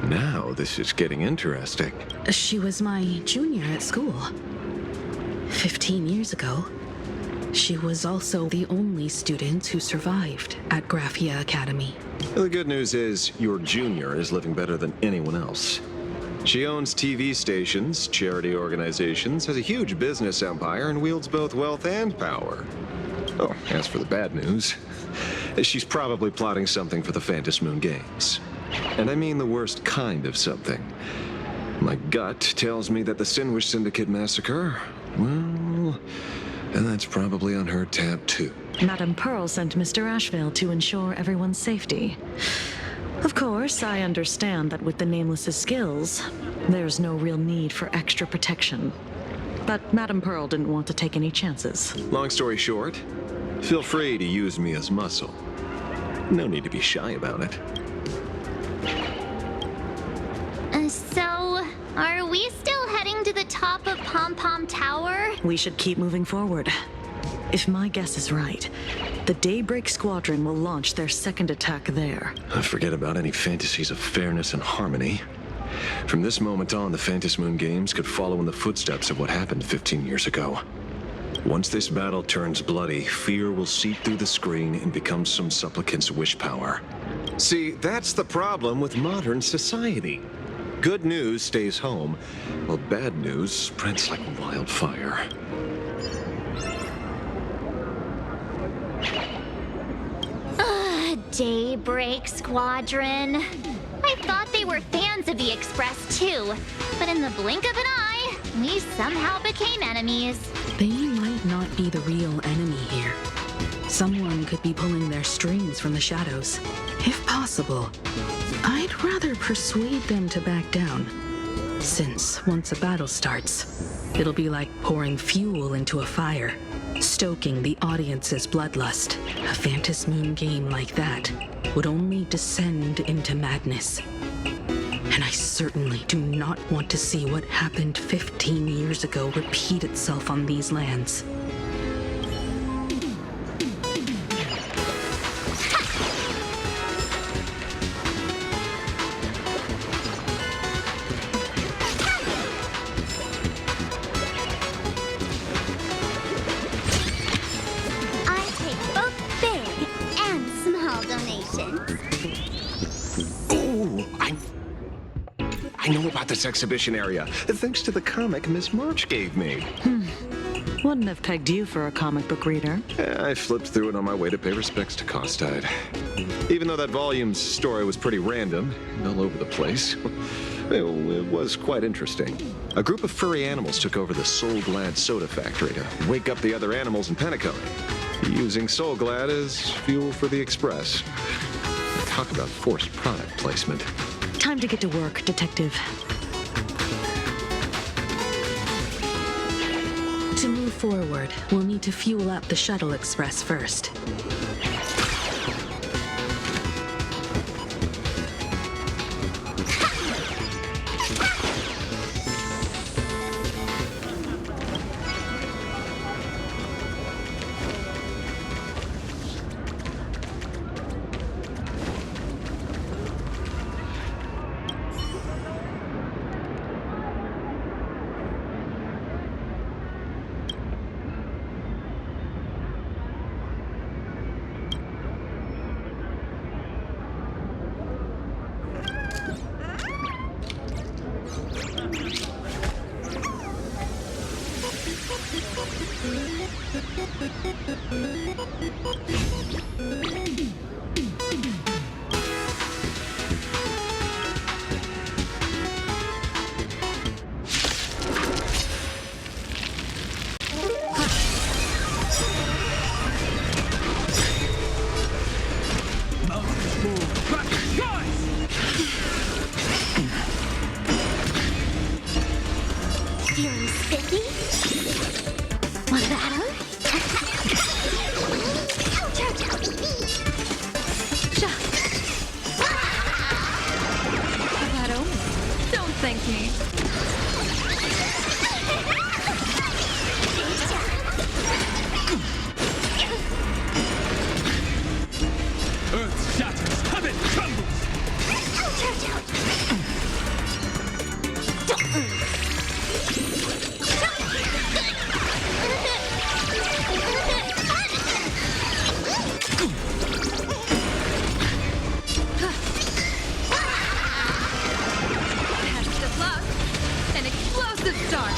Now this is getting interesting. She was my junior at school. 15 years ago, she was also the only student who survived at Graphia Academy. The good news is your junior is living better than anyone else. She owns TV stations, charity organizations, has a huge business empire, and wields both wealth and power. Oh, as for the bad news, she's probably plotting something for the Phantasmoon games. And I mean the worst kind of something. My gut tells me that the Sinwish Syndicate massacre, well, and that's probably on her tab too. Madame Pearl sent Mr. Ashvale to ensure everyone's safety. Of course, I understand that with the Nameless's skills, there's no real need for extra protection. But Madame Pearl didn't want to take any chances. Long story short, feel free to use me as muscle. No need to be shy about it. So, are we still heading to the top of Pom Pom Tower? We should keep moving forward. If my guess is right, the Daybreak Squadron will launch their second attack there. Forget about any fantasies of fairness and harmony. From this moment on, the Phantasmoon games could follow in the footsteps of what happened 15 years ago. Once this battle turns bloody, fear will seep through the screen and become some supplicant's wish power. See, that's the problem with modern society. Good news stays home, while bad news spreads like wildfire. Daybreak Squadron. I thought they were fans of the Express too, but in the blink of an eye, we somehow became enemies. They might not be the real enemy here. Someone could be pulling their strings from the shadows. If possible, I'd rather persuade them to back down. Since once a battle starts, it'll be like pouring fuel into a fire. Stoking the audience's bloodlust, a Phantasmoon game like that would only descend into madness. And I certainly do not want to see what happened 15 years ago repeat itself on these lands. I take both big and small donations. Ooh, I know about this exhibition area, thanks to the comic Miss March gave me. Wouldn't have pegged you for a comic book reader. I flipped through it on my way to pay respects to Costide. Even though that volume's story was pretty random and all over the place, it was quite interesting. A group of furry animals took over the Soul Glad soda factory to wake up the other animals in Penacony, using Soul Glad as fuel for the Express. Talk about forced product placement. Time to get to work, Detective. To move forward, we'll need to fuel up the Shuttle Express first. Feeling sticky? Was that him? Ouch, ouch, ouch. That omen. Don't thank me. Earth shatters, heaven trembles! Ouch, ouch, ouch. Test of luck. An explosive start.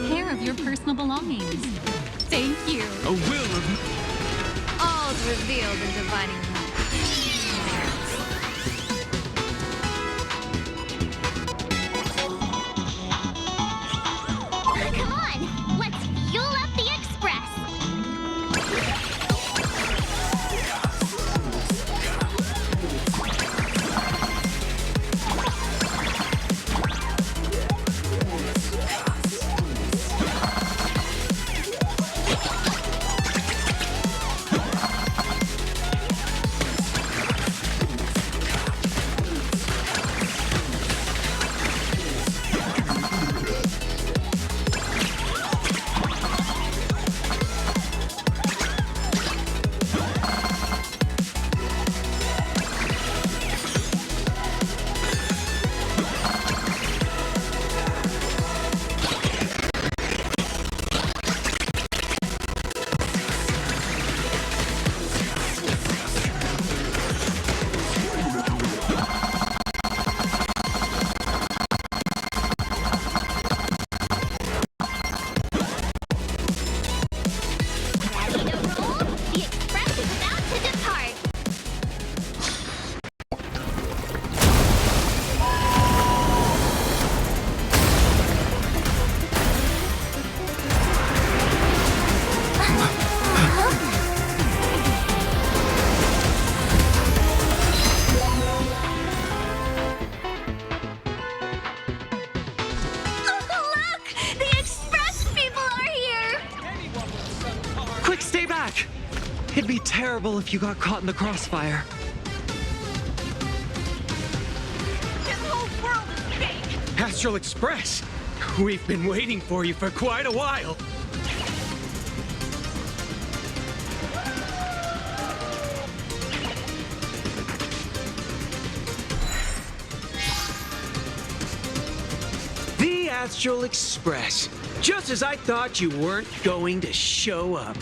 Care of your personal belongings. Thank you. A will of... All's revealed in dividing light. Come on, let's fuel up the Express. back! It'd be terrible if you got caught in the crossfire. This whole world is fake! Astral Express! We've been waiting for you for quite a while. The Astral Express. Just as I thought you weren't going to show up.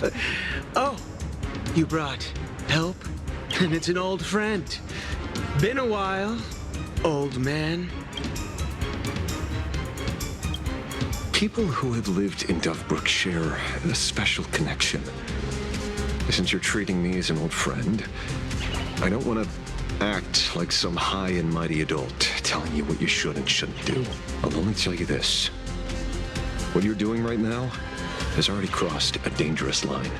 Oh, you brought help? And it's an old friend. Been a while, old man. People who have lived in Dovebrook share a special connection. Since you're treating me as an old friend, I don't want to act like some high and mighty adult telling you what you should and shouldn't do. I'll only tell you this. What you're doing right now has already crossed a dangerous line.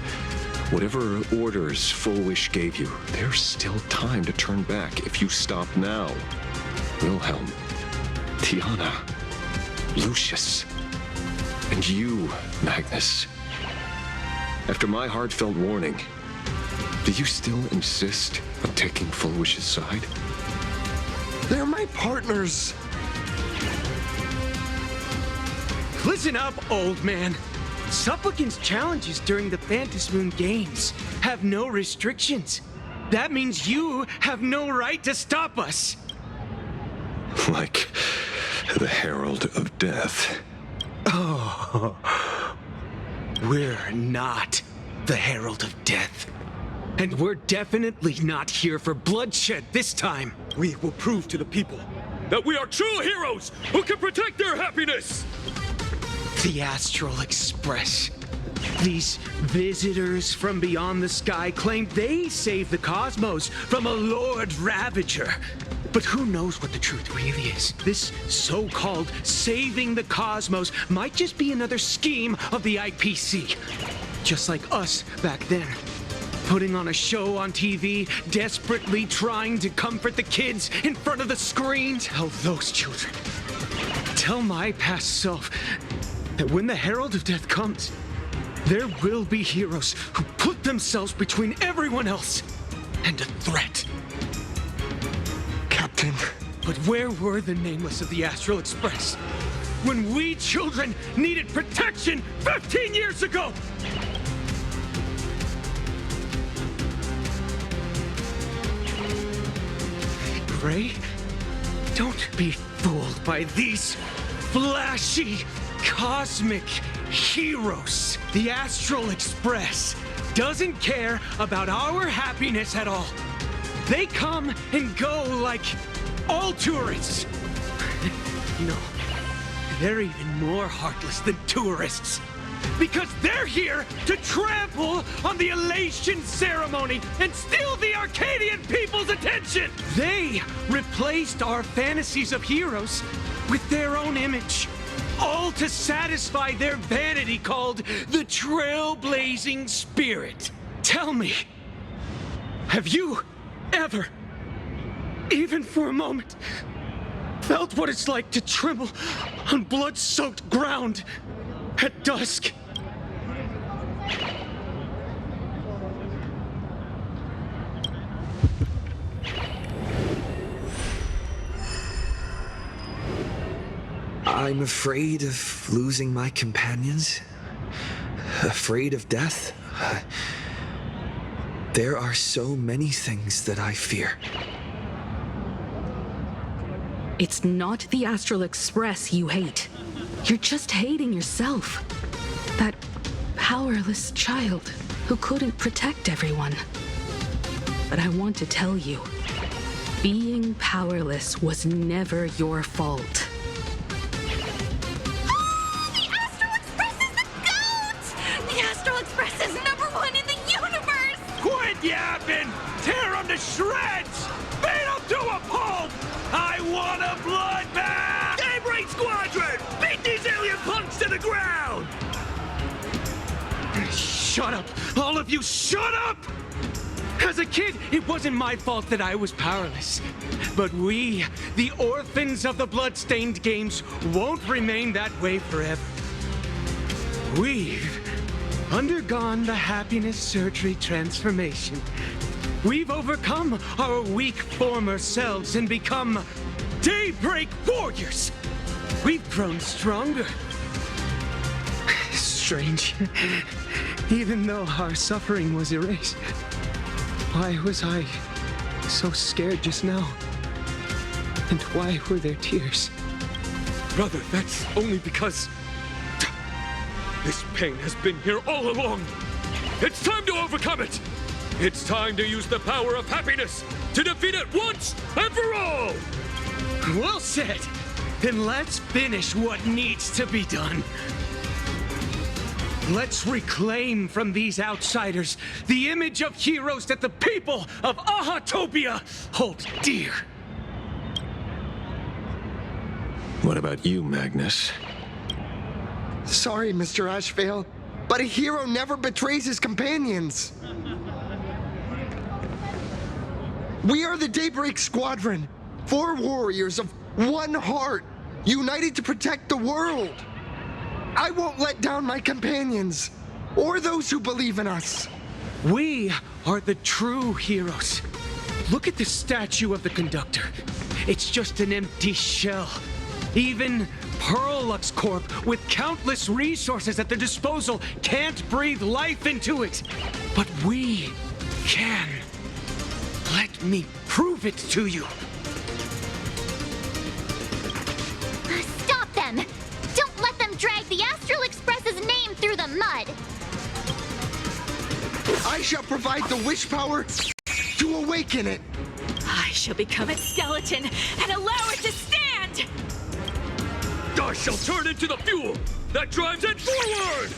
Whatever orders Full Wish gave you, there's still time to turn back if you stop now. Wilhelm, Tiana, Lucius, and you, Magnus. After my heartfelt warning, do you still insist on taking Full Wish's side? They're my partners. Listen up, old man. Supplicant's challenges during the Phantasmoon Games have no restrictions. That means you have no right to stop us. Like the Herald of Death. Oh, we're not the Herald of Death. And we're definitely not here for bloodshed this time. We will prove to the people that we are true heroes who can protect their happiness! The Astral Express. These visitors from beyond the sky claim they saved the cosmos from a Lord Ravager. But who knows what the truth really is? This so-called saving the cosmos might just be another scheme of the IPC. Just like us back then. Putting on a show on TV, desperately trying to comfort the kids in front of the screen. Tell those children. Tell my past self that when the Herald of Death comes, there will be heroes who put themselves between everyone else and a threat. Captain. But where were the nameless of the Astral Express when we children needed protection 15 years ago? Gray, don't be fooled by these flashy, cosmic heroes. The Astral Express doesn't care about our happiness at all. They come and go like all tourists. No, they're even more heartless than tourists. Because they're here to trample on the elation ceremony and steal the Arcadian people's attention! They replaced our fantasies of heroes with their own image. All to satisfy their vanity called the Trailblazing Spirit. Tell me, have you ever, even for a moment, felt what it's like to tremble on blood-soaked ground at dusk? I'm afraid of losing my companions. Afraid of death. There are so many things that I fear. It's not the Astral Express you hate. You're just hating yourself. That powerless child who couldn't protect everyone. But I want to tell you, being powerless was never your fault. The Astral Express is the GOAT! The Astral Express is #1 in the universe! Quit yapping! Tear them to shreds! Beat them to a pulp! I want a bloodbath! Daybreak Squadron! Beat these alien punks to the ground! Shut up! All of you, shut up! As a kid, it wasn't my fault that I was powerless. But we, the orphans of the Bloodstained Games, won't remain that way forever. We've undergone the happiness surgery transformation. We've overcome our weak former selves and become Daybreak Warriors. We've grown stronger. Strange. Even though our suffering was erased, why was I so scared just now? And why were there tears? Brother, that's only because this pain has been here all along. It's time to overcome it. It's time to use the power of happiness to defeat it once and for all. Well said. Then let's finish what needs to be done. Let's reclaim from these outsiders the image of heroes that the people of Ahatopia hold dear. What about you, Magnus? Sorry, Mr. Ashvale, but a hero never betrays his companions. We are the Daybreak Squadron, 4 warriors of one heart, united to protect the world. I won't let down my companions, or those who believe in us. We are the true heroes. Look at the statue of the conductor. It's just an empty shell. Even Pearlux Corp, with countless resources at their disposal, can't breathe life into it. But we can. Let me prove it to you. Stop them! Don't let them drag the Astral Express's name through the mud! I shall provide the wish power to awaken it. I shall become its skeleton and allow it to stand! I shall turn into the fuel that drives it forward!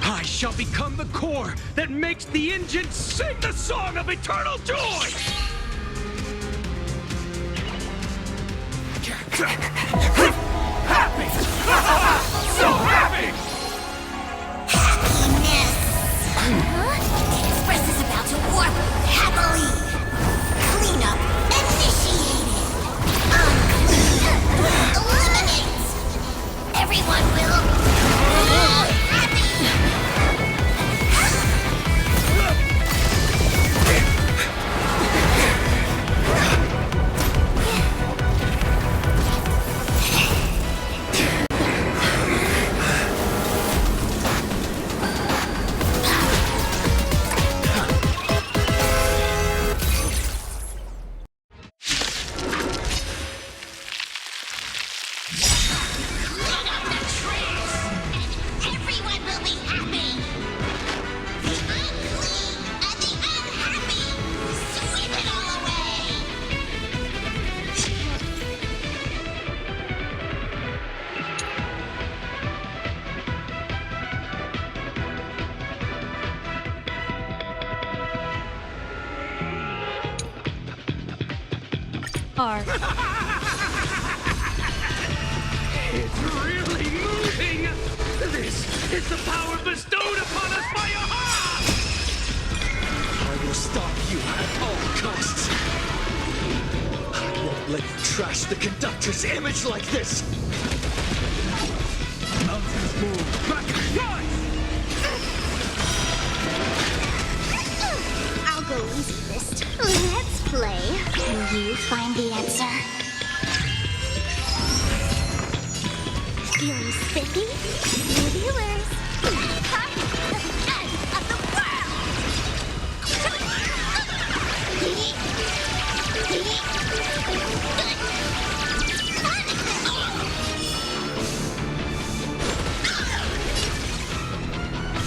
I shall become the core that makes the engine sing the song of eternal joy! Happy! So happy! Happiness! The Express is about to warp happily! Cleanup initiated! Eliminate! Everyone will be happy! It's really moving! This is the power bestowed upon us by Aha! I will stop you at all costs. I won't let you trash the conductor's image like this! Mountains move! Back! Rise! I'll go easy first. Let's play. Will you find the answer? Feeling spiffy? New viewers. Hi, the end of the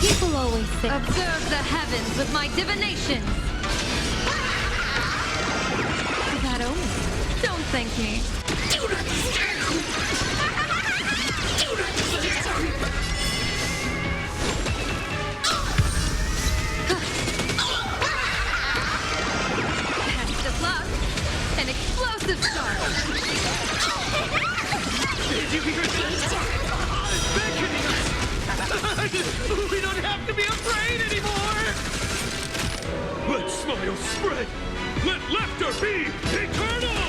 People always say, observe the heavens with my divinations. That only. Don't thank me. That's the luck. An explosive start. Did you hear that? Beckoning us! We don't have to be afraid anymore! Let smile spread! Let laughter be eternal!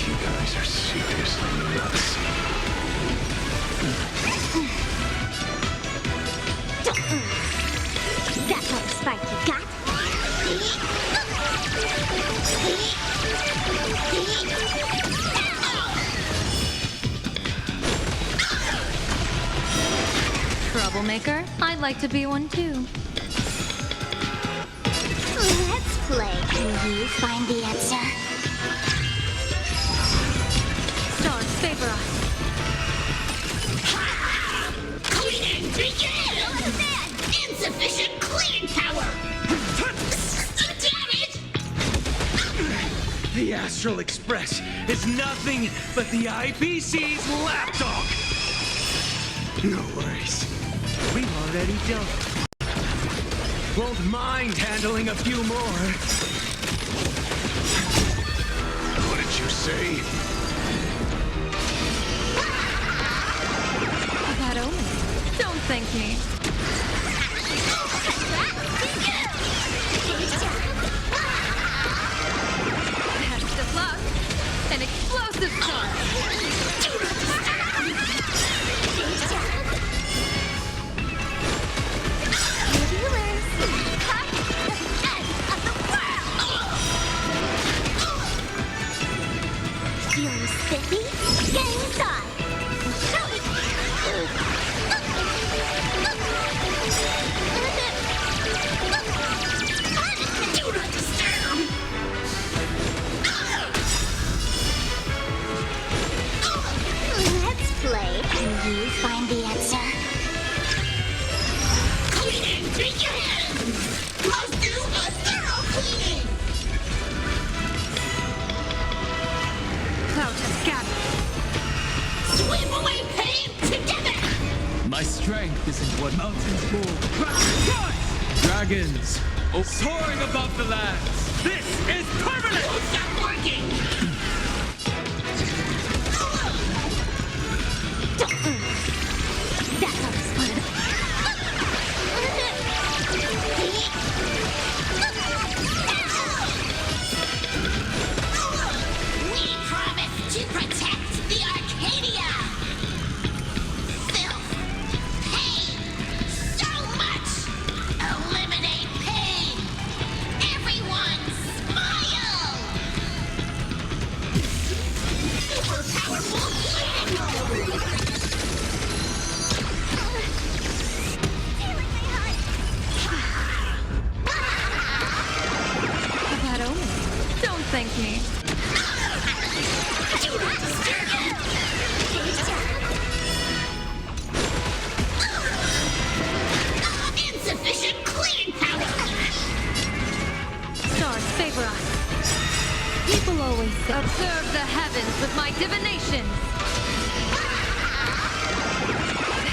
You guys are seriously nuts. troublemaker. I'd like to be one too. Let's play. Can you find the answer? Stars favor us. Cleaning begin! Insufficient cleaning power! Damn it! The Astral Express is nothing but the IPC's lapdog! No worries. We've already done it. Won't mind handling a few more. What did you say? That omen. Don't thank me. Best of luck. An explosive charge. Feeling spiffy? Get inside! Let's play. Can you find the answer? Cleaning begin! Must do a thorough cleaning! Cloud has gathered. Sweep away pain together! My strength isn't what mountains move. Dragons soaring above the lands. This is permanent! Won't stop working! That sounds fun. We promise to protect the Arcadia! Filth! Pain! So much! Eliminate pain! Everyone smile! Super powerful That omen. Don't thank me. Insufficient cleaning power! Stars favor us. People always say, observe the heavens with my divination.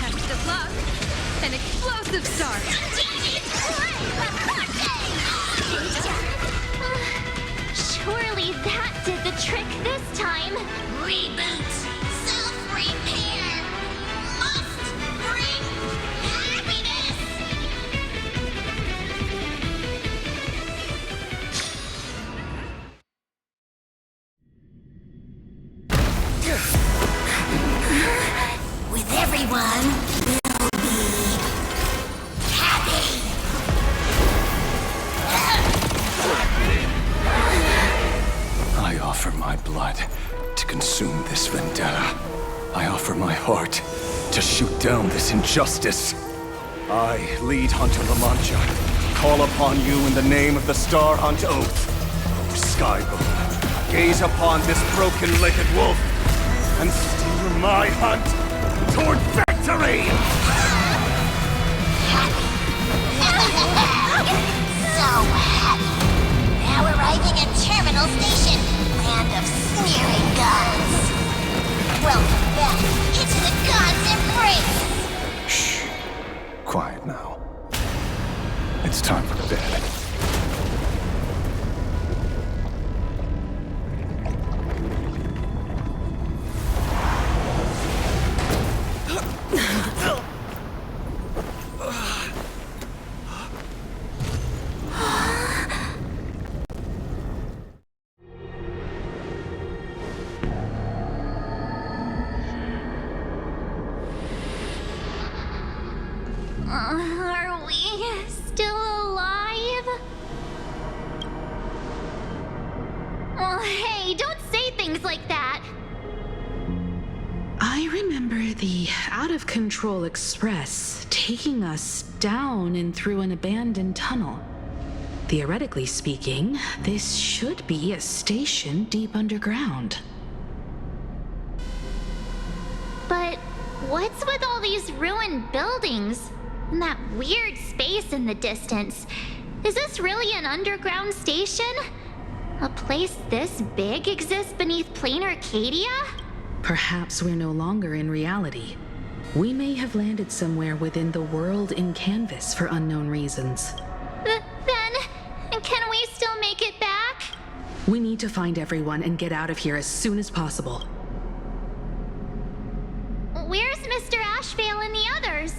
Best of luck. An explosive start. Surely that did the trick this time. Reboot! Self-repair! Must bring happiness! With everyone, we'll be happy! I offer my blood to consume this vendetta. I offer my heart to shoot down this injustice. I, lead Hunter La Mancha, call upon you in the name of the Star Hunt Oath. O Skybow, gaze upon this broken-legged wolf and steer my hunt toward victory! So happy! Now arriving at Terminal Station, land of sneering gods! Welcome back into the gods' embrace! Shh. Quiet now. It's time for bed. Are we still alive? Oh, hey, don't say things like that. I I remember the out-of-control express taking us down and through an abandoned tunnel. Theoretically speaking, this should be a station deep underground. But what's with all these ruined buildings? And that weird space in the distance? Is this really an underground station? A place this big exists beneath plain Arcadia? Perhaps we're no longer in reality. We may have landed somewhere within the world in canvas for unknown reasons. Then, can we still make it back? We need to find everyone and get out of here as soon as possible. Where's Mr. Ashvale and the others?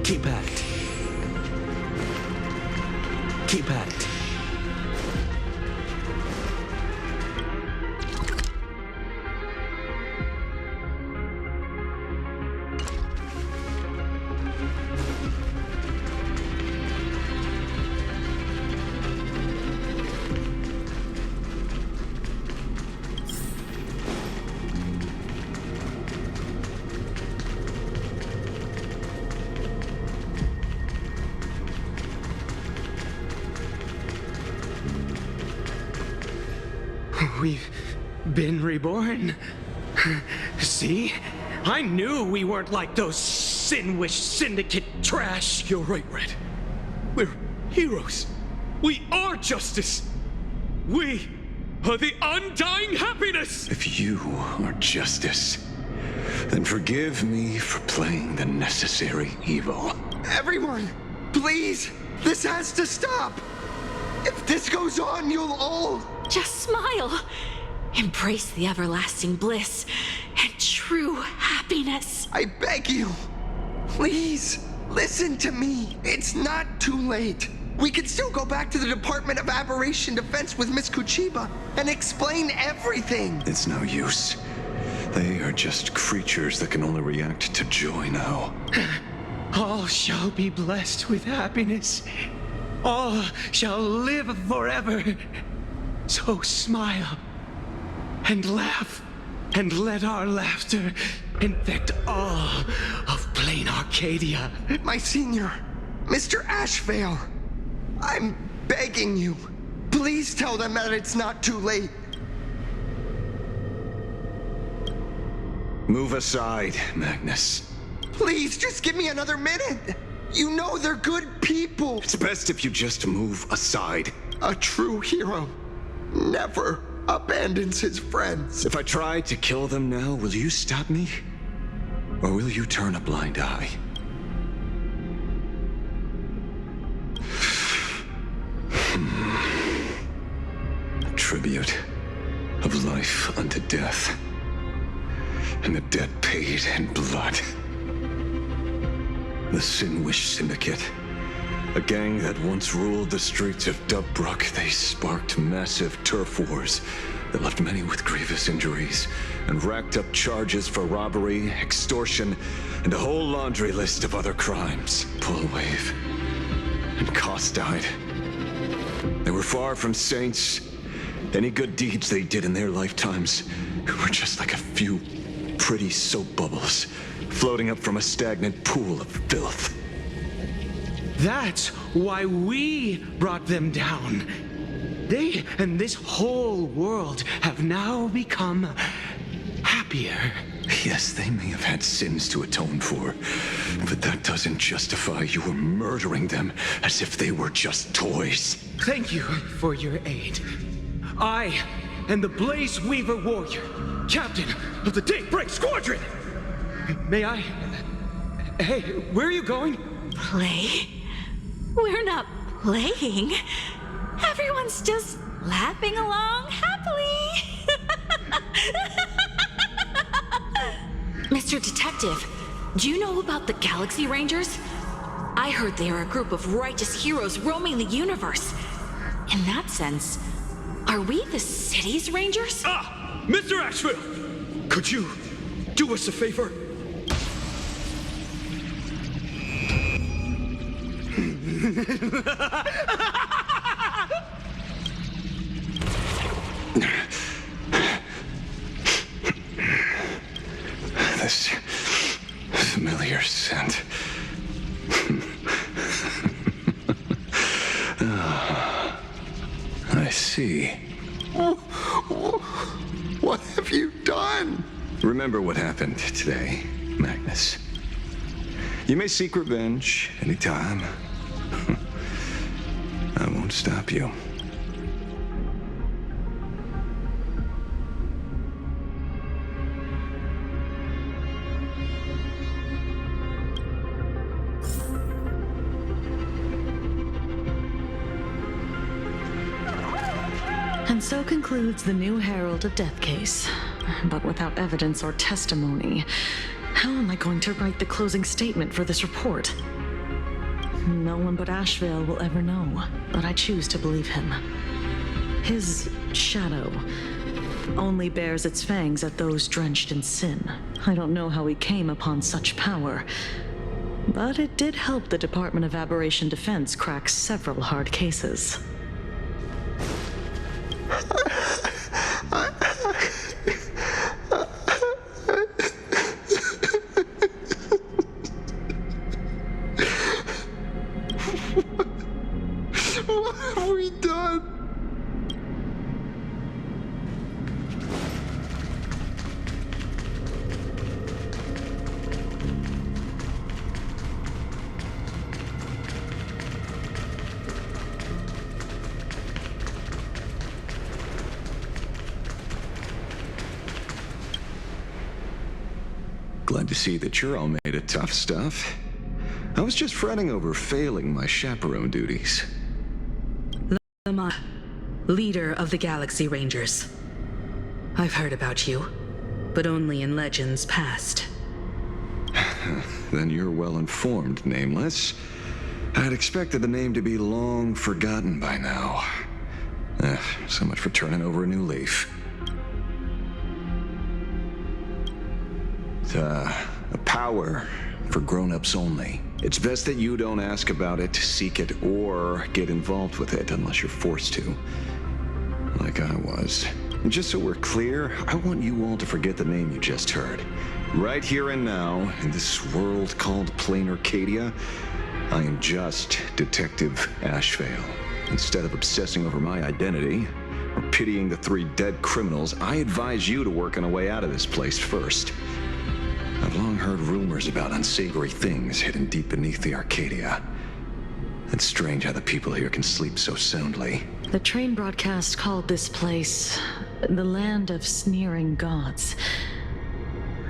Keep at it. Keep at it. We've been reborn. See? I knew we weren't like those Sin-Wish Syndicate trash. You're right, Red. We're heroes. We are justice. We are the undying happiness. If you are justice, then forgive me for playing the necessary evil. Everyone, please! This has to stop! If this goes on, you'll all... Just smile. Embrace the everlasting bliss and true happiness. I beg you. Please, listen to me. It's not too late. We could still go back to the Department of Aberration Defense with Miss Kuchiba and explain everything. It's no use. They are just creatures that can only react to joy now. All shall be blessed with happiness. All shall live forever. So smile and laugh and let our laughter infect all of plain Arcadia. My senior, Mr. Ashvale, I'm begging you. Please tell them that it's not too late. Move aside, Magnus. Please, just give me another minute. You know they're good people. It's best if you just move aside. A true hero never abandons his friends. If I try to kill them now, will you stop me? Or will you turn a blind eye? A tribute of life unto death, and the debt paid in blood. The Sin-Wish Syndicate, a gang that once ruled the streets of Dubbrook. They sparked massive turf wars that left many with grievous injuries and racked up charges for robbery, extortion, and a whole laundry list of other crimes. Pullwave and Koss died. They were far from saints. Any good deeds they did in their lifetimes were just like a few pretty soap bubbles floating up from a stagnant pool of filth. That's why we brought them down. They and this whole world have now become happier. Yes, they may have had sins to atone for, but that doesn't justify your murdering them as if they were just toys. Thank you for your aid. I am the Blaze Weaver Warrior, captain of the Daybreak Squadron. May I? Hey, where are you going? Play? We're not playing. Everyone's just laughing along happily. Detective, do you know about the Galaxy Rangers? I heard they are a group of righteous heroes roaming the universe. In that sense, are we the city's rangers? Ah! Mr. Asheville! Could you do us a favor? This familiar scent. I see. What have you done? Remember what happened today, Magnus. You may seek revenge anytime. I won't stop you. And so concludes the new Herald of Death case. But without evidence or testimony, how am I going to write the closing statement for this report? No one but Asheville will ever know, but I choose to believe him. His shadow only bears its fangs at those drenched in sin. I don't know how he came upon such power, but it did help the Department of Aberration Defense crack several hard cases. What have we done? Glad to see that you're all made of tough stuff. I was just fretting over failing my chaperone duties. Lamont, leader of the Galaxy Rangers. I've heard about you, but only in legends past. Then you're well informed, Nameless. I'd expected the name to be long forgotten by now. So much for turning over a new leaf. A power for grown-ups only. It's best that you don't ask about it, seek it, or get involved with it unless you're forced to. Like I was. And just so we're clear, I want you all to forget the name you just heard. Right here and now, in this world called Plain Arcadia, I am just Detective Asheville. Instead of obsessing over my identity, or pitying the 3 dead criminals, I advise you to work on a way out of this place first. I've long heard rumors about unsavory things hidden deep beneath the Arcadia. It's strange how the people here can sleep so soundly. The train broadcast called this place the land of sneering gods.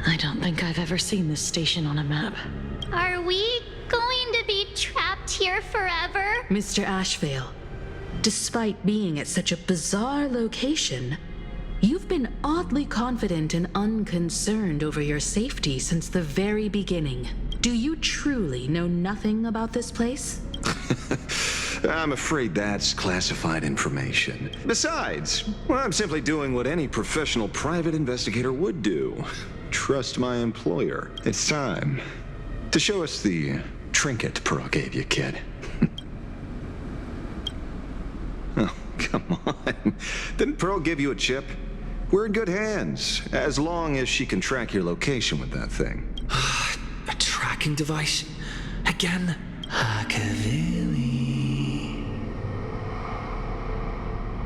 I don't think I've ever seen this station on a map. Are we going to be trapped here forever? Mr. Asheville, despite being at such a bizarre location, you've been oddly confident and unconcerned over your safety since the very beginning. Do you truly know nothing about this place? I'm afraid that's classified information. Besides, well, I'm simply doing what any professional private investigator would do. Trust my employer. It's time to show us the trinket Pearl gave you, kid. Oh, come on. Didn't Pearl give you a chip? We're in good hands, as long as she can track your location with that thing. A tracking device? Again? Akavili.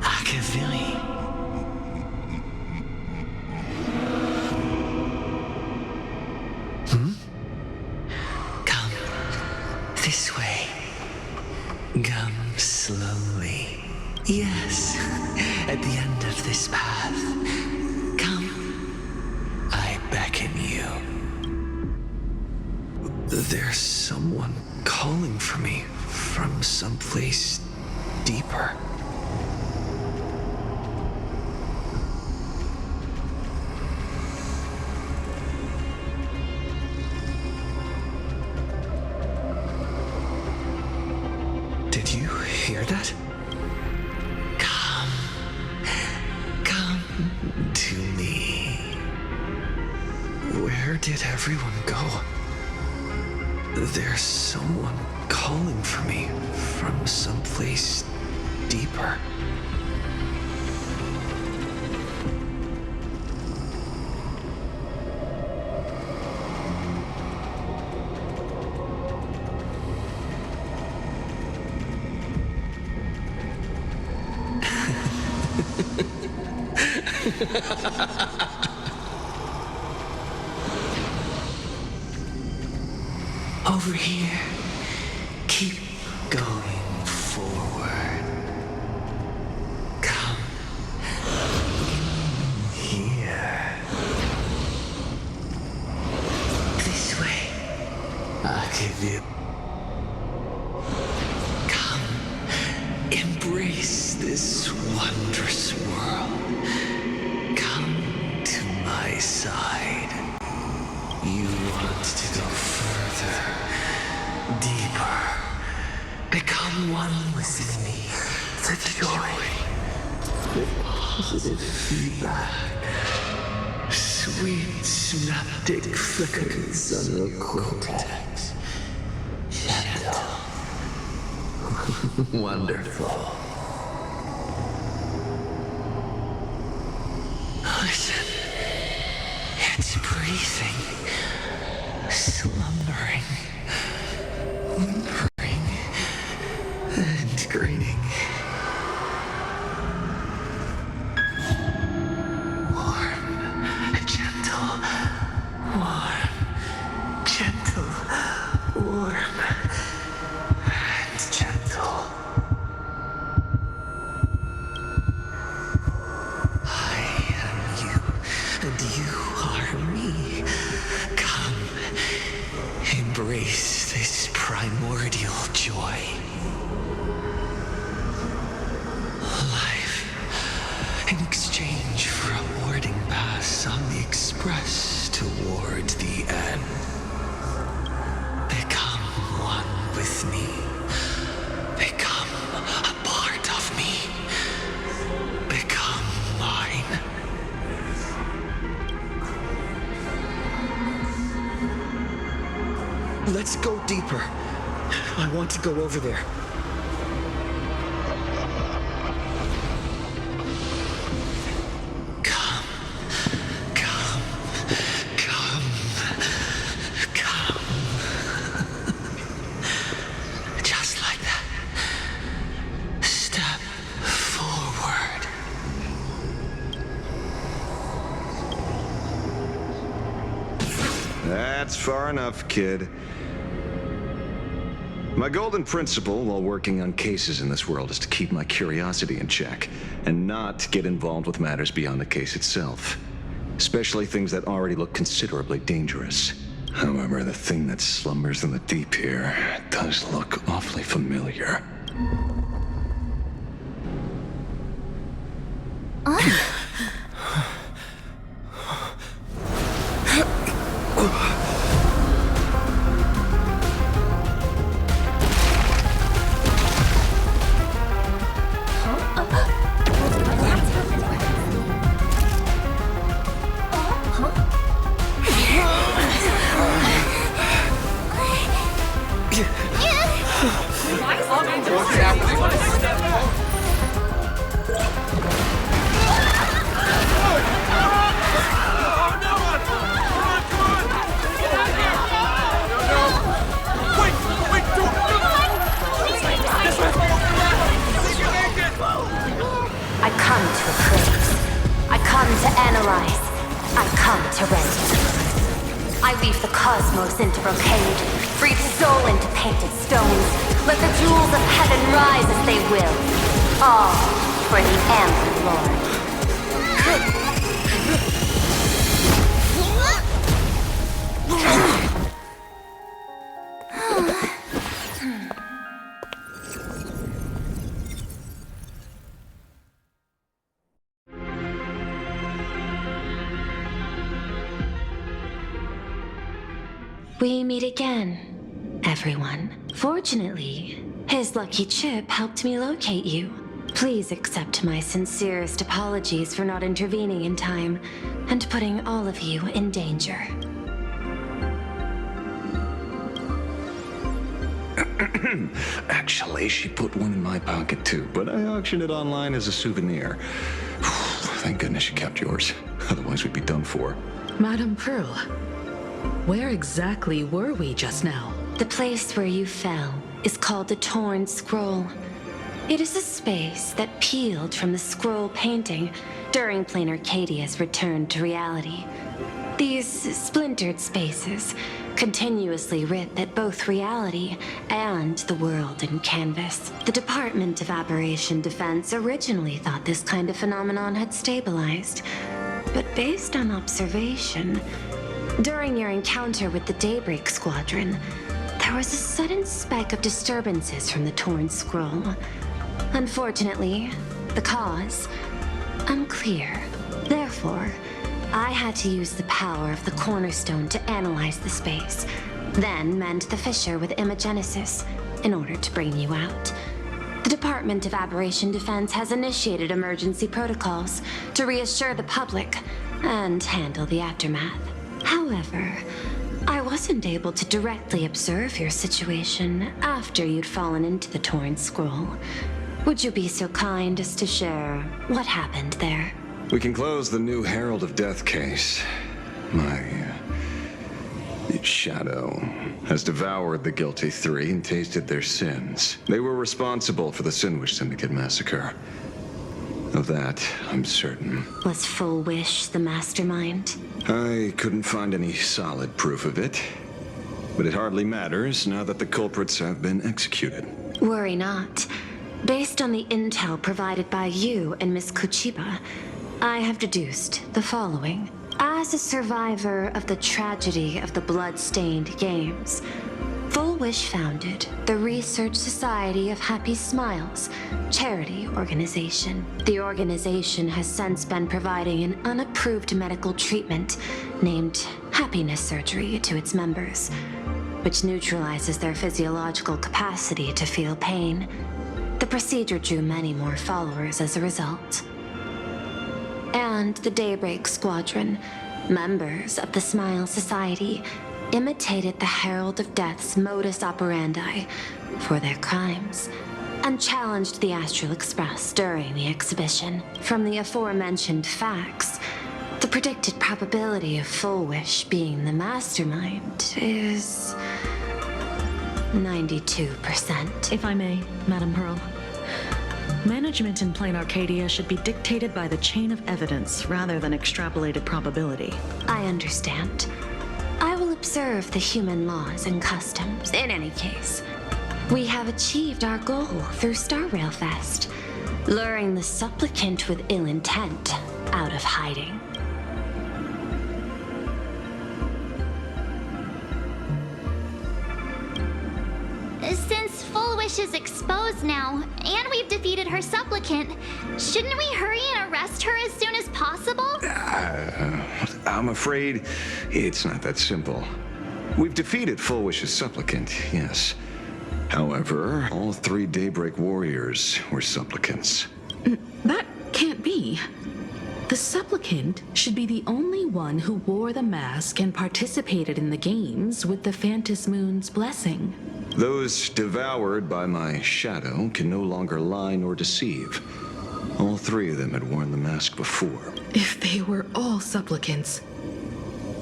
Akavili. Come this way. Come slowly. Yes, at the end of this path. Come. I beckon you. There's someone calling for me from someplace deeper. that? Come to me. Where did everyone go? There's someone calling for me from someplace deeper. Over here. Keep going forward. Come here. This way. I'll give you. Come. Embrace this wondrous world. Come to my side. You want to go further, deeper. Become one with me. The joy, the positive feedback, sweet synaptic flickers on your cortex. Gentle. Wonderful. Listen. It's breathing. Slumbering. Whimpering. And grinning. Warm. Gentle. Warm. Gentle. Warm. And gentle. I am you, and you are me. Come, embrace this primordial joy. Life, in exchange for a boarding pass on the express toward the end. Become one with me. Become a part of me. Become mine. Let's go deeper. I want to go over there. Come. Just like that. Step forward. That's far enough, kid. My golden principle while working on cases in this world is to keep my curiosity in check and not get involved with matters beyond the case itself, especially things that already look considerably dangerous. However, the thing that slumbers in the deep here does look awfully familiar. I come to appraise. I come to analyze. I come to render. I weave the cosmos into brocade, breathe soul into painted stones. Let the jewels of heaven rise as they will. All for the Amber Lord. We meet again, everyone. Fortunately, His lucky chip helped me locate you. Please accept my sincerest apologies for not intervening in time and putting all of you in danger. Actually, she put one in my pocket too, but I auctioned it online as a souvenir. Thank goodness you kept yours. Otherwise, we'd be done for. Madame Pearl, where exactly were we just now? The place where you fell is called the Torn Scroll. It is a space that peeled from the scroll painting during Plain Arcadia's return to reality. These splintered spaces continuously writ at both reality and the world in canvas. The Department of Aberration Defense originally thought this kind of phenomenon had stabilized, but based on observation, during your encounter with the Daybreak Squadron, there was a sudden spike of disturbances from the Torn Scroll. Unfortunately, the cause, unclear. Therefore, I had to use the power of the Cornerstone to analyze the space, then mend the fissure with Imagenesis in order to bring you out. The Department of Aberration Defense has initiated emergency protocols to reassure the public and handle the aftermath. However, I wasn't able to directly observe your situation after you'd fallen into the Torn Scroll. Would you be so kind as to share what happened there? We can close the new Herald of Death case. My shadow has devoured the guilty three and tasted their sins. They were responsible for the Sinwish Syndicate massacre. Of that, I'm certain. Was Full Wish the mastermind? I couldn't find any solid proof of it, but it hardly matters now that the culprits have been executed. Worry not. Based on the intel provided by you and Miss Kuchiba, I have deduced the following. As a survivor of the tragedy of the Blood-Stained Games, Full Wish founded the Research Society of Happy Smiles, charity organization. The organization has since been providing an unapproved medical treatment named happiness surgery to its members, which neutralizes their physiological capacity to feel pain. The procedure drew many more followers as a result. And the Daybreak Squadron, members of the Smile Society, imitated the Herald of Death's modus operandi for their crimes and challenged the Astral Express during the exhibition. From the aforementioned facts, the predicted probability of Full Wish being the mastermind is 92%. If I may, Madame Pearl. Management in Plain Arcadia should be dictated by the chain of evidence rather than extrapolated probability. I understand. I will observe the human laws and customs. In any case, we have achieved our goal through Star Railfest, luring the supplicant with ill intent out of hiding. Since Full Wish is exposed now, and we've defeated her supplicant, shouldn't we hurry and arrest her as soon as possible? I'm afraid it's not that simple. We've defeated Full Wish's supplicant, yes. However, all three Daybreak warriors were supplicants. That can't be. The supplicant should be the only one who wore the mask and participated in the games with the Phantom Moon's blessing. Those devoured by my shadow can no longer lie nor deceive. All three of them had worn the mask before. If they were all supplicants,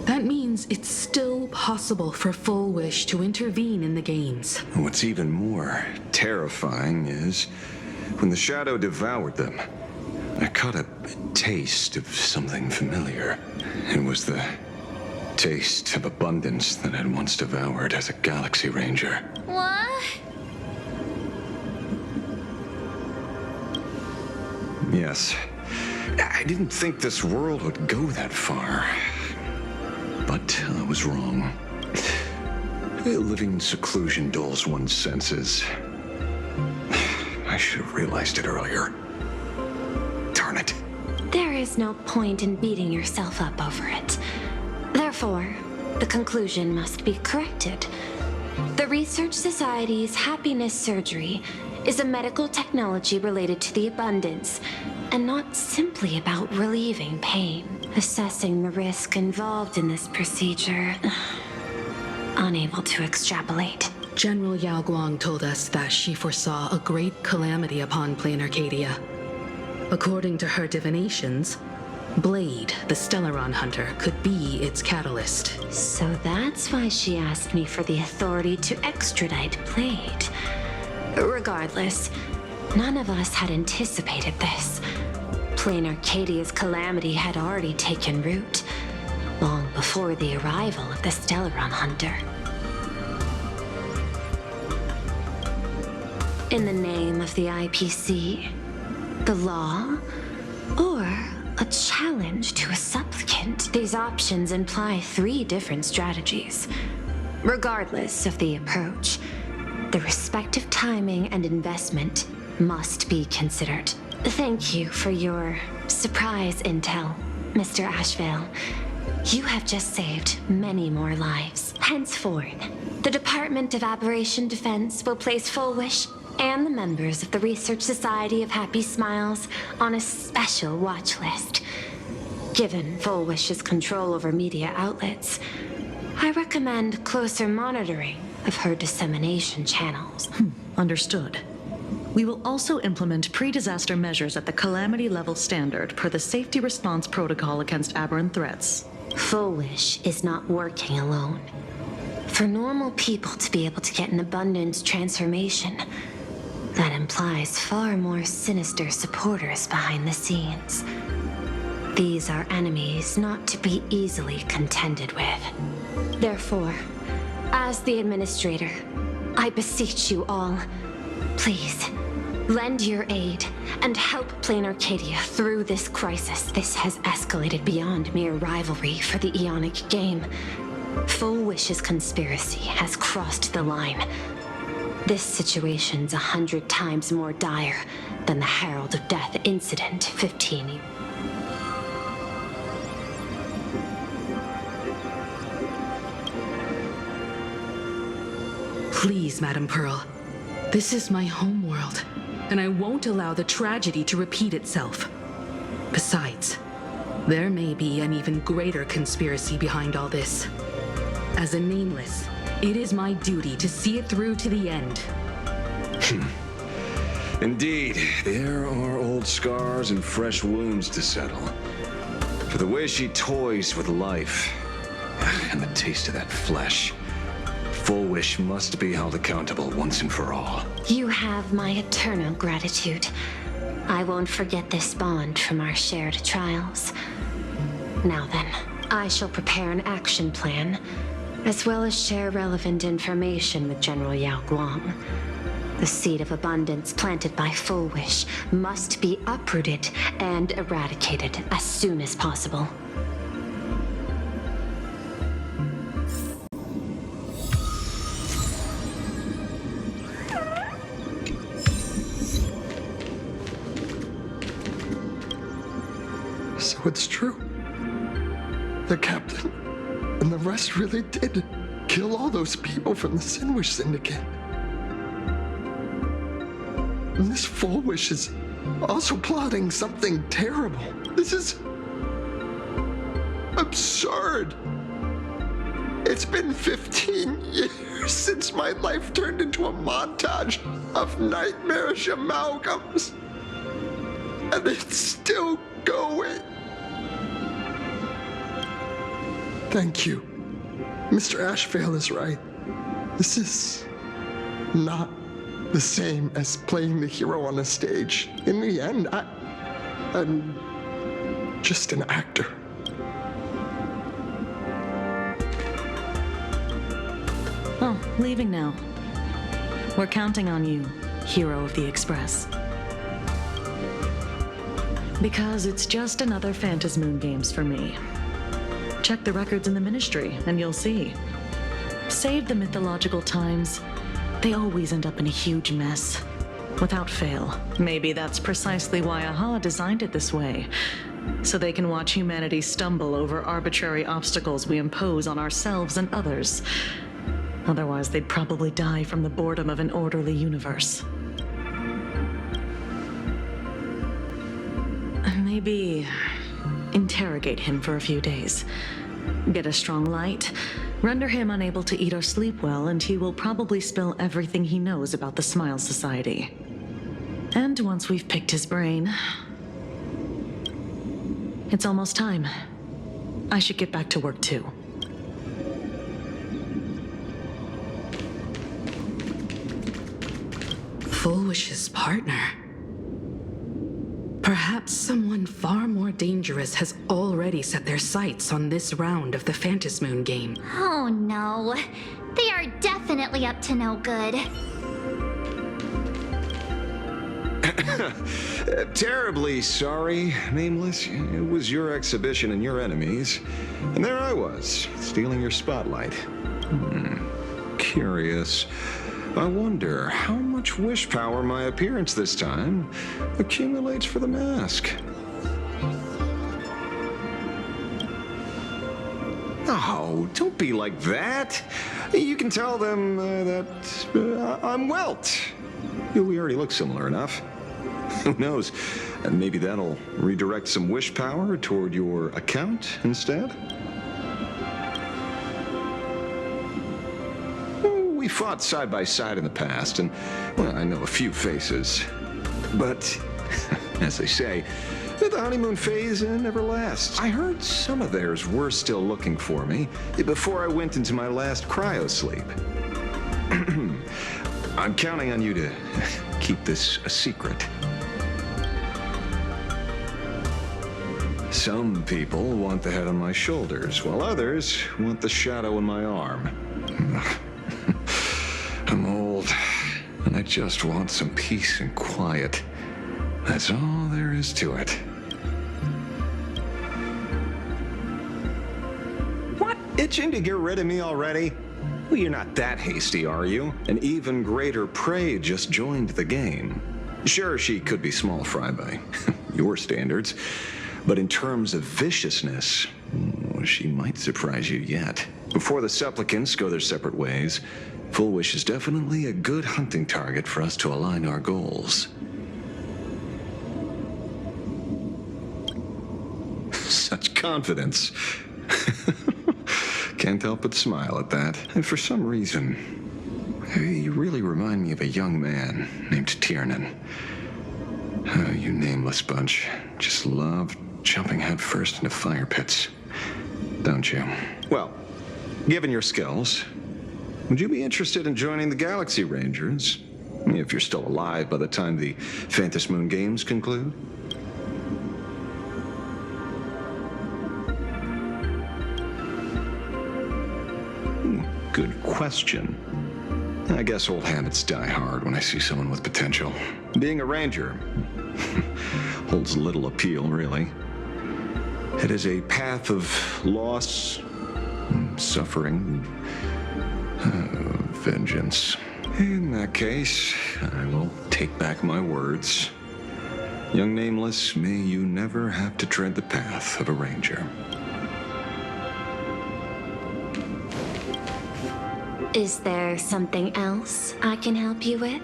that means it's still possible for Full Wish to intervene in the games. What's even more terrifying is when the shadow devoured them, I caught a taste of something familiar. It was the taste of abundance that I'd once devoured as a Galaxy Ranger. What? Yes. I didn't think this world would go that far. But I was wrong. Living in seclusion dulls one's senses. I should have realized it earlier. Darn it. There is no point in beating yourself up over it. Therefore, the conclusion must be corrected. The Research Society's happiness surgery is a medical technology related to the abundance, and not simply about relieving pain. Assessing the risk involved in this procedure, unable to extrapolate. General Yao Guang told us that she foresaw a great calamity upon Plain Arcadia. According to her divinations, Blade, the Stellaron hunter, could be its catalyst. So that's why she asked me for the authority to extradite Blade. Regardless, none of us had anticipated this. Plain Arcadia's calamity had already taken root, long before the arrival of the Stellaron hunter. In the name of the IPC, the law, or a challenge to a supplicant, these options imply 3 different strategies. Regardless of the approach, the respective timing and investment must be considered. Thank you for your surprise intel, Mr. Ashvale. You have just saved many more lives. Henceforth, the Department of Aberration Defense will place Full Wish and the members of the Research Society of Happy Smiles on a special watch list. Given Full Wish's control over media outlets, I recommend closer monitoring of her dissemination channels. Understood. We will also implement pre-disaster measures at the calamity level standard per the safety response protocol against aberrant threats. Full Wish is not working alone. For normal people to be able to get an abundance transformation, that implies far more sinister supporters behind the scenes. These are enemies not to be easily contended with. Therefore, as the administrator, I beseech you all, please, lend your aid and help Plain Arcadia through this crisis. This has escalated beyond mere rivalry for the Ionic game. Full Wish's conspiracy has crossed the line. This situation's 100 times more dire than the Herald of Death incident 15 Please, Madam Pearl. This is my homeworld, and I won't allow the tragedy to repeat itself. Besides, there may be an even greater conspiracy behind all this. As a Nameless, it is my duty to see it through to the end. Indeed, there are old scars and fresh wounds to settle. For the way she toys with life, and the taste of that flesh, Full Wish must be held accountable once and for all. You have my eternal gratitude. I won't forget this bond from our shared trials. Now then, I shall prepare an action plan, as well as share relevant information with General Yao Guang. The seed of abundance planted by Full Wish must be uprooted and eradicated as soon as possible. So it's true. The captain and the rest really did kill all those people from the Sinwish Syndicate. And this Full Wish is also plotting something terrible. This is absurd. It's been 15 years since my life turned into a montage of nightmarish amalgams. And it's still going. Thank you. Mr. Ashvale is right. This is not the same as playing the hero on a stage. In the end, I'm just an actor. Oh, leaving now. We're counting on you, hero of the Express. Because it's just another Phantasmoon Games for me. Check the records in the Ministry, and you'll see. Save the mythological times. They always end up in a huge mess. Without fail. Maybe that's precisely why AHA designed it this way. So they can watch humanity stumble over arbitrary obstacles we impose on ourselves and others. Otherwise, they'd probably die from the boredom of an orderly universe. Maybe interrogate him for a few days. Get a strong light, render him unable to eat or sleep well, and he will probably spill everything he knows about the Smile Society. And once we've picked his brain, it's almost time. I should get back to work too. Full Wish's partner. Perhaps someone far more dangerous has already set their sights on this round of the Phantasmoon game. Oh no. They are definitely up to no good. Terribly sorry, Nameless. It was your exhibition and your enemies. And there I was, stealing your spotlight. Curious. I wonder how much wish power my appearance this time accumulates for the mask. Oh, don't be like that. You can tell them that I'm Welt. We already look similar enough. Who knows? Maybe that'll redirect some wish power toward your account instead? We fought side by side in the past, and, well, I know a few faces. But, as they say, the honeymoon phase never lasts. I heard some of theirs were still looking for me before I went into my last cryosleep. I'm counting on you to keep this a secret. Some people want the head on my shoulders, while others want the shadow in my arm. I'm old, and I just want some peace and quiet. That's all there is to it. What? Itching to get rid of me already? Well, you're not that hasty, are you? An even greater prey just joined the game. Sure, she could be small fry by your standards, but in terms of viciousness, she might surprise you yet. Before the supplicants go their separate ways, Full Wish is definitely a good hunting target for us to align our goals. Such confidence. Can't help but smile at that. And for some reason, you really remind me of a young man named Tiernan. Oh, you nameless bunch. Just love jumping headfirst into fire pits. Don't you? Well, given your skills, would you be interested in joining the Galaxy Rangers? If you're still alive by the time the Phantasmoon Games conclude? Good question. I guess old habits die hard when I see someone with potential. Being a ranger holds little appeal, really. It is a path of loss, suffering, vengeance. In that case, I will take back my words. Young Nameless, may you never have to tread the path of a ranger. Is there something else I can help you with?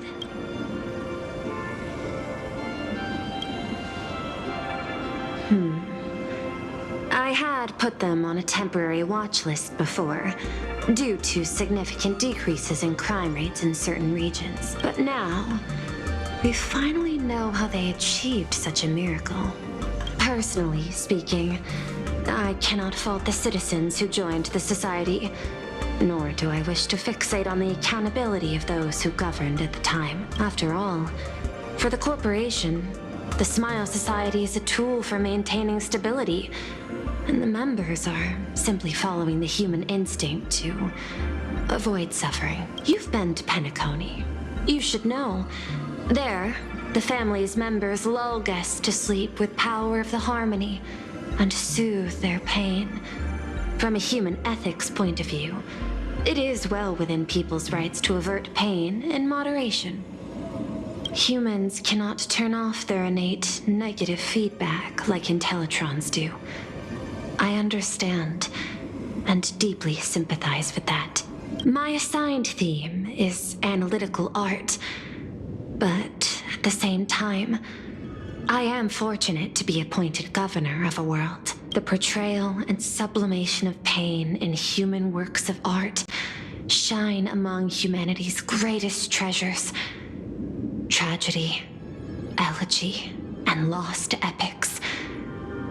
I had put them on a temporary watch list before, due to significant decreases in crime rates in certain regions. But now, we finally know how they achieved such a miracle. Personally speaking, I cannot fault the citizens who joined the society, nor do I wish to fixate on the accountability of those who governed at the time. After all, for the corporation, the Smile Society is a tool for maintaining stability, and the members are simply following the human instinct to avoid suffering. You've been to Penacony. You should know. There, the family's members lull guests to sleep with power of the harmony and soothe their pain. From a human ethics point of view, it is well within people's rights to avert pain in moderation. Humans cannot turn off their innate negative feedback like Intellitrons do. I understand and deeply sympathize with that. My assigned theme is analytical art, but at the same time, I am fortunate to be appointed governor of a world. The portrayal and sublimation of pain in human works of art shine among humanity's greatest treasures. Tragedy, elegy, and lost epics.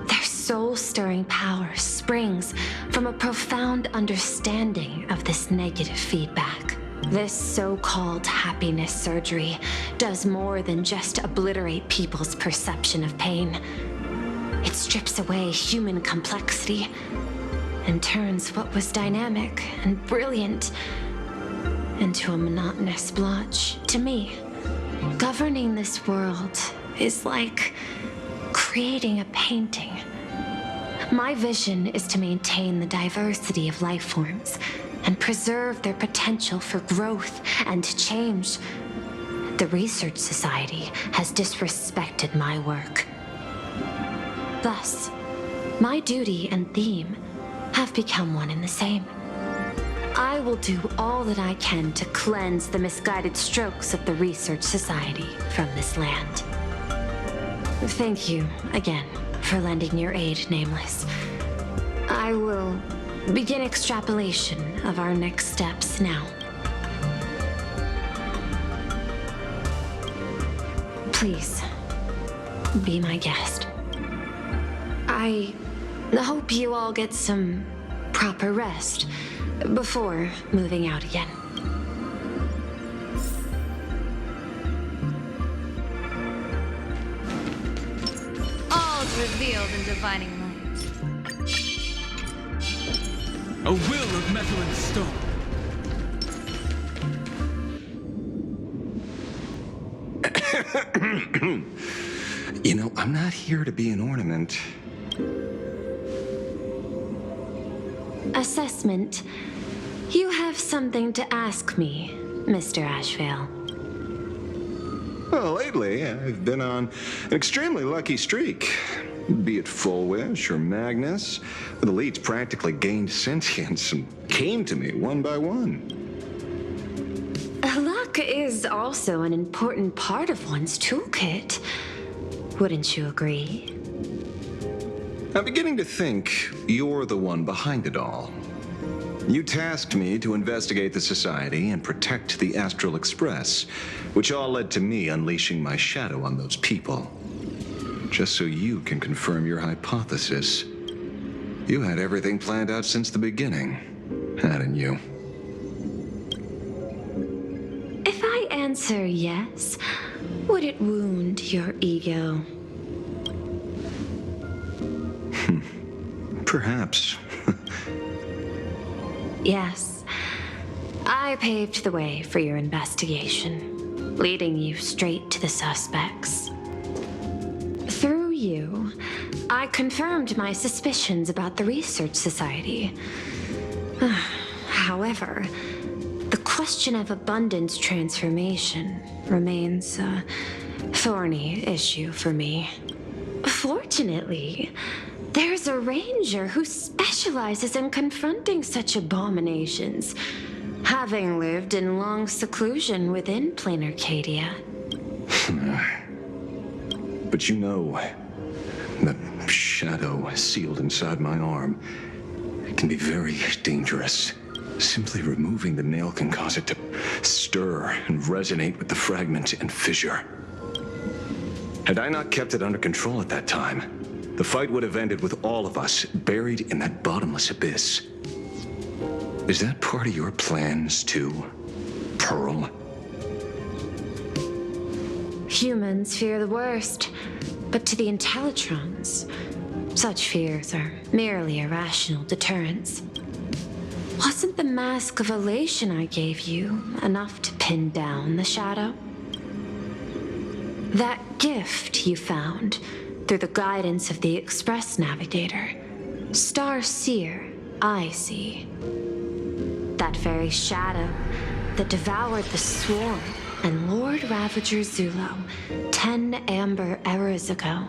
Their soul-stirring power springs from a profound understanding of this negative feedback. This so-called happiness surgery does more than just obliterate people's perception of pain. It strips away human complexity and turns what was dynamic and brilliant into a monotonous blotch. To me, governing this world is like creating a painting. My vision is to maintain the diversity of life forms and preserve their potential for growth and change. The Research Society has disrespected my work. Thus, my duty and theme have become one and the same. I will do all that I can to cleanse the misguided strokes of the Research Society from this land. Thank you again for lending your aid, Nameless. I will begin extrapolation of our next steps now. Please, be my guest. I hope you all get some proper rest before moving out again. All's revealed in divining light. A will of metal and stone. You know, I'm not here to be an ornament. Assessment. You have something to ask me, Mr. Ashvale. Well, lately, I've been on an extremely lucky streak. Be it Full Wish or Magnus, the leads practically gained sentience and came to me one by one. Luck is also an important part of one's toolkit. Wouldn't you agree? I'm beginning to think you're the one behind it all. You tasked me to investigate the Society and protect the Astral Express, which all led to me unleashing my shadow on those people. Just so you can confirm your hypothesis. You had everything planned out since the beginning, hadn't you? If I answer yes, would it wound your ego? Perhaps. Yes. I paved the way for your investigation, leading you straight to the suspects. Through you, I confirmed my suspicions about the Research Society. However, the question of abundance transformation remains a thorny issue for me. Fortunately, there's a ranger who specializes in confronting such abominations, having lived in long seclusion within planar Cadia. But you know, the shadow sealed inside my arm can be very dangerous. Simply removing the nail can cause it to stir and resonate with the fragment and fissure. Had I not kept it under control at that time, the fight would have ended with all of us buried in that bottomless abyss. Is that part of your plans too, Pearl? Humans fear the worst, but to the Intellitrons, such fears are merely irrational deterrents. Wasn't the mask of elation I gave you enough to pin down the shadow? That gift you found through the guidance of the Express Navigator, Star Seer, I see. That very shadow that devoured the Swarm and Lord Ravager Zulo 10 amber eras ago.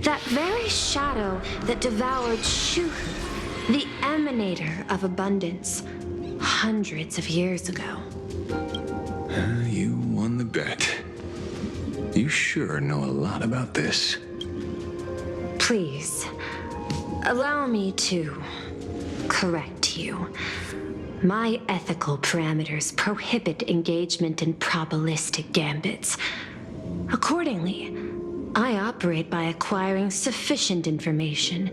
That very shadow that devoured Shuhu, the emanator of abundance, hundreds of years ago. You won the bet. You sure know a lot about this. Please, allow me to correct you. My ethical parameters prohibit engagement in probabilistic gambits. Accordingly, I operate by acquiring sufficient information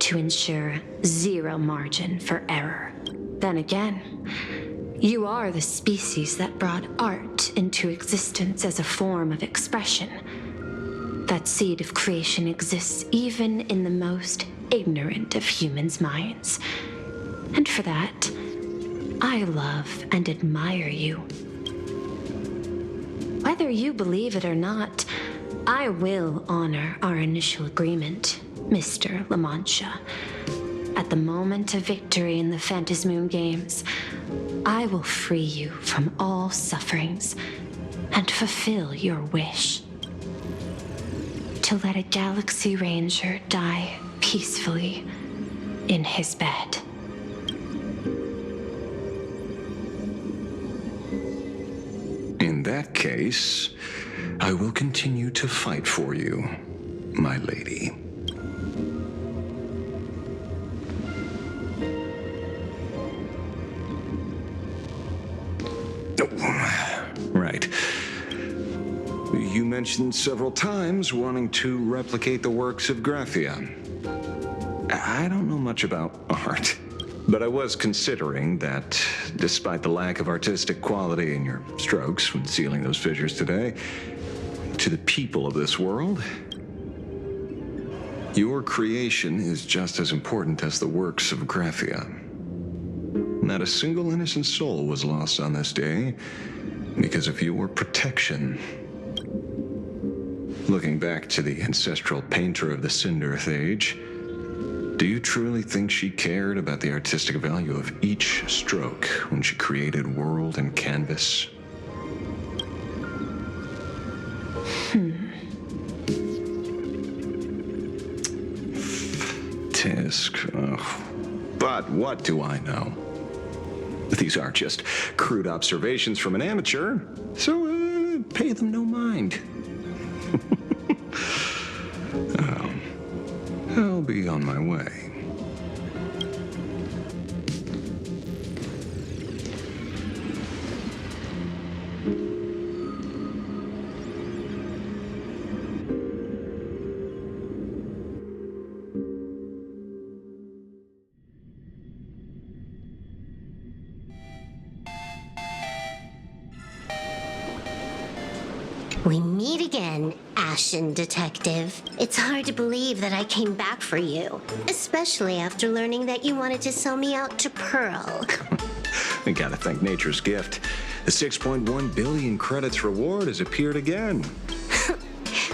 to ensure zero margin for error. Then again, you are the species that brought art into existence as a form of expression. That seed of creation exists even in the most ignorant of humans' minds. And for that, I love and admire you. Whether you believe it or not, I will honor our initial agreement, Mr. La Mancha. At the moment of victory in the Phantasmoon Games, I will free you from all sufferings and fulfill your wish. To let a Galaxy Ranger die peacefully in his bed. In that case, I will continue to fight for you, my lady. Right. You mentioned several times wanting to replicate the works of Graphia. I don't know much about art, but I was considering that despite the lack of artistic quality in your strokes when sealing those fissures today, to the people of this world, your creation is just as important as the works of Graphia. Not a single innocent soul was lost on this day because of your protection. Looking back to the ancestral painter of the Cinderth Age, do you truly think she cared about the artistic value of each stroke when she created world and canvas? Tisk. But what do I know? These are just crude observations from an amateur, so pay them no mind. I'll be on my way. We meet again, Ashen Detective. It's hard to believe that I came back for you, especially after learning that you wanted to sell me out to Pearl. I gotta thank nature's gift. The 6.1 billion credits reward has appeared again.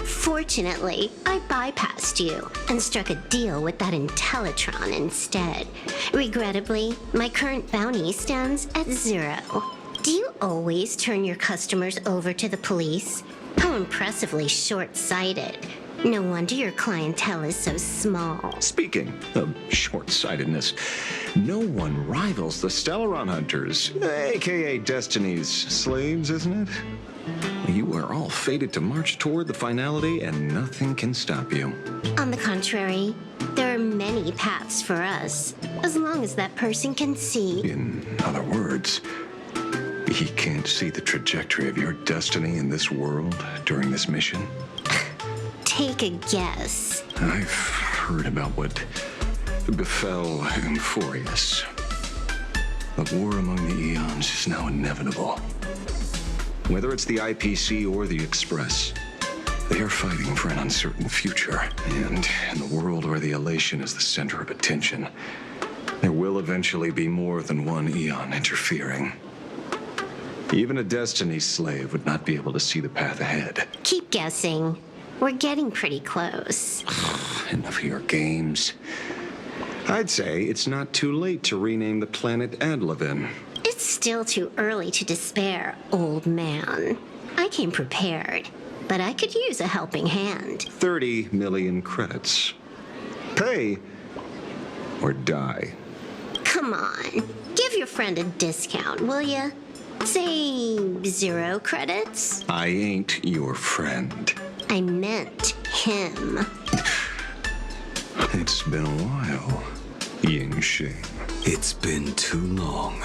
Fortunately, I bypassed you and struck a deal with that Intellitron instead. Regrettably, my current bounty stands at 0. Do you always turn your customers over to the police? How impressively short-sighted. No wonder your clientele is so small. Speaking of short-sightedness, no one rivals the Stellaron Hunters, aka Destiny's slaves, isn't it? You are all fated to march toward the finality, and nothing can stop you. On the contrary, there are many paths for us, as long as that person can see. In other words, he can't see the trajectory of your destiny in this world during this mission? Take a guess. I've heard about what befell Euphorius. The war among the eons is now inevitable. Whether it's the IPC or the Express, they are fighting for an uncertain future. And in the world where the elation is the center of attention, there will eventually be more than one eon interfering. Even a Destiny slave would not be able to see the path ahead. Keep guessing. We're getting pretty close. Enough of your games. I'd say it's not too late to rename the planet Adlevin. It's still too early to despair, old man. I came prepared, but I could use a helping hand. 30 million credits. Pay or die. Come on. Give your friend a discount, will ya? Say 0 credits? I ain't your friend. I meant him. It's been a while, Yingxing. It's been too long,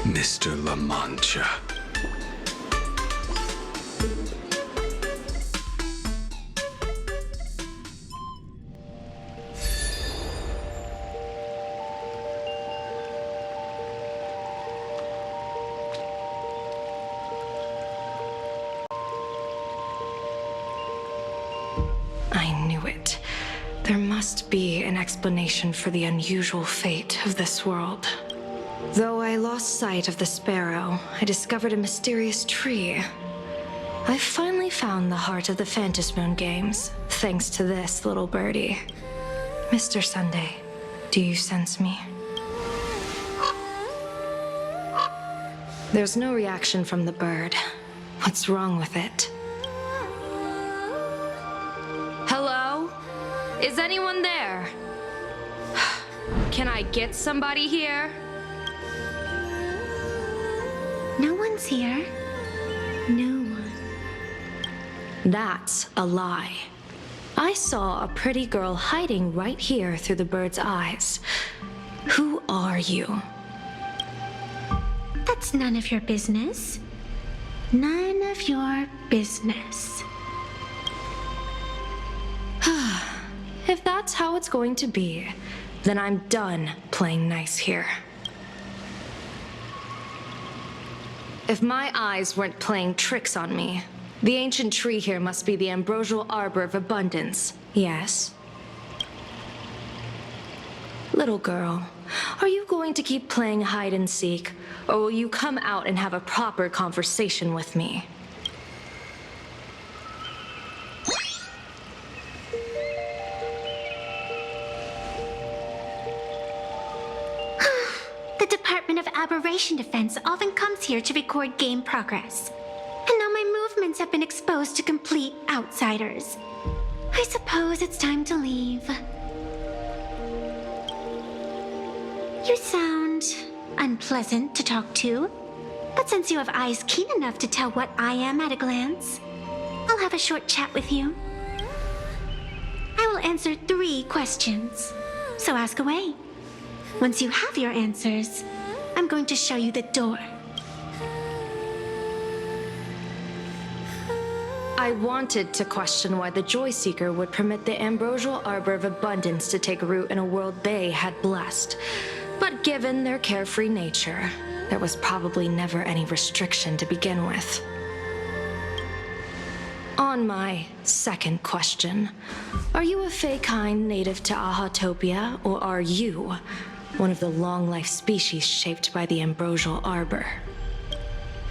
Mr. La Mancha. I knew it. There must be an explanation for the unusual fate of this world. Though I lost sight of the sparrow, I discovered a mysterious tree. I finally found the heart of the Phantasmoon games, thanks to this little birdie. Mr. Sunday, do you sense me? There's no reaction from the bird. What's wrong with it? Hello? Is anyone there? Can I get somebody here? No one's here. No one. That's a lie. I saw a pretty girl hiding right here through the bird's eyes. Who are you? That's none of your business. None of your business. If that's how it's going to be, then I'm done playing nice here. If my eyes weren't playing tricks on me, the ancient tree here must be the ambrosial arbor of abundance, yes? Little girl, are you going to keep playing hide and seek, or will you come out and have a proper conversation with me? The Department of Aberration Defense often comes here to record game progress. And now my movements have been exposed to complete outsiders. I suppose it's time to leave. You sound unpleasant to talk to, but since you have eyes keen enough to tell what I am at a glance, I'll have a short chat with you. I will answer 3 questions, so ask away. Once you have your answers, I'm going to show you the door. I wanted to question why the Joy Seeker would permit the ambrosial arbor of abundance to take root in a world they had blessed. But given their carefree nature, there was probably never any restriction to begin with. On my second question, are you a Fey kind native to Ahatopia, or are you one of the long-life species shaped by the ambrosial arbor?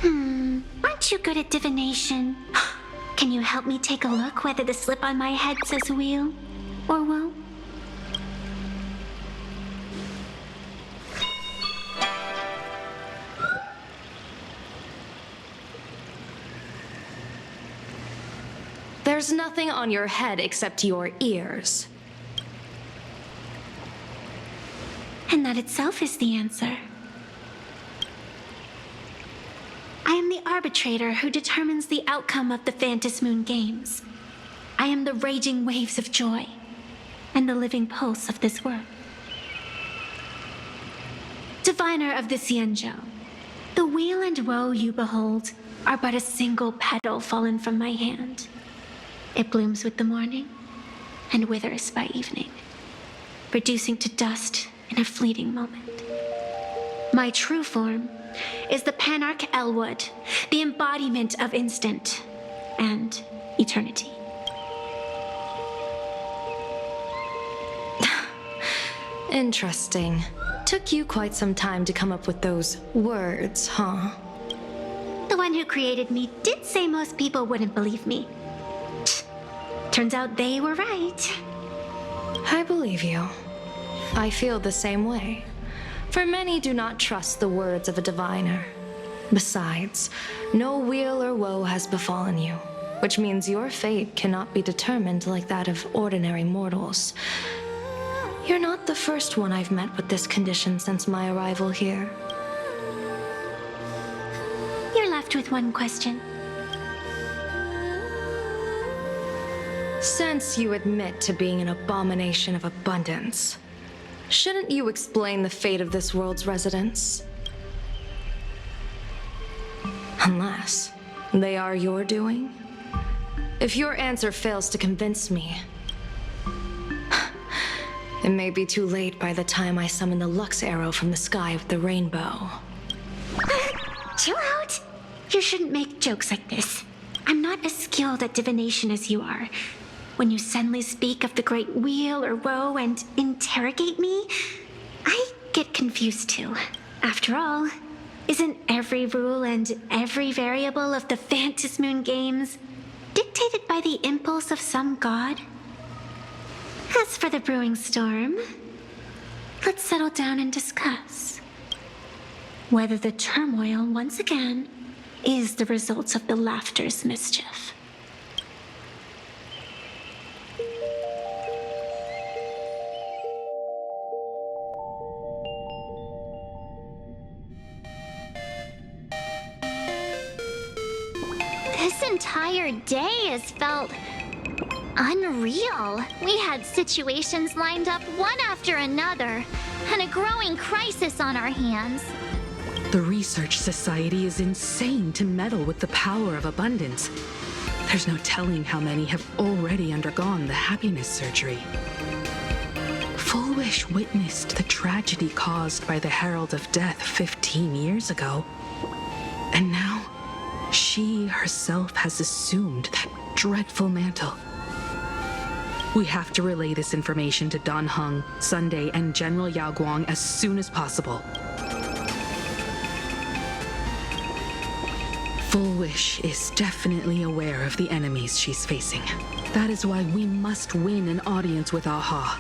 Aren't you good at divination? Can you help me take a look whether the slip on my head says wheel or woe? There's nothing on your head except your ears. And that itself is the answer. I am the arbitrator who determines the outcome of the Phantasmoon games. I am the raging waves of joy and the living pulse of this world. Diviner of the Xianzhou, the weal and woe you behold are but a single petal fallen from my hand. It blooms with the morning and withers by evening, reducing to dust in a fleeting moment. My true form is the Panarch Elwood, the embodiment of instant and eternity. Interesting. Took you quite some time to come up with those words, huh? The one who created me did say most people wouldn't believe me. Turns out they were right. I believe you. I feel the same way. For many do not trust the words of a diviner. Besides, no weal or woe has befallen you, which means your fate cannot be determined like that of ordinary mortals. You're not the first one I've met with this condition since my arrival here. left with one question. Since you admit to being an abomination of abundance, shouldn't you explain the fate of this world's residents? Unless they are your doing? If your answer fails to convince me, it may be too late by the time I summon the Lux Arrow from the sky of the rainbow. Chill out! You shouldn't make jokes like this. I'm not as skilled at divination as you are. When you suddenly speak of the Great Wheel or Woe and interrogate me, I get confused too. After all, isn't every rule and every variable of the Phantasmoon games dictated by the impulse of some god? As for the brewing storm, let's settle down and discuss whether the turmoil, once again, is the result of the laughter's mischief. This entire day has felt unreal. We had situations lined up one after another, and a growing crisis on our hands. The Research Society is insane to meddle with the power of abundance. There's no telling how many have already undergone the happiness surgery. Full Wish witnessed the tragedy caused by the Herald of Death 15 years ago. And now, she herself has assumed that dreadful mantle. We have to relay this information to Dan Heng, Sunday, and General Yao Guang as soon as possible. Full Wish is definitely aware of the enemies she's facing. That is why we must win an audience with Aha.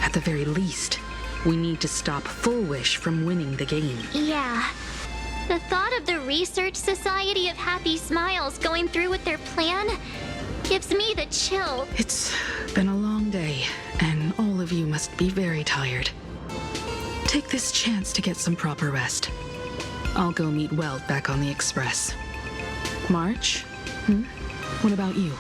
At the very least, we need to stop Full Wish from winning the game. Yeah. The thought of the Research Society of Happy Smiles going through with their plan gives me the chill. It's been a long day, and all of you must be very tired. Take this chance to get some proper rest. I'll go meet Weld back on the Express. March? What about you?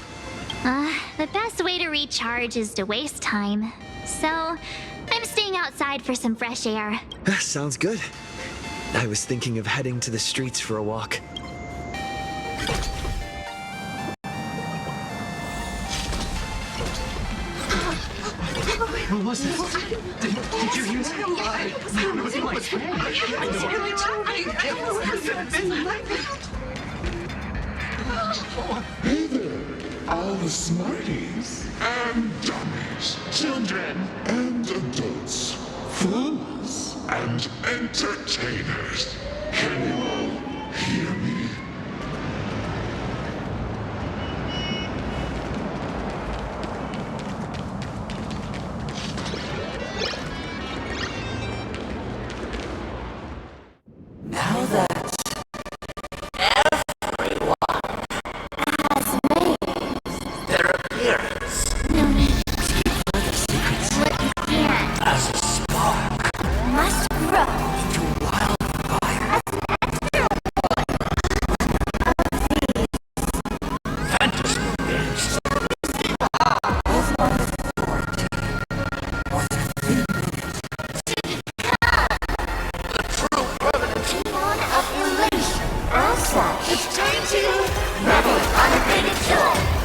The best way to recharge is to waste time. So, I'm staying outside for some fresh air. Sounds good. I was thinking of heading to the streets for a walk. What was this? Did you hear that? I don't know what's wrong. Hey there, all the smarties and dummies, children and adults, fools and entertainers. Can you all hear me? Now that everyone has made their appearance, the secrets as a spark must grow into wildfire. Fantasy games is my forte. What a thing to become the true permanent demon of elation. As such, it's time to revel in unabated joy.